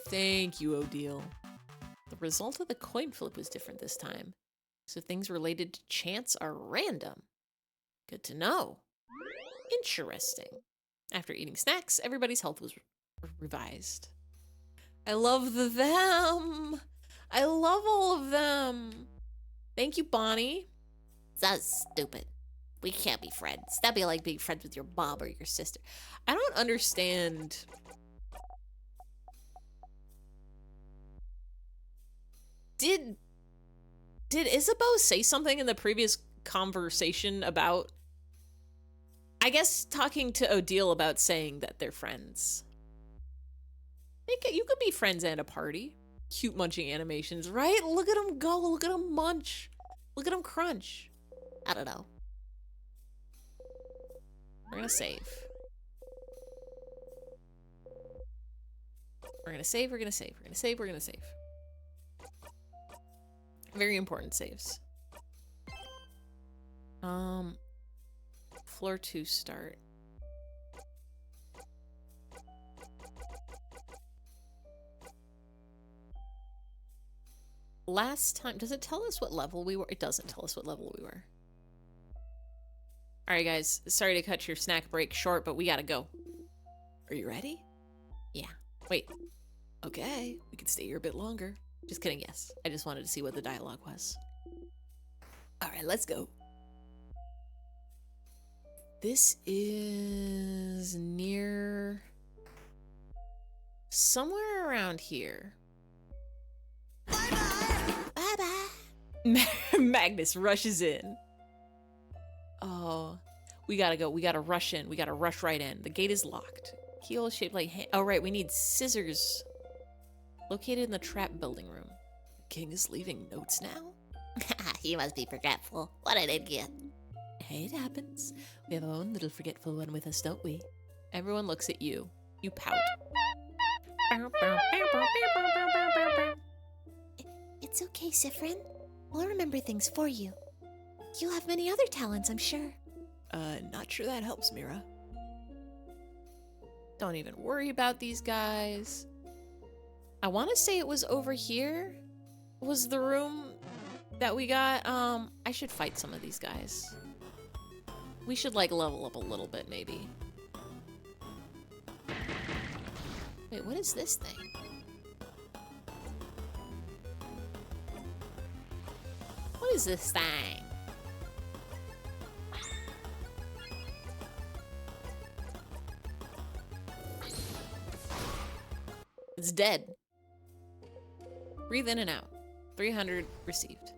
Thank you, Odile. The result of the coin flip was different this time, so things related to chance are random. Good to know. Interesting. After eating snacks, everybody's health was revised. I love them. I love all of them. Thank you, Bonnie. That's stupid. We can't be friends. That'd be like being friends with your mom or your sister. I don't understand. Did Isabeau say something in the previous conversation about, I guess, talking to Odile about saying that they're friends? You could be friends and a party. Cute munching animations, right? Look at them go. Look at them munch. Look at them crunch. I don't know. We're gonna save. We're gonna save, we're gonna save, we're gonna save, we're gonna save. Very important saves. Floor 2 start. Last time, does it tell us what level we were? It doesn't tell us what level we were. Alright guys, sorry to cut your snack break short, but we gotta go. Are you ready? Yeah. Wait. Okay, we can stay here a bit longer. Just kidding, yes. I just wanted to see what the dialogue was. Alright, let's go. This is near... somewhere around here. Bye-bye. Magnus rushes in. Oh, we gotta go. We gotta rush in. We gotta rush right in. The gate is locked. Keyhole shaped like oh right, we need scissors. Located in the trap building room. The king is leaving notes now? He must be forgetful. What an idiot. Hey, it happens. We have our own little forgetful one with us, don't we? Everyone looks at you. You pout. It's okay, Siffrin. We'll remember things for you. You'll have many other talents, I'm sure. Not sure that helps, Mira. Don't even worry about these guys. I want to say it was over here. Was the room that we got? I should fight some of these guys. We should, like, level up a little bit, maybe. Wait, what is this thing? What is this thing? It's dead. Breathe in and out. 300 received.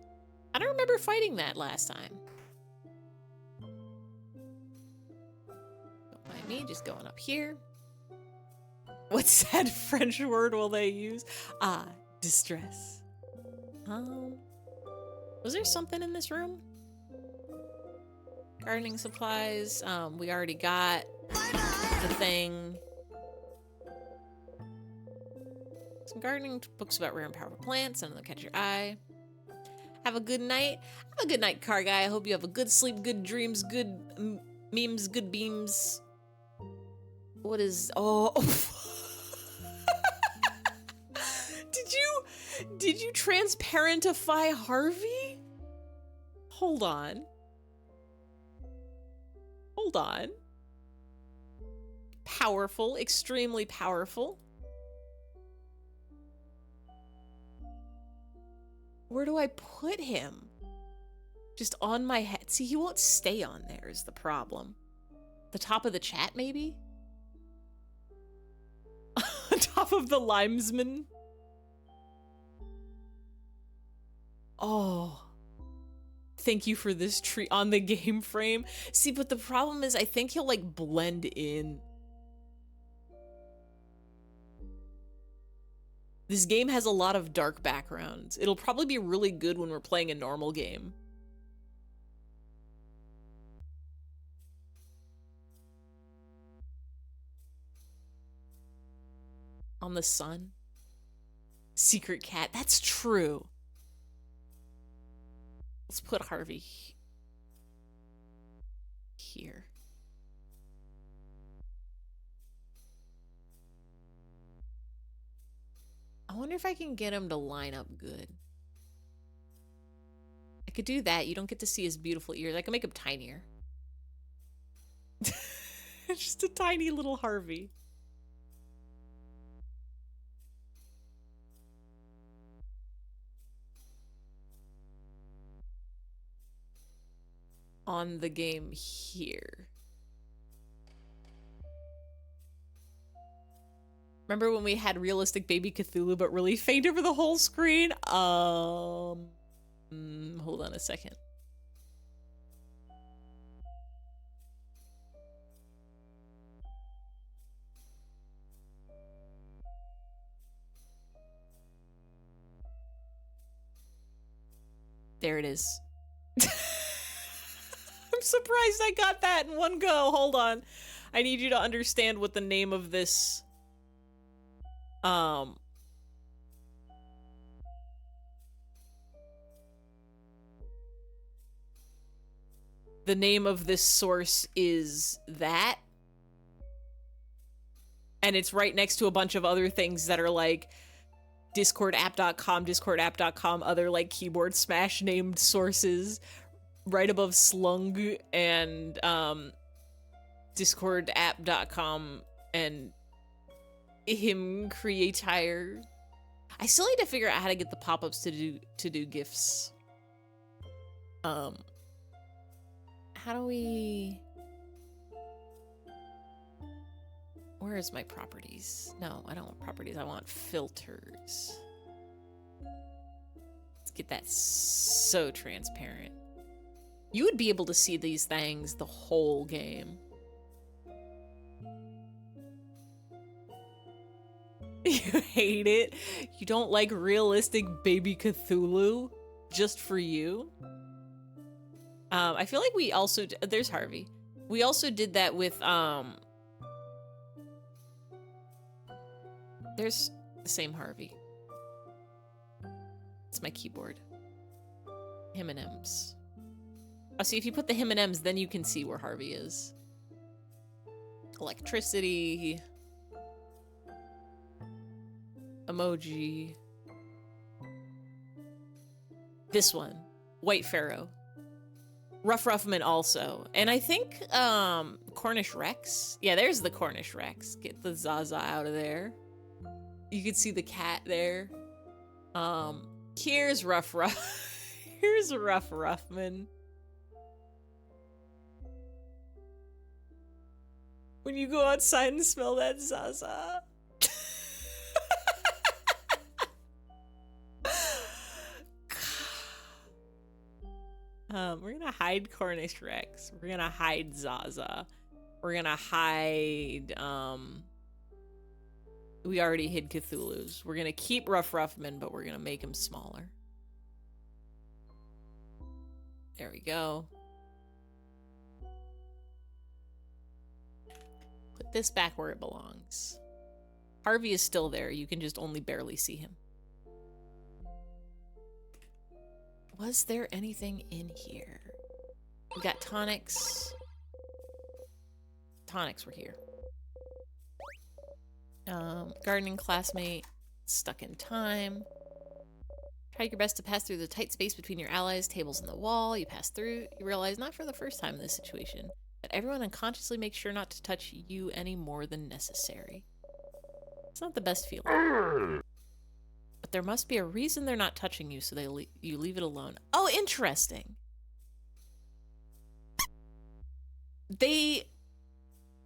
I don't remember fighting that last time. Don't mind me, just going up here. What sad French word will they use? Ah, distress. Was there something in this room? Gardening supplies. We already got the thing. Some gardening books about rare and powerful plants. Some of them catch your eye. Have a good night. Have a good night, car guy. I hope you have a good sleep, good dreams, good memes, good beams. What is... Oh... Did you transparentify Harvey? Hold on. Hold on. Powerful, extremely powerful. Where do I put him? Just on my head. See, he won't stay on there is the problem. The top of the chat, maybe? On top of the limesman? Oh. Thank you for this tree on the game frame. See, but the problem is I think he'll like blend in. This game has a lot of dark backgrounds. It'll probably be really good when we're playing a normal game. On the sun. Secret cat. That's true. Let's put Harvey here. I wonder if I can get him to line up good. I could do that. You don't get to see his beautiful ears. I can make him tinier. Just a tiny little Harvey. on the game here. Remember when we had realistic baby Cthulhu but really faint over the whole screen? Hold on a second. There it is. I'm surprised I got that in one go. Hold on. I need you to understand what the name of this the name of this source is that. And it's right next to a bunch of other things that are like discordapp.com, other like keyboard smash named sources right above Slung and discordapp.com and him creator. I still need to figure out how to get the pop-ups to do gifts. How do we... Where is my properties? No, I don't want properties. I want filters. Let's get that so transparent. You would be able to see these things the whole game. You hate it? You don't like realistic baby Cthulhu? Just for you? I feel like we also... There's Harvey. We also did that with, There's the same Harvey. It's my keyboard. Him and M's. Oh, see, if you put the him and M's, then you can see where Harvey is. Electricity. Emoji. This one. White Pharaoh. Rough Ruffman also. And I think, Cornish Rex. Yeah, there's the Cornish Rex. Get the Zaza out of there. You can see the cat there. Here's Rough Here's Rough Ruffman. When you go outside and smell that Zaza. We're gonna hide Cornish Rex. We're gonna hide Zaza. We're gonna hide, we already hid Cthulhu's. We're gonna keep Rough Ruffman, but we're gonna make him smaller. There we go. Put this back where it belongs. Harvey is still there. You can just only barely see him. Was there anything in here? We got tonics. Tonics were here. Gardening classmate, stuck in time. Try your best to pass through the tight space between your allies, tables in the wall. You pass through, you realize, not for the first time in this situation, that everyone unconsciously makes sure not to touch you any more than necessary. It's not the best feeling. But there must be a reason they're not touching you, so you leave it alone. Oh, interesting.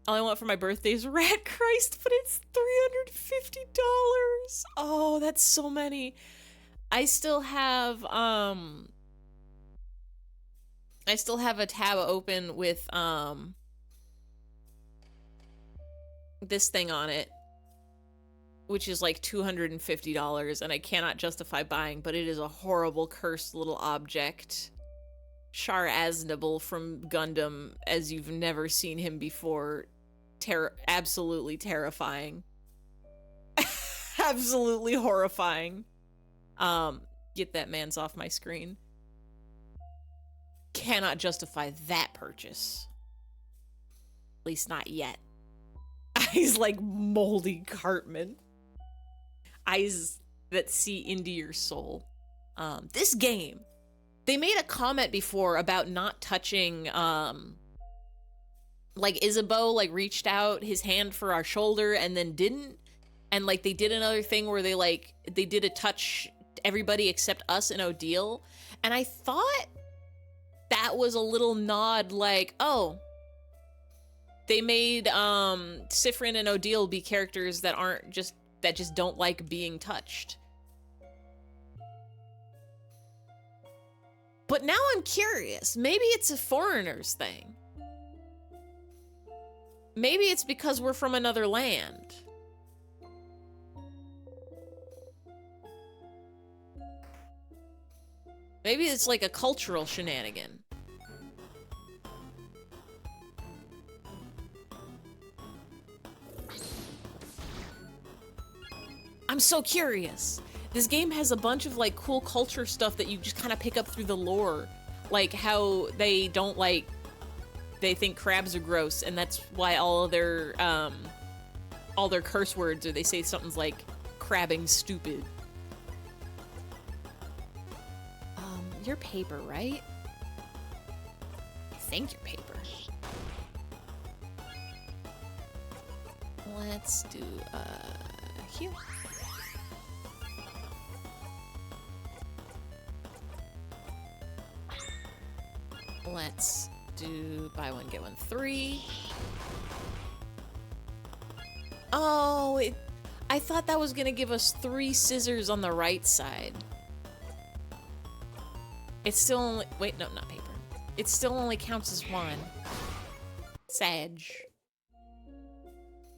All I want for my birthday is Rat Christ, but it's $350. Oh, that's so many. I still have a tab open with this thing on it, which is like $250, and I cannot justify buying, but it is a horrible cursed little object. Shar Aznable from Gundam, as you've never seen him before. Absolutely terrifying. Absolutely horrifying. Get that man's off my screen. Cannot justify that purchase. At least not yet. Eyes like moldy Cartman. Eyes that see into your soul. This game, they made a comment before about not touching, like Isabeau like reached out his hand for our shoulder and then didn't, and like they did another thing where they did a touch everybody except us and Odile, and I thought that was a little nod like, oh, they made Sifrin and Odile be characters that just don't like being touched. But now I'm curious. Maybe it's a foreigners thing. Maybe it's because we're from another land. Maybe it's like a cultural shenanigan. I'm so curious. This game has a bunch of like cool culture stuff that you just kind of pick up through the lore. Like how they don't like, they think crabs are gross, and that's why all their curse words, or they say something's like crabbing stupid. You're paper, right? I think you're paper. Let's do here. Let's do buy one, get one, 3. Oh, I thought that was gonna give us 3 scissors on the right side. It's still only, wait, no, not paper. It still only counts as 1. Sag.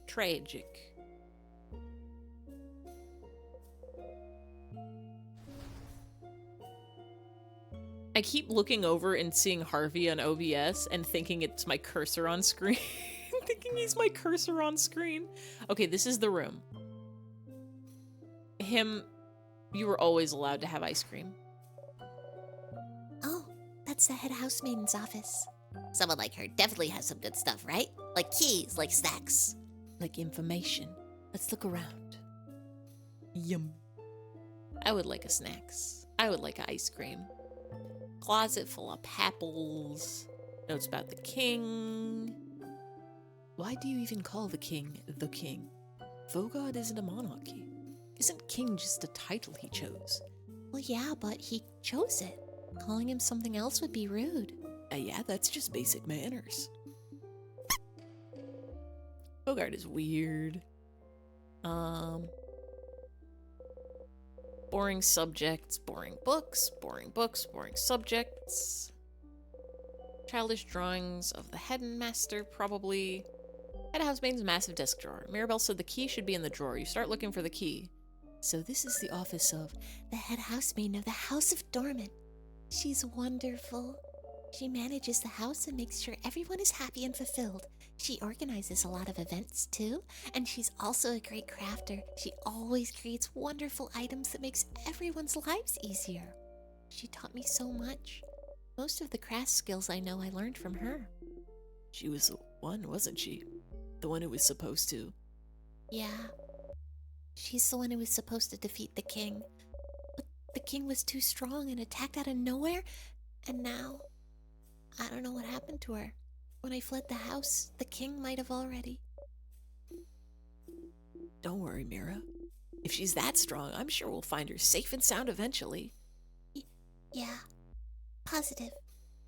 Tragic. I keep looking over and seeing Harvey on OBS and thinking it's my cursor on screen. Thinking he's my cursor on screen. Okay, this is the room. You were always allowed to have ice cream. Oh, that's the head housemaiden's office. Someone like her definitely has some good stuff, right? Like keys, like snacks. Like information. Let's look around. Yum. I would like a snacks. I would like ice cream. Closet full of apples. Notes about the king. Why do you even call the king the king? Vogard isn't a monarchy. Isn't king just a title he chose? Well, yeah, but he chose it. Calling him something else would be rude. Yeah, that's just basic manners. Bogart is weird. Boring subjects, boring books, boring books, boring subjects. Childish drawings of the headmaster, probably. Head housemaiden's massive desk drawer. Mirabelle said the key should be in the drawer. You start looking for the key. So this is the office of the head housemaiden of the House of Dormant. She's wonderful. She manages the house and makes sure everyone is happy and fulfilled. She organizes a lot of events too, and she's also a great crafter. She always creates wonderful items that makes everyone's lives easier. She taught me so much. Most of the craft skills I know I learned from her. She was the one, wasn't she? The one who was supposed to. Yeah. She's the one who was supposed to defeat the king. But the king was too strong and attacked out of nowhere, and now I don't know what happened to her. When I fled the house, the king might have already. Don't worry, Mira. If she's that strong, I'm sure we'll find her safe and sound eventually. Yeah. Positive.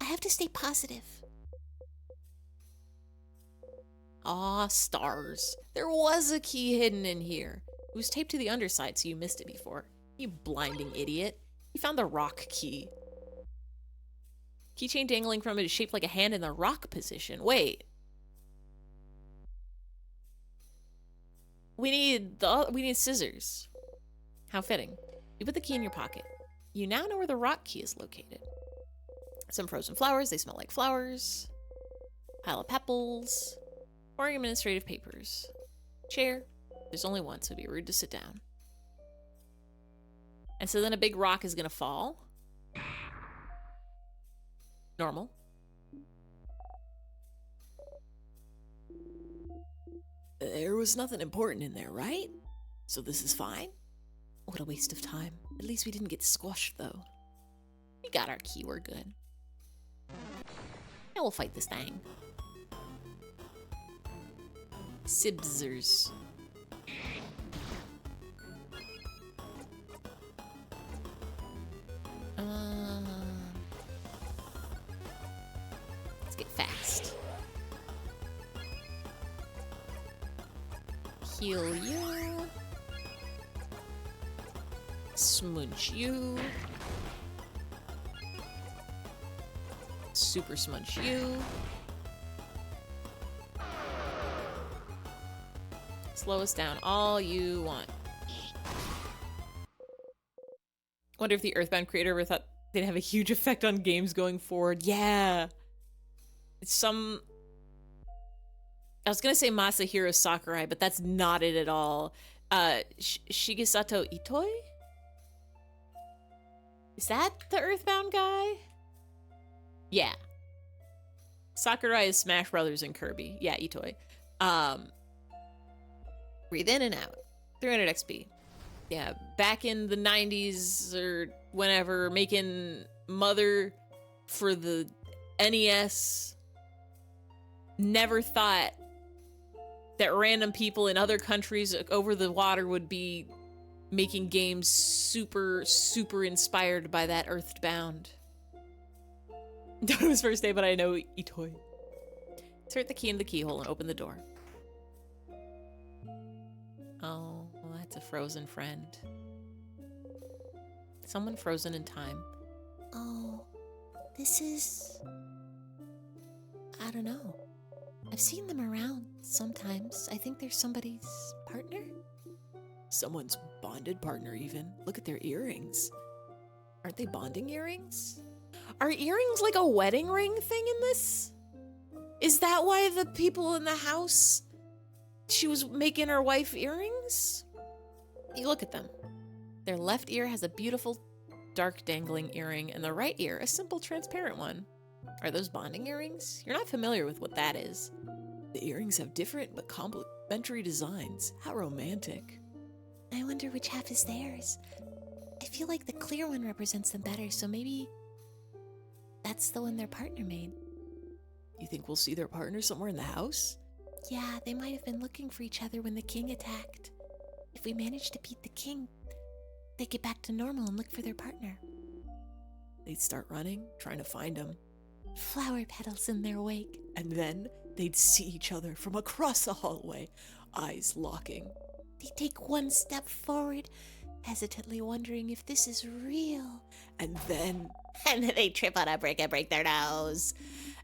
I have to stay positive. Aw, stars. There was a key hidden in here. It was taped to the underside, so you missed it before. You blinding idiot. You found the rock key. Keychain dangling from it is shaped like a hand in the rock position. Wait. We need scissors. How fitting. You put the key in your pocket. You now know where the rock key is located. Some frozen flowers, they smell like flowers. Pile of pebbles. Pouring administrative papers. Chair. There's only one, so it'd be rude to sit down. And so then a big rock is gonna fall. Normal. There was nothing important in there, right? So this is fine? What a waste of time. At least we didn't get squashed, though. We got our key, we're good. Now we'll fight this thing. Sibzers. Heal you. Smudge you. Super smudge you. Slow us down all you want. Wonder if the Earthbound creator ever thought they'd have a huge effect on games going forward. Yeah. It's some... I was gonna say Masahiro Sakurai, but that's not it at all. Shigesato Itoi? Is that the Earthbound guy? Yeah. Sakurai is Smash Brothers and Kirby. Yeah, Itoi. Breathe in and out. 300 XP. Yeah, back in the 90s or whenever, making Mother for the NES. Never thought that random people in other countries over the water would be making games super, super inspired by that Earthbound. Don't know his first name, but I know Itoi. Insert the key in the keyhole and open the door. Oh, well, that's a frozen friend. Someone frozen in time. Oh, this is... I don't know. I've seen them around sometimes. I think they're somebody's partner? Someone's bonded partner, even. Look at their earrings. Aren't they bonding earrings? Are earrings like a wedding ring thing in this? Is that why the people in the house, she was making her wife earrings? You look at them. Their left ear has a beautiful, dark dangling earring, and the right ear, a simple, transparent one. Are those bonding earrings? You're not familiar with what that is. The earrings have different but complementary designs. How romantic. I wonder which half is theirs. I feel like the clear one represents them better, so maybe that's the one their partner made. You think we'll see their partner somewhere in the house? Yeah, they might have been looking for each other when the king attacked. If we manage to beat the king, they get back to normal and look for their partner. They'd start running, trying to find him. Flower petals in their wake. And then they'd see each other from across the hallway, eyes locking. They take one step forward, hesitantly wondering if this is real. And then they trip on a brick and break their nose.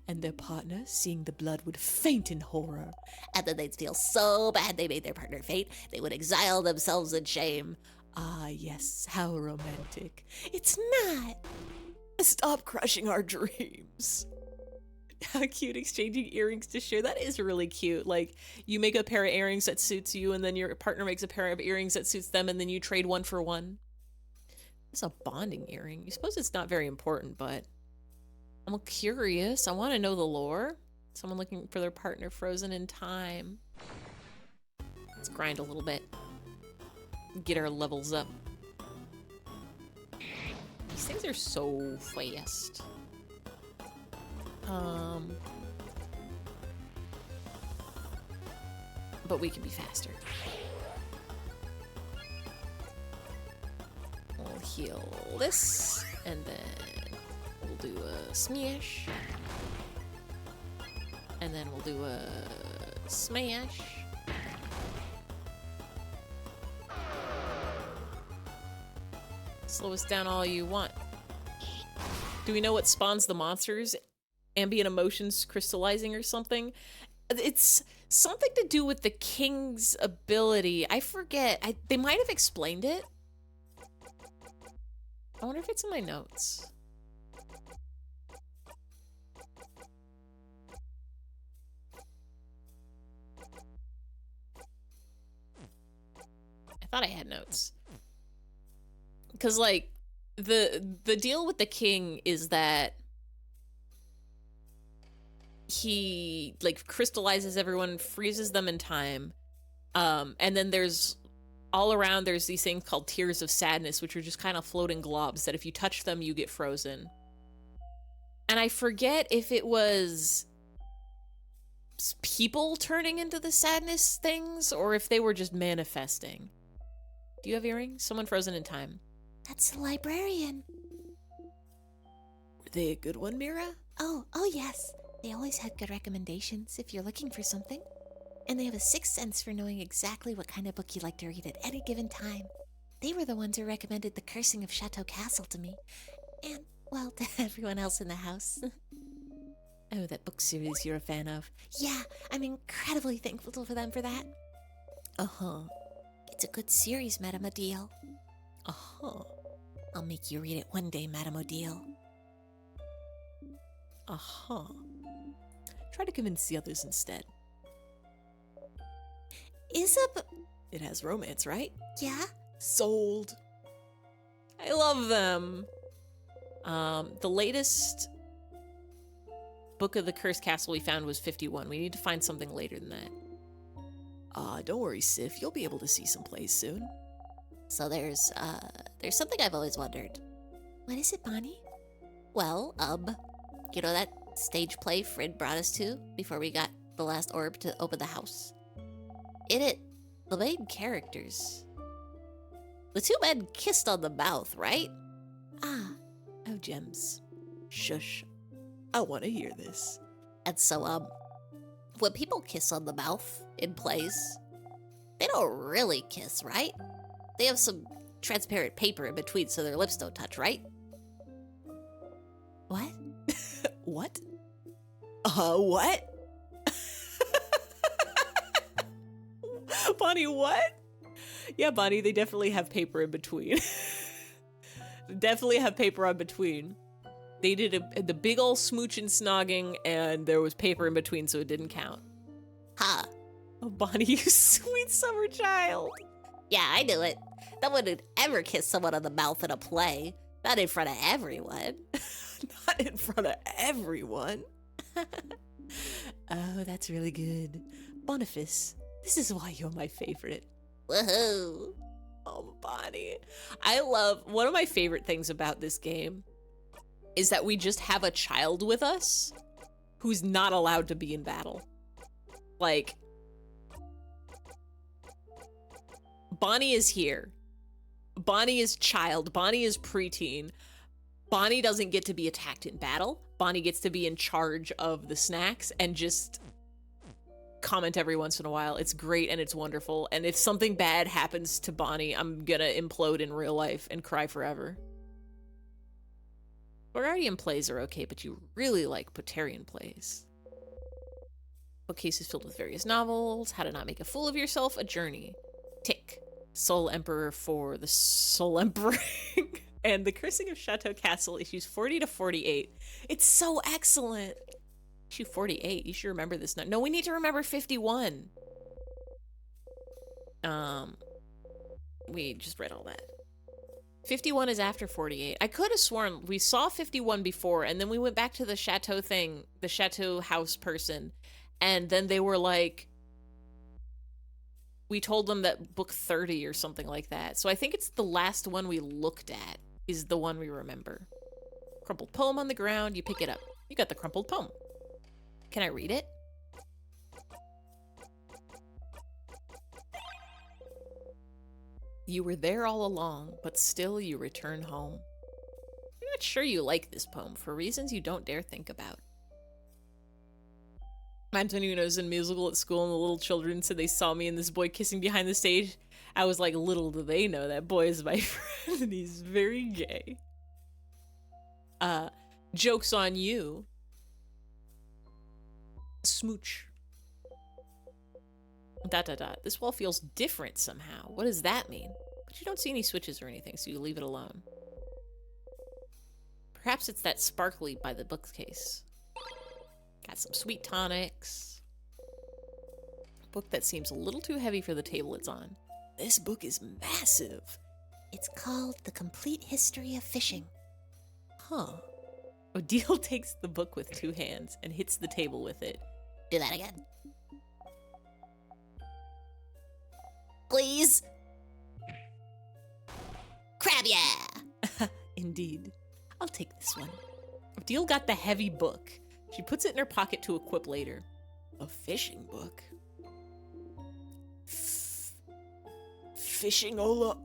and their partner, seeing the blood, would faint in horror. And then they'd feel so bad they made their partner faint, they would exile themselves in shame. Ah, yes, how romantic. It's not. Stop crushing our dreams. How cute, exchanging earrings to share. That is really cute. Like, you make a pair of earrings that suits you, and then your partner makes a pair of earrings that suits them, and then you trade one for one. It's a bonding earring. You suppose it's not very important, but I'm curious. I want to know the lore. Someone looking for their partner frozen in time. Let's grind a little bit. Get our levels up. These things are so fast. But we can be faster. We'll heal this, and then we'll do a smash. And then we'll do a smash. Slow us down all you want. Do we know what spawns the monsters? Ambient emotions crystallizing or something? It's something to do with the king's ability. I forget. They might have explained it. I wonder if it's in my notes. I thought I had notes. Because, like, the deal with the king is that he, like, crystallizes everyone, freezes them in time. And then there's, all around, there's these things called tears of sadness, which are just kind of floating globs that if you touch them, you get frozen. And I forget if it was people turning into the sadness things or if they were just manifesting. Do you have earrings? Someone frozen in time. That's the librarian. Were they a good one, Mira? Oh yes. They always had good recommendations if you're looking for something. And they have a sixth sense for knowing exactly what kind of book you'd like to read at any given time. They were the ones who recommended The Cursing of Chateau Castle to me. And, well, to everyone else in the house. Oh, that book series you're a fan of. Yeah, I'm incredibly thankful for them for that. Uh-huh. It's a good series, Madame Odile. Uh-huh. I'll make you read it one day, Madame Odile. Uh-huh. Try to convince the others instead. It has romance, right? Yeah? Sold. I love them. The latest book of the Cursed Castle we found was 51. We need to find something later than that. Don't worry, Sif. You'll be able to see some plays soon. So there's something I've always wondered. What is it, Bonnie? Well, you know that stage play Frid brought us to before we got the last orb to open the house? In it, the main characters, the two men kissed on the mouth, right? Oh, Gems. Shush. I want to hear this. And so, when people kiss on the mouth in plays, they don't really kiss, right? They have some transparent paper in between so their lips don't touch, right? What? What? What? Bonnie, what? Yeah, Bonnie, they definitely have paper in between. Definitely have paper on between. They did the big ol' smooch and snogging, and there was paper in between, so it didn't count. Huh. Oh, Bonnie, you sweet summer child. Yeah, I knew it. No one would ever kiss someone on the mouth in a play. Not in front of everyone. Not in front of everyone. Oh, that's really good. Boniface, this is why you're my favorite. Woohoo. Oh, Bonnie. I love, one of my favorite things about this game is that we just have a child with us who's not allowed to be in battle. Like, Bonnie is here. Bonnie is child. Bonnie is preteen. Bonnie doesn't get to be attacked in battle. Bonnie gets to be in charge of the snacks and just comment every once in a while. It's great and it's wonderful. And if something bad happens to Bonnie, I'm gonna implode in real life and cry forever. Barardian plays are okay, but you really like Potarian plays. Bookcase is filled with various novels. How to Not Make a Fool of Yourself, A Journey. Tick. Soul Emperor for the Soul Emperor. And The Cursing of Chateau Castle, issues 40 to 48. It's so excellent. Issue 48, you should remember this. No, we need to remember 51. We just read all that. 51 is after 48. I could have sworn we saw 51 before, and then we went back to the chateau thing, the chateau house person, and then they were like, we told them that book 30 or something like that. So I think it's the last one we looked at is the one we remember. Crumpled poem on the ground, you pick it up. You got the crumpled poem. Can I read it? You were there all along, but still you return home. I'm not sure you like this poem for reasons you don't dare think about. Antonino's in musical at school and the little children said they saw me and this boy kissing behind the stage. I was like, little do they know that boy is my friend and he's very gay. Joke's on you. Smooch. ... This wall feels different somehow. What does that mean? But you don't see any switches or anything, so you leave it alone. Perhaps it's that sparkly by the bookcase. Got some sweet tonics. Book that seems a little too heavy for the table it's on. This book is massive. It's called The Complete History of Fishing. Huh. Odile takes the book with two hands and hits the table with it. Do that again. Please. Crab yeah! Indeed. I'll take this one. Odile got the heavy book. She puts it in her pocket to equip later. A fishing book. Fishingology.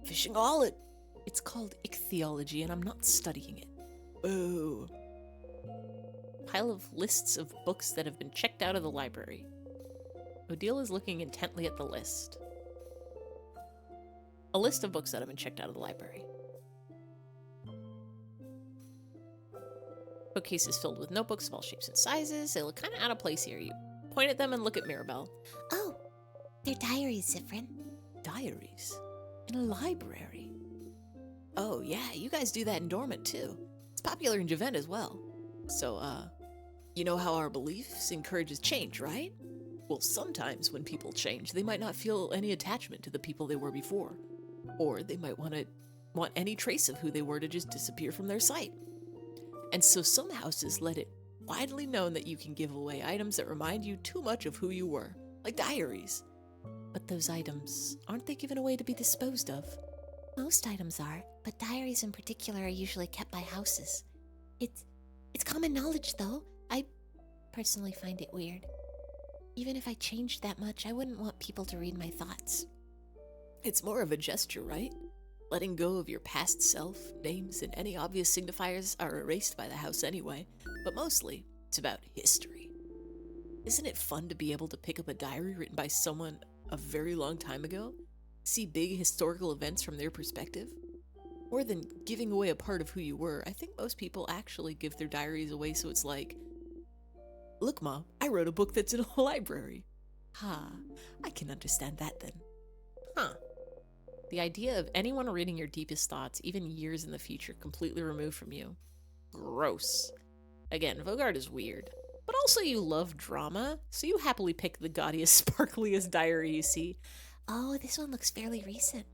Fishingology. It's called ichthyology, and I'm not studying it. Boo. pile of lists of books that have been checked out of the library. Odile is looking intently at the list. A list of books that have been checked out of the library. Bookcase is filled with notebooks of all shapes and sizes. They look kind of out of place here. You point at them and look at Mirabelle. Oh, they're diaries, Zifrin. Diaries? In a library? Oh, yeah, you guys do that in Dormant, too. It's popular in Javent as well. So, you know how our beliefs encourages change, right? Well, sometimes when people change, they might not feel any attachment to the people they were before. Or they might want any trace of who they were to just disappear from their sight. And so some houses let it widely known that you can give away items that remind you too much of who you were, like diaries. But those items, aren't they given away to be disposed of? Most items are, but diaries in particular are usually kept by houses. It's common knowledge, though. I personally find it weird. Even if I changed that much, I wouldn't want people to read my thoughts. It's more of a gesture, right? Letting go of your past self, names, and any obvious signifiers are erased by the house anyway, but mostly, it's about history. Isn't it fun to be able to pick up a diary written by someone a very long time ago? See big historical events from their perspective? More than giving away a part of who you were, I think most people actually give their diaries away so it's like, look, Mom, I wrote a book that's in a library. Ha, I can understand that then. Huh. The idea of anyone reading your deepest thoughts, even years in the future, completely removed from you. Gross. Again, Vogard is weird. But also you love drama, so you happily pick the gaudiest, sparkliest diary you see. Oh, this one looks fairly recent.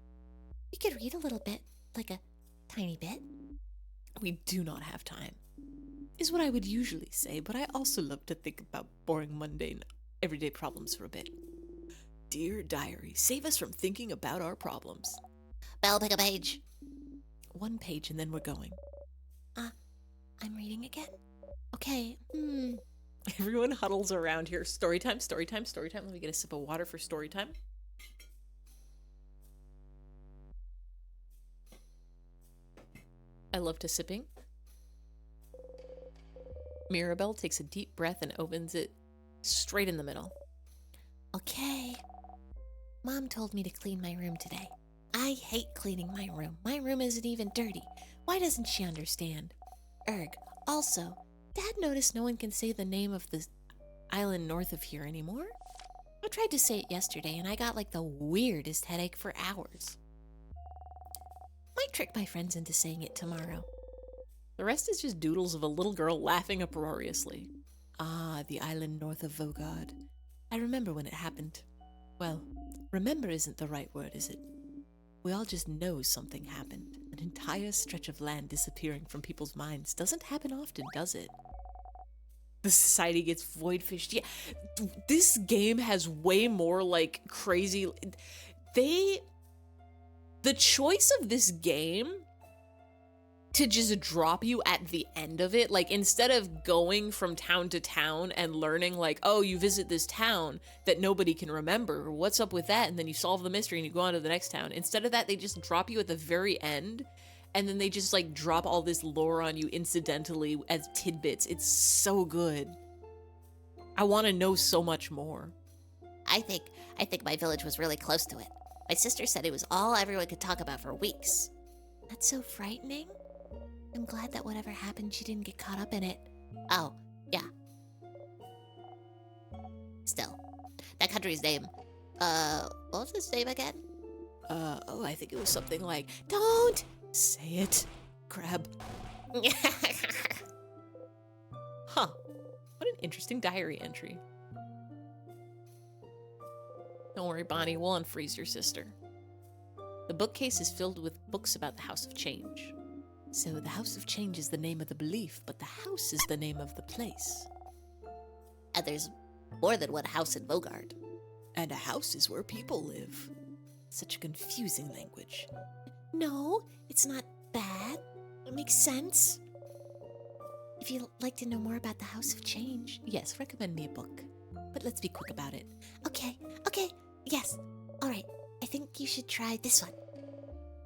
You could read a little bit, like a tiny bit. We do not have time, is what I would usually say, but I also love to think about boring, mundane, everyday problems for a bit. Dear diary, save us from thinking about our problems. Belle, pick a page. One page and then we're going. I'm reading again? Okay, Everyone huddles around here. Story time, story time, story time. Let me get a sip of water for story time. I love to sipping. Mirabelle takes a deep breath and opens it straight in the middle. Okay. Mom told me to clean my room today. I hate cleaning my room. My room isn't even dirty. Why doesn't she understand? Also, Dad noticed no one can say the name of the island north of here anymore. I tried to say it yesterday and I got like the weirdest headache for hours. Might trick my friends into saying it tomorrow. The rest is just doodles of a little girl laughing uproariously. Ah, the island north of Vogard. I remember when it happened. Well, remember isn't the right word, is it? We all just know something happened. An entire stretch of land disappearing from people's minds doesn't happen often, does it? The society gets void fished. Yeah, this game has way more like crazy. The choice of this game to just drop you at the end of it, like instead of going from town to town and learning like, oh, you visit this town that nobody can remember, what's up with that? And then you solve the mystery and you go on to the next town. Instead of that, they just drop you at the very end and then they just like drop all this lore on you incidentally as tidbits. It's so good. I want to know so much more. I think my village was really close to it. My sister said it was all everyone could talk about for weeks. That's so frightening. I'm glad that whatever happened, she didn't get caught up in it. Oh, yeah. Still, that country's name. What was its name again? I think it was something like, don't say it, crab. Huh. What an interesting diary entry. Don't worry, Bonnie, we'll unfreeze your sister. The bookcase is filled with books about the House of Change. So the House of Change is the name of the belief, but the house is the name of the place. And there's more than one house in Vogard. And a house is where people live. Such a confusing language. No, it's not bad. It makes sense. If you'd like to know more about the House of Change. Yes, recommend me a book. But let's be quick about it. Okay, yes. Alright, I think you should try this one.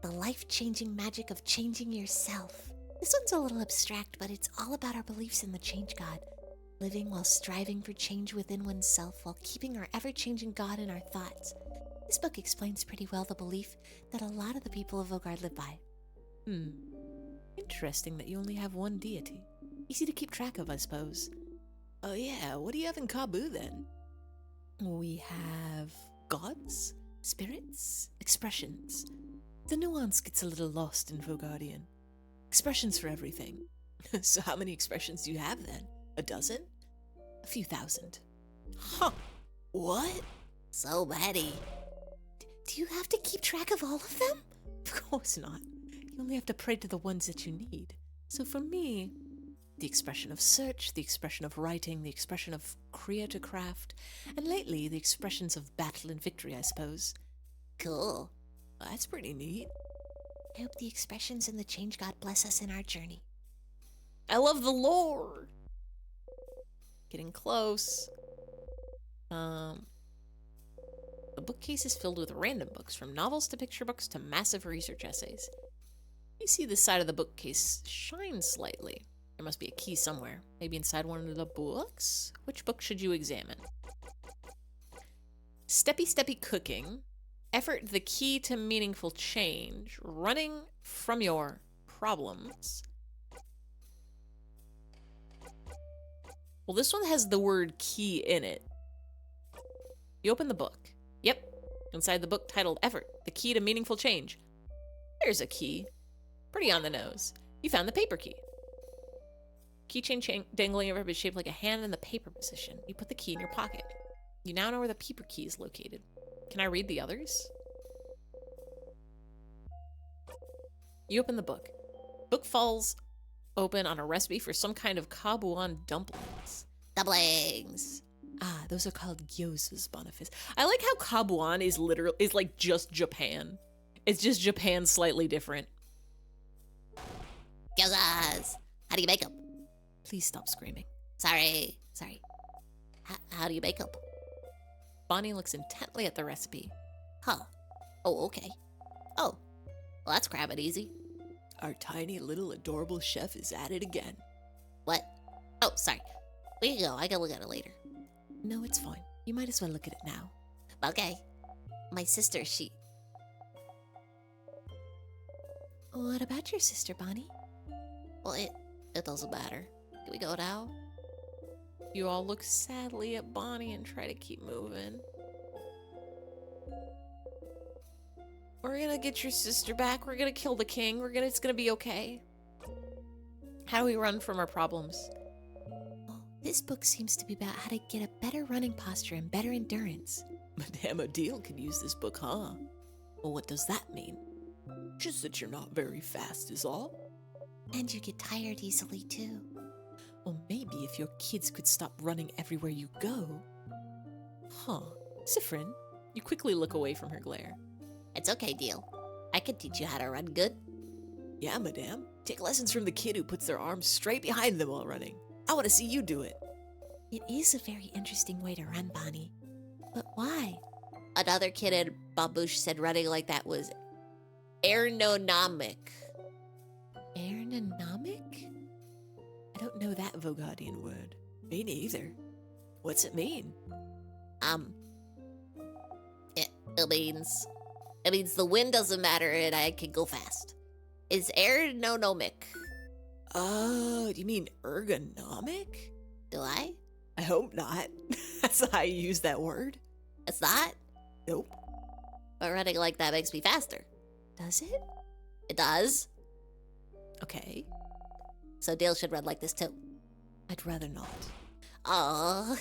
The life-changing magic of changing yourself. This one's a little abstract, but it's all about our beliefs in the Change God. living while striving for change within oneself while keeping our ever-changing God in our thoughts. This book explains pretty well the belief that a lot of the people of Vogard live by. Interesting that you only have one deity. Easy to keep track of, I suppose. Oh yeah, what do you have in Kabu then? We have gods, spirits, expressions. The nuance gets a little lost in Vogardian. Expressions for everything. So how many expressions do you have then? A dozen? A few thousand. Huh. What? So many. Do you have to keep track of all of them? Of course not. You only have to pray to the ones that you need. So for me, the expression of search, the expression of writing, the expression of creator craft, and lately the expressions of battle and victory, I suppose. Cool. That's pretty neat. I hope the expressions and the change God bless us in our journey. I love the Lord. Getting close. The bookcase is filled with random books, from novels to picture books to massive research essays. You see the side of the bookcase shine slightly. There must be a key somewhere. Maybe inside one of the books? Which book should you examine? Steppy Steppy Cooking. Effort the key to meaningful change. Running from your problems. Well, this one has the word key in it. You open the book. Yep. Inside the book titled Effort, the Key to Meaningful Change. There's a key. Pretty on the nose. You found the paper key. Keychain dangling over is shaped like a hand in the paper position. You put the key in your pocket. You now know where the paper key is located. Can I read the others? You open the book. Book falls open on a recipe for some kind of Kabuan dumplings. Dumplings. Ah, those are called gyozas, Boniface. I like how Kabuan is like just Japan. It's just Japan slightly different. Gyozas. How do you make them? Please stop screaming. Sorry. How do you make them? Bonnie looks intently at the recipe. Huh. Oh, okay. Oh, well, that's crab and easy. Our tiny little adorable chef is at it again. What? Oh, sorry. We can go. I can look at it later. No, it's fine. You might as well look at it now. Okay. My sister, she... What about your sister, Bonnie? Well, it doesn't matter. Can we go now? You all look sadly at Bonnie and try to keep moving. We're gonna get your sister back. We're gonna kill the king. It's gonna be okay. How do we run from our problems? Oh, this book seems to be about how to get a better running posture and better endurance. Madame Odile could use this book, huh? Well, what does that mean? Just that you're not very fast is all. And you get tired easily, too. Well, maybe if your kids could stop running everywhere you go. Huh. Siffrin, you quickly look away from her glare. It's okay, Deal. I can teach you how to run good. Yeah, madame. Take lessons from the kid who puts their arms straight behind them while running. I want to see you do it. It is a very interesting way to run, Bonnie. But why? Another kid in Babush said running like that was aeronomic. Aeronomic? I don't know that Vogardian word. Me neither. What's it mean? It means the wind doesn't matter and I can go fast. It's aeronomic. Oh, do you mean ergonomic? Do I? I hope not. That's not how you use that word. It's not? Nope. But running like that makes me faster. Does it? It does. Okay. So Dale should run like this too. I'd rather not. Aww.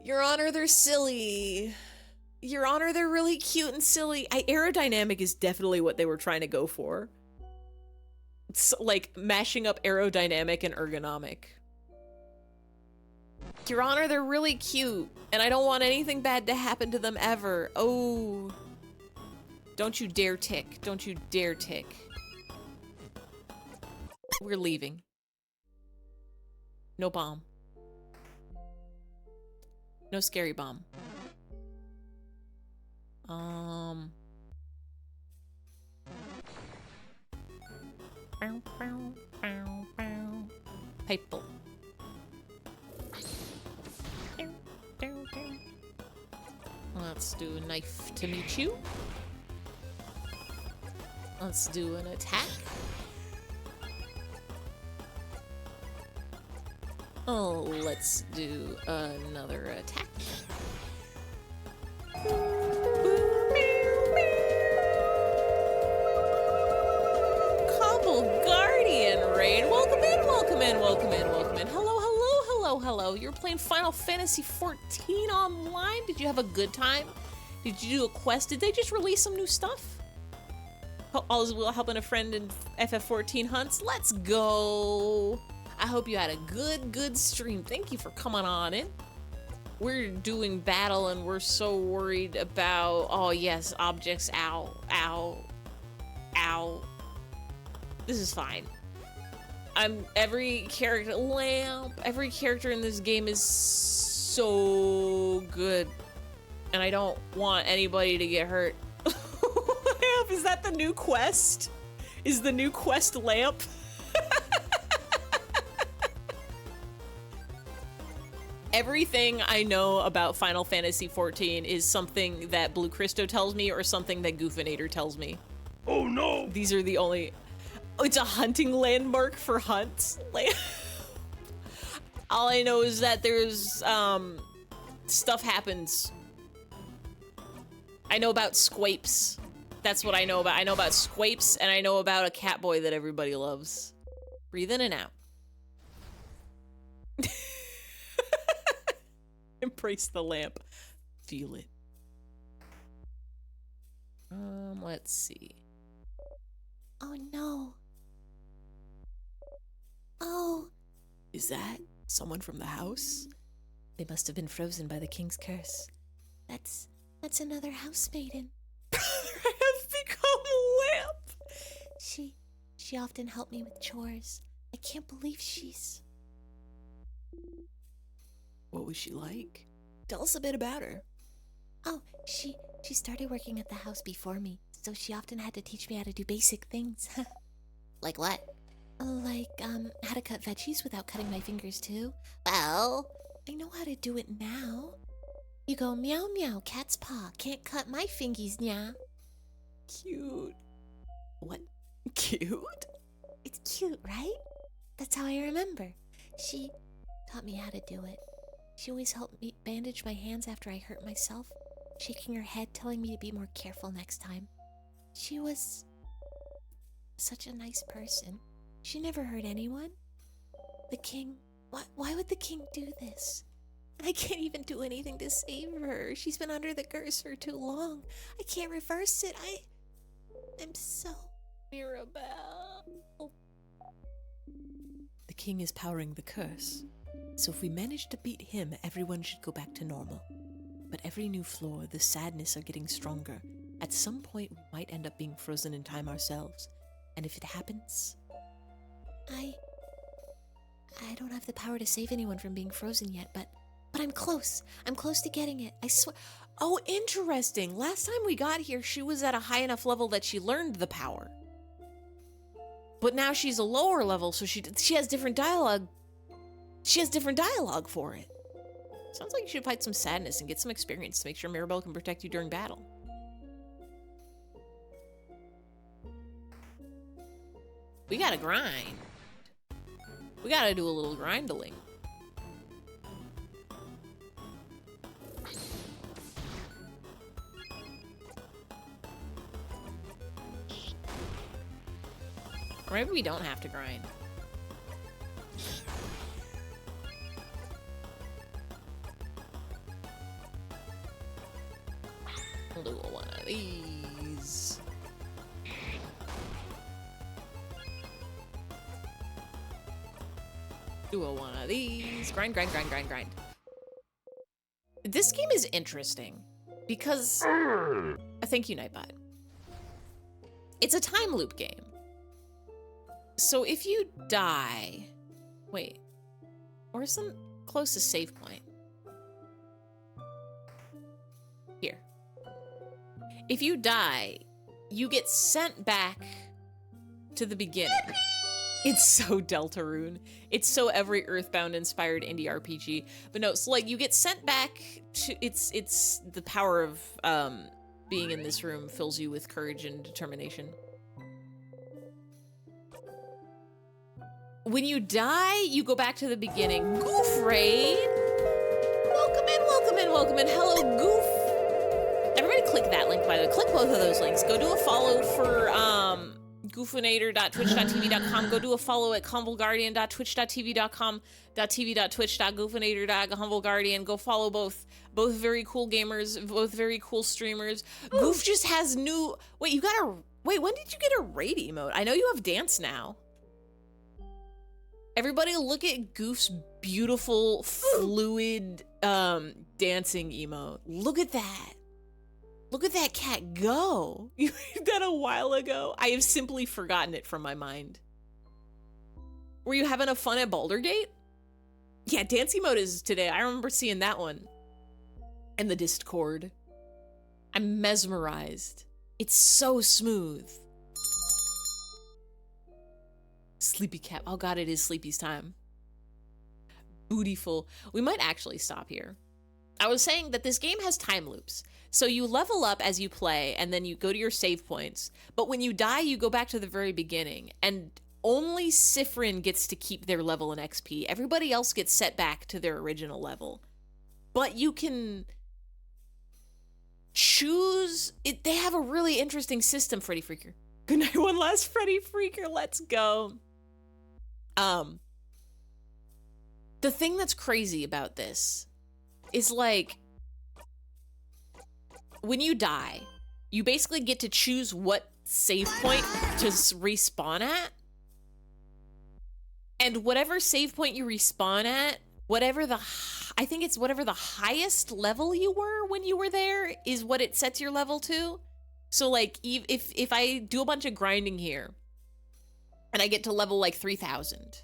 Your Honor, they're silly. Your Honor, they're really cute and silly. Aerodynamic is definitely what they were trying to go for. It's like mashing up aerodynamic and ergonomic. Your Honor, they're really cute, and I don't want anything bad to happen to them ever. Oh. Don't you dare tick. Don't you dare tick. We're leaving. No bomb. No scary bomb. People. Let's do a knife to meet you. Let's do an attack. Oh, let's do another attack. Cobble Guardian raid. Welcome in, welcome in, welcome in, welcome in. Hello, hello, hello, hello. You're playing Final Fantasy XIV online. Did you have a good time? Did you do a quest? Did they just release some new stuff? All is well, helping a friend in FF14 hunts. Let's go. I hope you had a good stream. Thank you for coming on in. We're doing battle and we're so worried about, oh yes, objects, ow, ow, ow. This is fine. Every character in this game is so good. And I don't want anybody to get hurt. Lamp, is that the new quest? Is the new quest lamp? Everything I know about Final Fantasy XIV is something that Blue Christo tells me or something that Goofinator tells me. Oh no! These are the only... Oh, it's a hunting landmark for hunts? All I know is that there's, stuff happens. I know about Squapes. That's what I know about. I know about Squapes, and I know about a cat boy that everybody loves. Breathe in and out. Embrace the lamp. Feel it. Let's see. Oh no. Oh. Is that someone from the house? They must have been frozen by the king's curse. That's another house maiden. I have become lamp. She often helped me with chores. I can't believe she's... What was she like? Tell us a bit about her. Oh, she started working at the house before me, so she often had to teach me how to do basic things. Like what? Like, how to cut veggies without cutting my fingers too. Well, I know how to do it now. You go meow meow, cat's paw. Can't cut my fingies, nya. Cute. What? Cute? It's cute, right? That's how I remember. She taught me how to do it. She always helped me bandage my hands after I hurt myself, shaking her head, telling me to be more careful next time. She was such a nice person. She never hurt anyone. The king... Why would the king do this? I can't even do anything to save her. She's been under the curse for too long. I can't reverse it. I'm so... Mirabelle. The king is powering the curse. So if we manage to beat him, everyone should go back to normal. But every new floor, the sadness are getting stronger. At some point, we might end up being frozen in time ourselves. And if it happens... I don't have the power to save anyone from being frozen yet, but I'm close. I'm close to getting it. I swear. Oh, interesting. Last time we got here, she was at a high enough level that she learned the power. But now she's a lower level, so she has different dialogue. She has different dialogue for it. Sounds like you should fight some sadness and get some experience to make sure Mirabelle can protect you during battle. We gotta grind. We gotta do a little grindling. Or maybe we don't have to grind. We'll do one of these. Do a one of these. Grind, grind, grind, grind, grind. This game is interesting because... Thank you, Nightbot. It's a time loop game. So if you die... Wait. Where's the closest save point? Here. If you die, you get sent back to the beginning. It's so Deltarune. It's so every Earthbound inspired indie RPG. But no, so like you get sent back to it's the power of being in this room fills you with courage and determination. When you die, you go back to the beginning. Goof Raid! Welcome in, welcome in, welcome in. Hello, Goof. Everybody click that link, by the way. Click both of those links. Go do a follow for goofinator.twitch.tv.com. Go do a follow at humbleguardian.twitch.tv.com.tv.twitch.goofinator.humbleguardian. Go follow both very cool gamers, both very cool streamers. Goof just has new... Wait, you got a... Wait, when did you get a raid emote? I know you have dance now. Everybody look at Goof's beautiful, fluid dancing emote. Look at that. Look at that cat go. You did that a while ago. I have simply forgotten it from my mind. Were you having a fun at Baldur Gate? Yeah, dance emote is today. I remember seeing that one. And the Discord. I'm mesmerized. It's so smooth. Sleepy cat. Oh god, it is Sleepy's time. Bootyful. We might actually stop here. I was saying that this game has time loops. So you level up as you play, and then you go to your save points. But when you die, you go back to the very beginning. And only Siffrin gets to keep their level in XP. Everybody else gets set back to their original level. But you can choose... They have a really interesting system, Freddy Freaker. Good night, one last Freddy Freaker. Let's go. The thing that's crazy about this is like... When you die, you basically get to choose what save point to respawn at. And whatever save point you respawn at, I think it's whatever the highest level you were when you were there is what it sets your level to. So like if I do a bunch of grinding here and I get to level like 3,000,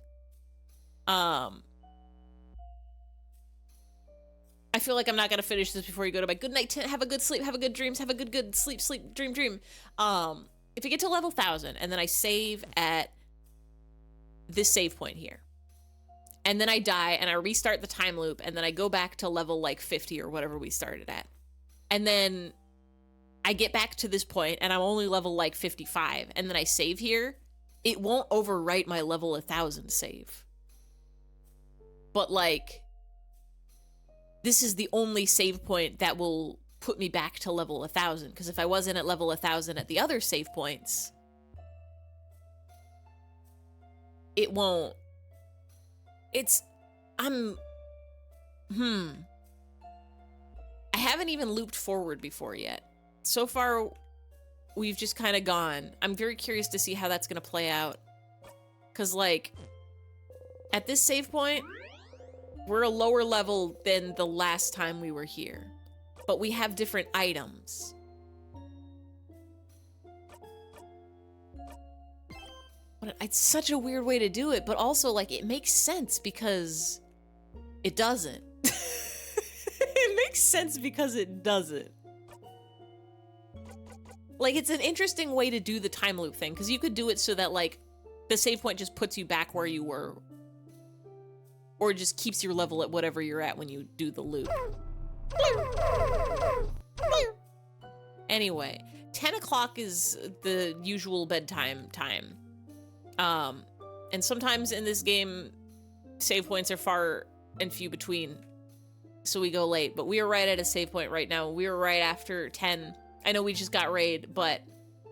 I feel like I'm not gonna finish this before you go to bed. Good night, have a good sleep, have a good dreams, have a good sleep, dream. If you get to level 1,000 and then I save at this save point here, and then I die and I restart the time loop and then I go back to level like 50 or whatever we started at, and then I get back to this point and I'm only level like 55 and then I save here, it won't overwrite my level 1,000 save. But like, this is the only save point that will put me back to level 1,000, because if I wasn't at level 1,000 at the other save points, it won't. I haven't even looped forward before yet. So far, we've just kind of gone. I'm very curious to see how that's going to play out. Because, like, at this save point, we're a lower level than the last time we were here. But we have different items. It's such a weird way to do it, but also, like, it makes sense because it doesn't. It makes sense because it doesn't. Like, it's an interesting way to do the time loop thing, because you could do it so that, like, the save point just puts you back where you were. Or just keeps your level at whatever you're at when you do the loop. Anyway, 10 o'clock is the usual bedtime time. And sometimes in this game, save points are far and few between. So we go late, but we are right at a save point right now. We are right after 10. I know we just got raid, but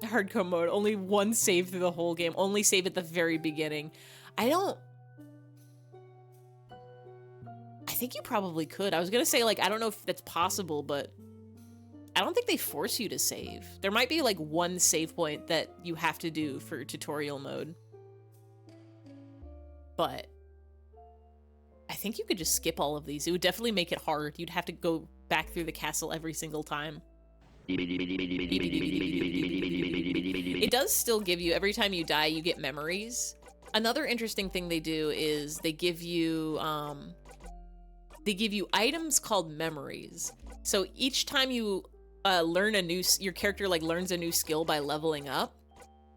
hardcore mode, only one save through the whole game. Only save at the very beginning. I think you probably could. I was gonna say, like, I don't know if that's possible, but I don't think they force you to save. There might be, like, one save point that you have to do for tutorial mode. But I think you could just skip all of these. It would definitely make it hard. You'd have to go back through the castle every single time. It does still give you, every time you die, you get memories. Another interesting thing they do is they give you items called memories. So each time you learn your character, like, learns a new skill by leveling up,